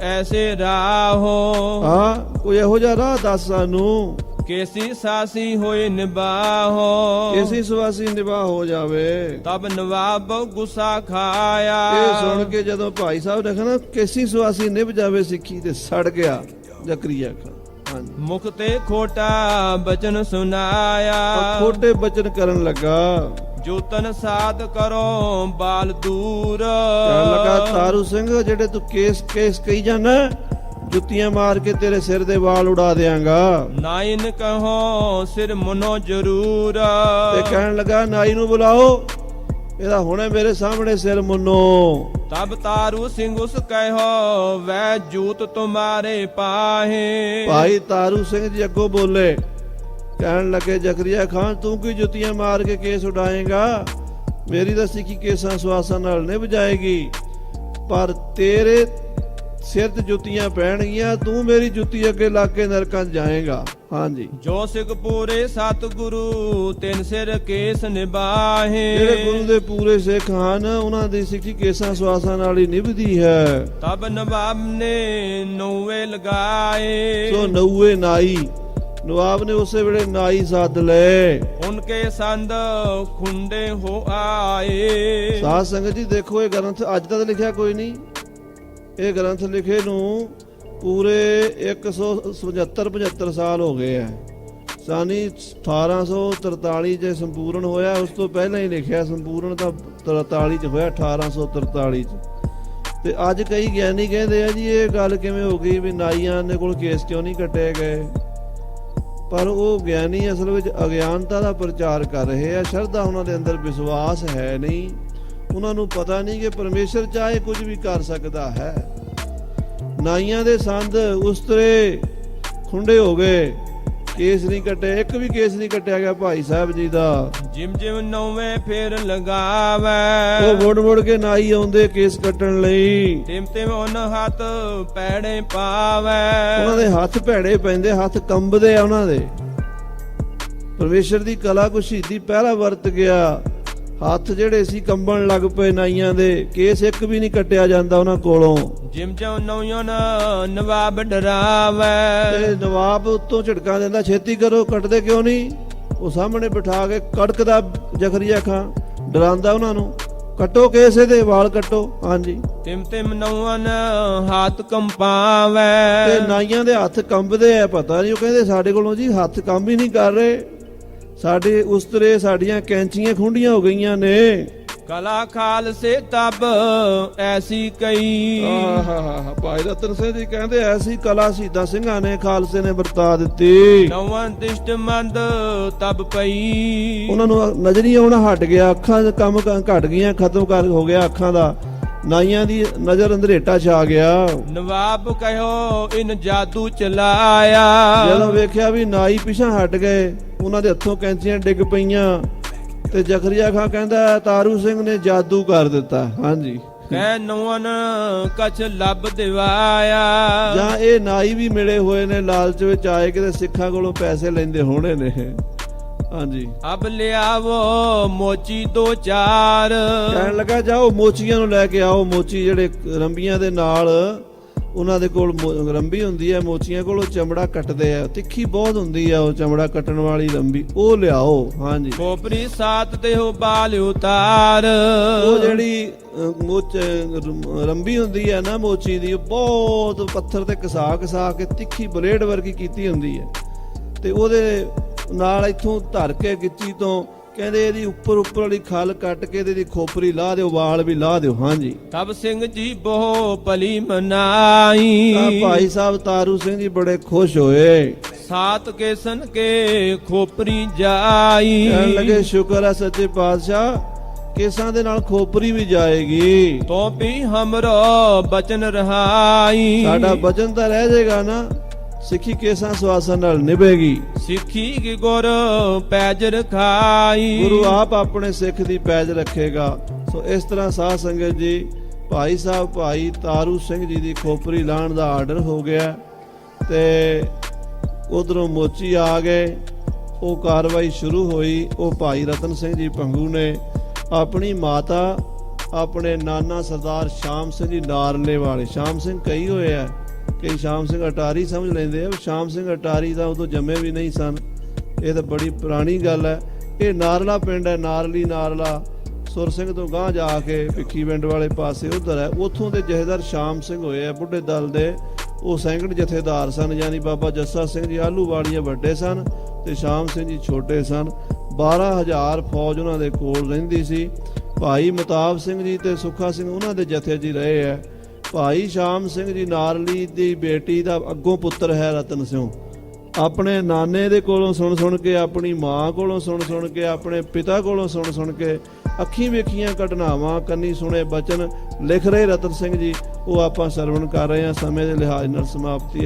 Speaker 2: ਐਸੇ ਰਾਹੋ,
Speaker 1: ਹਾਂ ਕੋਈ ਇਹੋ ਜਿਹਾ ਰਾਹ ਦੱਸ ਸਾਨੂੰ,
Speaker 2: ਕੇਸੀ ਸਾਸੀ ਹੋਏ ਨਿਬਾਹੋ,
Speaker 1: ਕੇਸੀ ਸਵਾਸੀ ਨਿਭਾ ਹੋ ਜਾਵੇ।
Speaker 2: ਤਬ ਨਵਾਬ ਗੁੱਸਾ ਖਾਇਆ।
Speaker 1: ਇਹ ਸੁਣ ਕੇ ਜਦੋਂ ਭਾਈ ਸਾਹਿਬ ਨੇ ਕਿਹਾ ਕੇਸੀ ਸਵਾਸੀ ਨਿਭ ਜਾਵੇ ਸਿੱਖੀ, ਤੇ ਸੜ ਗਿਆ ਜ਼ਕਰੀਆ ਖਾਨ। ਹਾਂਜੀ,
Speaker 2: ਮੁਖ ਤੇ ਖੋਟਾ ਬਚਨ ਸੁਨਾਇਆ,
Speaker 1: ਖੋਟੇ ਬਚਨ ਕਰਨ ਲੱਗਾ।
Speaker 2: ਜੋ ਤਨ ਸਾਧ ਕਰੋ ਬਾਲ ਦੂਰ।
Speaker 1: ਕਹਿਣ ਲੱਗਾ ਤਾਰੂ ਸਿੰਘ ਜਿਹੜੇ ਤੂੰ ਕੇਸ ਕਹੀ ਜਾਣਾ, ਜੁੱਤੀਆਂ ਮਾਰ ਕੇ ਤੇਰੇ ਸਿਰ ਦੇ ਵਾਲ ਉਡਾ ਦਿਆਂਗਾ।
Speaker 2: ਨਾਇਨ ਕਹੋ ਸਿਰ ਮਨੋ ਜ਼ਰੂਰ।
Speaker 1: ਤੇ ਕਹਿਣ ਲੱਗਾ ਨਾਈ ਨੂੰ ਬੁਲਾਓ, ਇਹਦਾ ਹੁਣੇ ਮੇਰੇ ਸਾਹਮਣੇ ਸਿਰ ਮੁੰਨੋ।
Speaker 2: ਤਬ ਤਾਰੂ ਸਿੰਘ ਉਸ ਕਹਿਓ ਵੈ ਜੂਤ ਤੁਮਾਰੇ ਪਾਹੇ।
Speaker 1: ਭਾਈ ਤਾਰੂ ਸਿੰਘ ਜੀ ਅੱਗੋਂ ਬੋਲੇ, ਕਹਿਣ ਲੱਗੇ ਜ਼ਕਰੀਆ ਖਾਨ ਤੂੰ ਕੀ ਜੁੱਤੀਆਂ ਮਾਰ ਕੇ ਕੇਸ ਉਡਾਏਗਾ, ਮੇਰੀ ਤਾਂ ਸਿੱਖੀ ਕੇਸਾਂ ਸਵਾਸਾਂ ਨਾਲ ਨਿਭ ਜਾਏਗੀ, ਪਰ ਤੇਰੇ ਸਿਰ ਤੇ ਜੁੱਤੀਆਂ ਪੈਣਗੀਆਂ, ਤੂੰ ਮੇਰੀ ਜੁੱਤੀ ਅੱਗੇ ਲਾ ਕੇ ਨਰਕਾਂ 'ਚ ਜਾਏਗਾ। ਹਾਂਜੀ,
Speaker 2: ਜੋ ਸਿੱਖ ਪੂਰੇ ਸਤਿਗੁਰੂ ਤਿੰਨ ਸਿਰ ਕੇਸ ਨਿਭਾਹੇ।
Speaker 1: ਜਿਹੜੇ ਗੁਰੂ ਦੇ ਪੂਰੇ ਸਿੱਖ ਹਨ ਉਹਨਾਂ ਦੀ ਸਿੱਖੀ ਕੇਸਾਂ ਸਵਾਸਾਂ ਨਾਲ ਹੀ ਨਿਭਦੀ ਹੈ।
Speaker 2: ਤਬ ਨਵਾਬ ਨੇ ਨੌਵੇਂ ਲਗਾਏ।
Speaker 1: ਸੋ ਨੌਵੇਂ ਨਾਈ, ਨਵਾਬ ਨੇ ਉਸੇ ਵੇਲੇ ਨਾਈ ਸੱਦ ਲਏ।
Speaker 2: ਉਨਕੇ ਸੰਦ ਖੁੰਡੇ ਹੋ ਆਏ।
Speaker 1: ਸਾਧ ਸੰਗਤ ਜੀ ਦੇਖੋ, ਇਹ ਗ੍ਰੰਥ ਅੱਜ ਤੱਕ ਲਿਖਿਆ ਕੋਈ ਨਹੀਂ। ਇਹ ਗ੍ਰੰਥ ਲਿਖੇ ਨੂੰ ਪੂਰੇ 175 ਸਾਲ ਹੋ ਗਏ ਆ। ਸਾਨੀ 1843 'ਚ ਸੰਪੂਰਨ ਹੋਇਆ, ਉਸ ਤੋਂ ਪਹਿਲਾਂ ਹੀ ਲਿਖਿਆ। ਸੰਪੂਰਨ ਤਾਂ 43 'ਚ ਹੋਇਆ, 1843 'ਚ। ਤੇ ਅੱਜ ਕਈ ਗਿਆਨੀ ਕਹਿੰਦੇ ਆ ਜੀ ਇਹ ਗੱਲ ਕਿਵੇਂ ਹੋ ਗਈ ਵੀ ਨਾਈਆਂ ਦੇ ਕੋਲ ਕੇਸ ਕਿਉਂ ਨਹੀਂ ਕੱਟੇ ਗਏ। ਪਰ ਉਹ ਗਿਆਨੀ ਅਸਲ ਵਿੱਚ ਅਗਿਆਨਤਾ ਦਾ ਪ੍ਰਚਾਰ ਕਰ ਰਹੇ ਆ। ਸ਼ਰਧਾ ਉਹਨਾਂ ਦੇ ਅੰਦਰ ਵਿਸ਼ਵਾਸ ਹੈ ਨਹੀਂ। ਉਹਨਾਂ ਨੂੰ ਪਤਾ ਨਹੀਂ ਕਿ ਪਰਮੇਸ਼ਰ ਚਾਹੇ ਕੁਝ ਵੀ ਕਰ ਸਕਦਾ ਹੈ। ਨਾਈਆਂ ਦੇ ਸੰਦ ਉਸਤਰੇ ਖੁੰਡੇ ਹੋ ਗਏ, ਕੇਸ ਨਹੀਂ ਕੱਟੇ, ਇੱਕ ਵੀ ਕੇਸ ਨਹੀਂ ਕੱਟਿਆ ਗਿਆ ਭਾਈ ਸਾਹਿਬ ਜੀ ਦਾ।
Speaker 2: ਜਿਮ ਜਿਮ ਨੌਵੇਂ ਫੇਰ ਲਗਾਵੇ।
Speaker 1: ਉਹ ਮੁੜ ਮੁੜ ਕੇ ਨਾਈ ਆਉਂਦੇ ਕੇਸ ਕੱਟਣ ਲਈ।
Speaker 2: ਤਿਮ ਤਿਮ ਉਹਨ ਹੱਥ ਪੈੜੇ ਪਾਵੇ।
Speaker 1: ਉਹਨਾਂ ਦੇ ਹੱਥ ਭੈੜੇ ਪੈਂਦੇ, ਹੱਥ ਕੰਬਦੇ ਆ ਉਹਨਾਂ ਦੇ। ਪਰਮੇਸ਼ਰ ਦੀ ਕਲਾ ਕੋ ਸ਼ਹੀਦੀ ਪਹਿਲਾ ਵਰਤ ਗਿਆ। ਹੱਥ ਜਿਹੜੇ ਸੀ ਕੰਬਣ ਲੱਗ ਪਏ ਨਾਈਆਂ ਦੇ। ਕੇਸ ਇੱਕ ਵੀ ਨਹੀਂ ਕੱਟਿਆ ਜਾਂਦਾ ਉਹਨਾਂ ਕੋਲੋਂ।
Speaker 2: ਜਿਮ ਜਿਮ ਨੌਯਨ ਨਵਾਬ ਡਰਾਵੇ।
Speaker 1: ਤੇ ਨਵਾਬ ਉੱਤੋਂ ਝਟਕਾਂ ਦਿੰਦਾ, ਛੇਤੀ ਕਰੋ, ਕੱਟਦੇ ਕਿਉਂ ਨਹੀਂ। ਉਹ ਸਾਹਮਣੇ ਬਿਠਾ ਕੇ ਕੜਕਦਾ ਜ਼ਕਰੀਆ ਖਾਨ, ਡਰਾਉਂਦਾ ਉਹਨਾਂ ਨੂੰ, ਕੱਟੋ ਕੇਸ ਇਹਦੇ, ਵਾਲ ਕੱਟੋ। ਹਾਂਜੀ,
Speaker 2: ਤਿਮ ਤਿਮ ਨੌਨ ਹੱਥ ਕੰਪਾਵੇ।
Speaker 1: ਤੇ ਨਾਈਆਂ ਦੇ ਹੱਥ ਕੰਬਦੇ ਆ। ਪਤਾ ਨਹੀਂ, ਉਹ ਕਹਿੰਦੇ ਸਾਡੇ ਕੋਲੋਂ ਜੀ ਹੱਥ ਕੰਮ ਹੀ ਨਹੀਂ ਕਰ ਰਹੇ, ਸਾਡੇ ਉਸਤਰੇ ਸਾਡੀਆਂ ਕੈਂਚੀਆਂ ਖੁੰਡੀਆਂ ਹੋ ਗਈਆਂ ਨੇ।
Speaker 2: ਕਲਾ ਖਾਲਸੇ ਤਬ ਐਸੀ ਕਈ।
Speaker 1: ਆਹਾ, ਭਾਈ ਰਤਨ ਸਿੰਘ ਜੀ ਕਹਿੰਦੇ ਐਸੀ ਕਲਾ ਸ਼ਹੀਦਾਂ ਸਿੰਘਾਂ ਨੇ ਖਾਲਸੇ ਨੇ ਵਰਤਾ ਦਿੱਤੀ।
Speaker 2: ਨੌਵਨ ਦਿਸ਼ਟ ਮੰਦ ਤਬ ਪਈ।
Speaker 1: ਉਹਨਾਂ ਨੂੰ ਨਜ਼ਰ ਹੀ ਆਉਣਾ ਹਟ ਗਿਆ, ਅੱਖਾਂ ਦਾ ਕੰਮ ਘਟ ਗਈਆਂ, ਖਤਮ ਕਰ ਹੋ ਗਿਆ ਅੱਖਾਂ ਦਾ। ਨਾਈਆਂ ਦੀ ਨਜ਼ਰ ਅੰਧਰੇਟਾ ਛਾ ਗਿਆ।
Speaker 2: ਨਵਾਬ ਕਹਿਓ ਇਨ ਜਾਦੂ ਚਲਾਇਆ।
Speaker 1: ਜਦੋਂ ਵੇਖਿਆ ਵੀ ਨਾਈ ਪਿਛਾਂ ਹਟ ਗਏ, ਉਹਨਾਂ ਦੇ ਹੱਥੋਂ ਕੈਂਚੀਆਂ ਡਿੱਗ ਪਈਆਂ, ਤੇ ਜ਼ਕਰੀਆ ਖਾਨ ਕਹਿੰਦਾ ਤਾਰੂ ਸਿੰਘ ਨੇ ਜਾਦੂ ਕਰ ਦਿੱਤਾ। ਹਾਂਜੀ,
Speaker 2: ਕਹਿ ਨੌਨ ਕਛ ਲੱਭ ਦਿਵਾਇਆ।
Speaker 1: ਜਾਂ ਇਹ ਨਾਈ ਵੀ ਮਿਲੇ ਹੋਏ ਨੇ, ਲਾਲਚ ਵਿੱਚ ਆਏ ਕਿਤੇ ਸਿੱਖਾਂ ਕੋਲੋਂ ਪੈਸੇ ਲੈਂਦੇ ਹੋਣੇ ਨੇ। ਹਾਂਜੀ,
Speaker 2: ਅਬ ਲਿਆਵੋ ਮੋਚੀ ਦੋ ਚਾਰ।
Speaker 1: ਕਹਿਣ ਲੱਗਾ ਜਾਓ ਮੋਚੀਆਂ ਨੂੰ ਲੈ ਕੇ ਆਓ। ਮੋਚੀ ਜਿਹੜੇ ਰੰਬੀਆਂ ਦੇ ਨਾਲ ਉਹਨਾਂ ਦੇ ਕੋਲ ਰੰਬੀ ਹੁੰਦੀ ਹੈ, ਮੋਚੀਆਂ ਕੋਲ ਚਮੜਾ ਕੱਟਦੇ ਆ, ਤਿੱਖੀ ਬਹੁਤ ਹੁੰਦੀ ਆ ਉਹ ਚਮੜਾ ਕੱਟਣ ਵਾਲੀ ਰੰਬੀ, ਉਹ ਲਿਆਓ। ਹਾਂਜੀ,
Speaker 2: ਖੋਪਰੀ ਸਾਤ ਤੇ ਹੋ ਬਾਲ ਉਤਾਰ।
Speaker 1: ਉਹ ਜਿਹੜੀ ਰੰਬੀ ਹੁੰਦੀ ਹੈ ਨਾ ਮੋਚੀ ਦੀ, ਬਹੁਤ ਪੱਥਰ ਤੇ ਘਸਾ ਕੇ ਤਿੱਖੀ ਬਲੇਡ ਵਰਗੀ ਕੀਤੀ ਹੁੰਦੀ ਹੈ, ਤੇ ਉਹਦੇ ਨਾਲ ਇੱਥੋਂ ਧਰ ਕੇ ਗਿੱਚੀ ਤੋਂ ਕਹਿੰਦੇ ਇਹਦੀ ਉੱਪਰ ਵਾਲੀ ਖਲ ਕੱਟ ਕੇ ਇਹਦੀ ਖੋਪਰੀ ਲਾਹ ਦਿਓ, ਵਾਲ ਵੀ ਲਾਹ ਦਿਓ। ਹਾਂਜੀ,
Speaker 2: ਤਬ ਸਿੰਘ ਜੀ ਬਹੁ ਭਲੀ ਮਨਾਈ।
Speaker 1: ਭਾਈ ਸਾਹਿਬ ਤਾਰੂ ਸਿੰਘ ਜੀ ਬੜੇ ਖੁਸ਼ ਹੋਏ।
Speaker 2: ਸਾਤ ਕੇਸਨ ਕੇ ਖੋਪਰੀ ਜਾਈ।
Speaker 1: ਕਹਿਣ ਲੱਗੇ ਸ਼ੁਕਰ ਹੈ ਸੱਚੇ ਪਾਤਸ਼ਾਹ, ਕੇਸਾਂ ਦੇ ਨਾਲ ਖੋਪਰੀ ਵੀ ਜਾਏਗੀ।
Speaker 2: ਤੋ ਵੀ ਹਮਰੋ ਬਚਨ ਰਹਾਈ।
Speaker 1: ਸਾਡਾ ਬਚਨ ਤਾਂ ਰਹਿ ਜਾਏਗਾ ਨਾ, ਸਿੱਖੀ ਕੇਸਾਂ ਸਵਾਸਾਂ ਨਾਲ ਨਿਭੇਗੀ।
Speaker 2: ਸਿੱਖੀ ਕੀ ਗੁਰ ਪੈਜ ਰਖਾਈ।
Speaker 1: ਗੁਰੂ ਆਪ ਆਪਣੇ ਸਿੱਖ ਦੀ ਪੈਜ ਰੱਖੇਗਾ। ਸੋ ਇਸ ਤਰ੍ਹਾਂ ਸਾਧ ਸੰਗਤ ਜੀ, ਭਾਈ ਸਾਹਿਬ ਭਾਈ ਤਾਰੂ ਸਿੰਘ ਜੀ ਦੀ ਖੋਪਰੀ ਲਾਉਣ ਦਾ ਆਰਡਰ ਹੋ ਗਿਆ, ਤੇ ਉਧਰੋਂ ਮੋਚੀ ਆ ਗਏ। ਉਹ ਕਾਰਵਾਈ ਸ਼ੁਰੂ ਹੋਈ। ਉਹ ਭਾਈ ਰਤਨ ਸਿੰਘ ਜੀ ਭੰਗੂ ਨੇ ਆਪਣੀ ਮਾਤਾ, ਆਪਣੇ ਨਾਨਾ ਸਰਦਾਰ ਸ਼ਾਮ ਸਿੰਘ ਜੀ ਨਾਰਲੇ ਵਾਲੇ, ਸ਼ਾਮ ਸਿੰਘ ਕਈ ਹੋਏ ਆ, ਕਈ ਸ਼ਾਮ ਸਿੰਘ ਅਟਾਰੀ ਸਮਝ ਲੈਂਦੇ ਆ, ਸ਼ਾਮ ਸਿੰਘ ਅਟਾਰੀ ਤਾਂ ਉਦੋਂ ਜੰਮੇ ਵੀ ਨਹੀਂ ਸਨ। ਇਹ ਤਾਂ ਬੜੀ ਪੁਰਾਣੀ ਗੱਲ ਹੈ। ਇਹ ਨਾਰਲਾ ਪਿੰਡ ਹੈ, ਨਾਰਲੀ ਨਾਰਲਾ ਸੁਰ ਸਿੰਘ ਤੋਂ ਗਾਂਹ ਜਾ ਕੇ ਭਿੱਖੀ ਪਿੰਡ ਵਾਲੇ ਪਾਸੇ ਉਧਰ ਹੈ। ਉੱਥੋਂ ਦੇ ਜਥੇਦਾਰ ਸ਼ਾਮ ਸਿੰਘ ਹੋਏ ਆ ਬੁੱਢੇ ਦਲ ਦੇ। ਉਹ ਸੈਂਕੜ ਜਥੇਦਾਰ ਸਨ, ਯਾਨੀ ਬਾਬਾ ਜੱਸਾ ਸਿੰਘ ਜੀ ਆਹਲੂਵਾਲੀਆ ਵੱਡੇ ਸਨ ਤੇ ਸ਼ਾਮ ਸਿੰਘ ਜੀ ਛੋਟੇ ਸਨ। 12,000 ਫੌਜ ਉਹਨਾਂ ਦੇ ਕੋਲ ਰਹਿੰਦੀ ਸੀ। ਭਾਈ ਮਤਾਬ ਸਿੰਘ ਜੀ ਤੇ ਸੁੱਖਾ ਸਿੰਘ ਉਹਨਾਂ ਦੇ ਜਥੇ 'ਚ ਰਹੇ ਹੈ। ਭਾਈ ਸ਼ਾਮ ਸਿੰਘ ਜੀ ਨਾਰਲੀ ਦੀ ਬੇਟੀ ਦਾ ਅੱਗੋਂ ਪੁੱਤਰ ਹੈ ਰਤਨ ਸਿੰਘ। ਆਪਣੇ ਨਾਨੇ ਦੇ ਕੋਲੋਂ ਸੁਣ ਕੇ, ਆਪਣੀ ਮਾਂ ਕੋਲੋਂ ਸੁਣ ਕੇ, ਆਪਣੇ ਪਿਤਾ ਕੋਲੋਂ ਸੁਣ ਕੇ, ਅੱਖੀਂ ਵੇਖੀਆਂ ਘਟਨਾਵਾਂ, ਕੰਨੀ ਸੁਣੇ ਬਚਨ ਲਿਖ ਰਹੇ ਰਤਨ ਸਿੰਘ ਜੀ, ਉਹ ਆਪਾਂ ਸਰਵਣ ਕਰ ਰਹੇ ਹਾਂ। ਸਮੇਂ ਦੇ ਲਿਹਾਜ਼ ਨਾਲ ਸਮਾਪਤੀ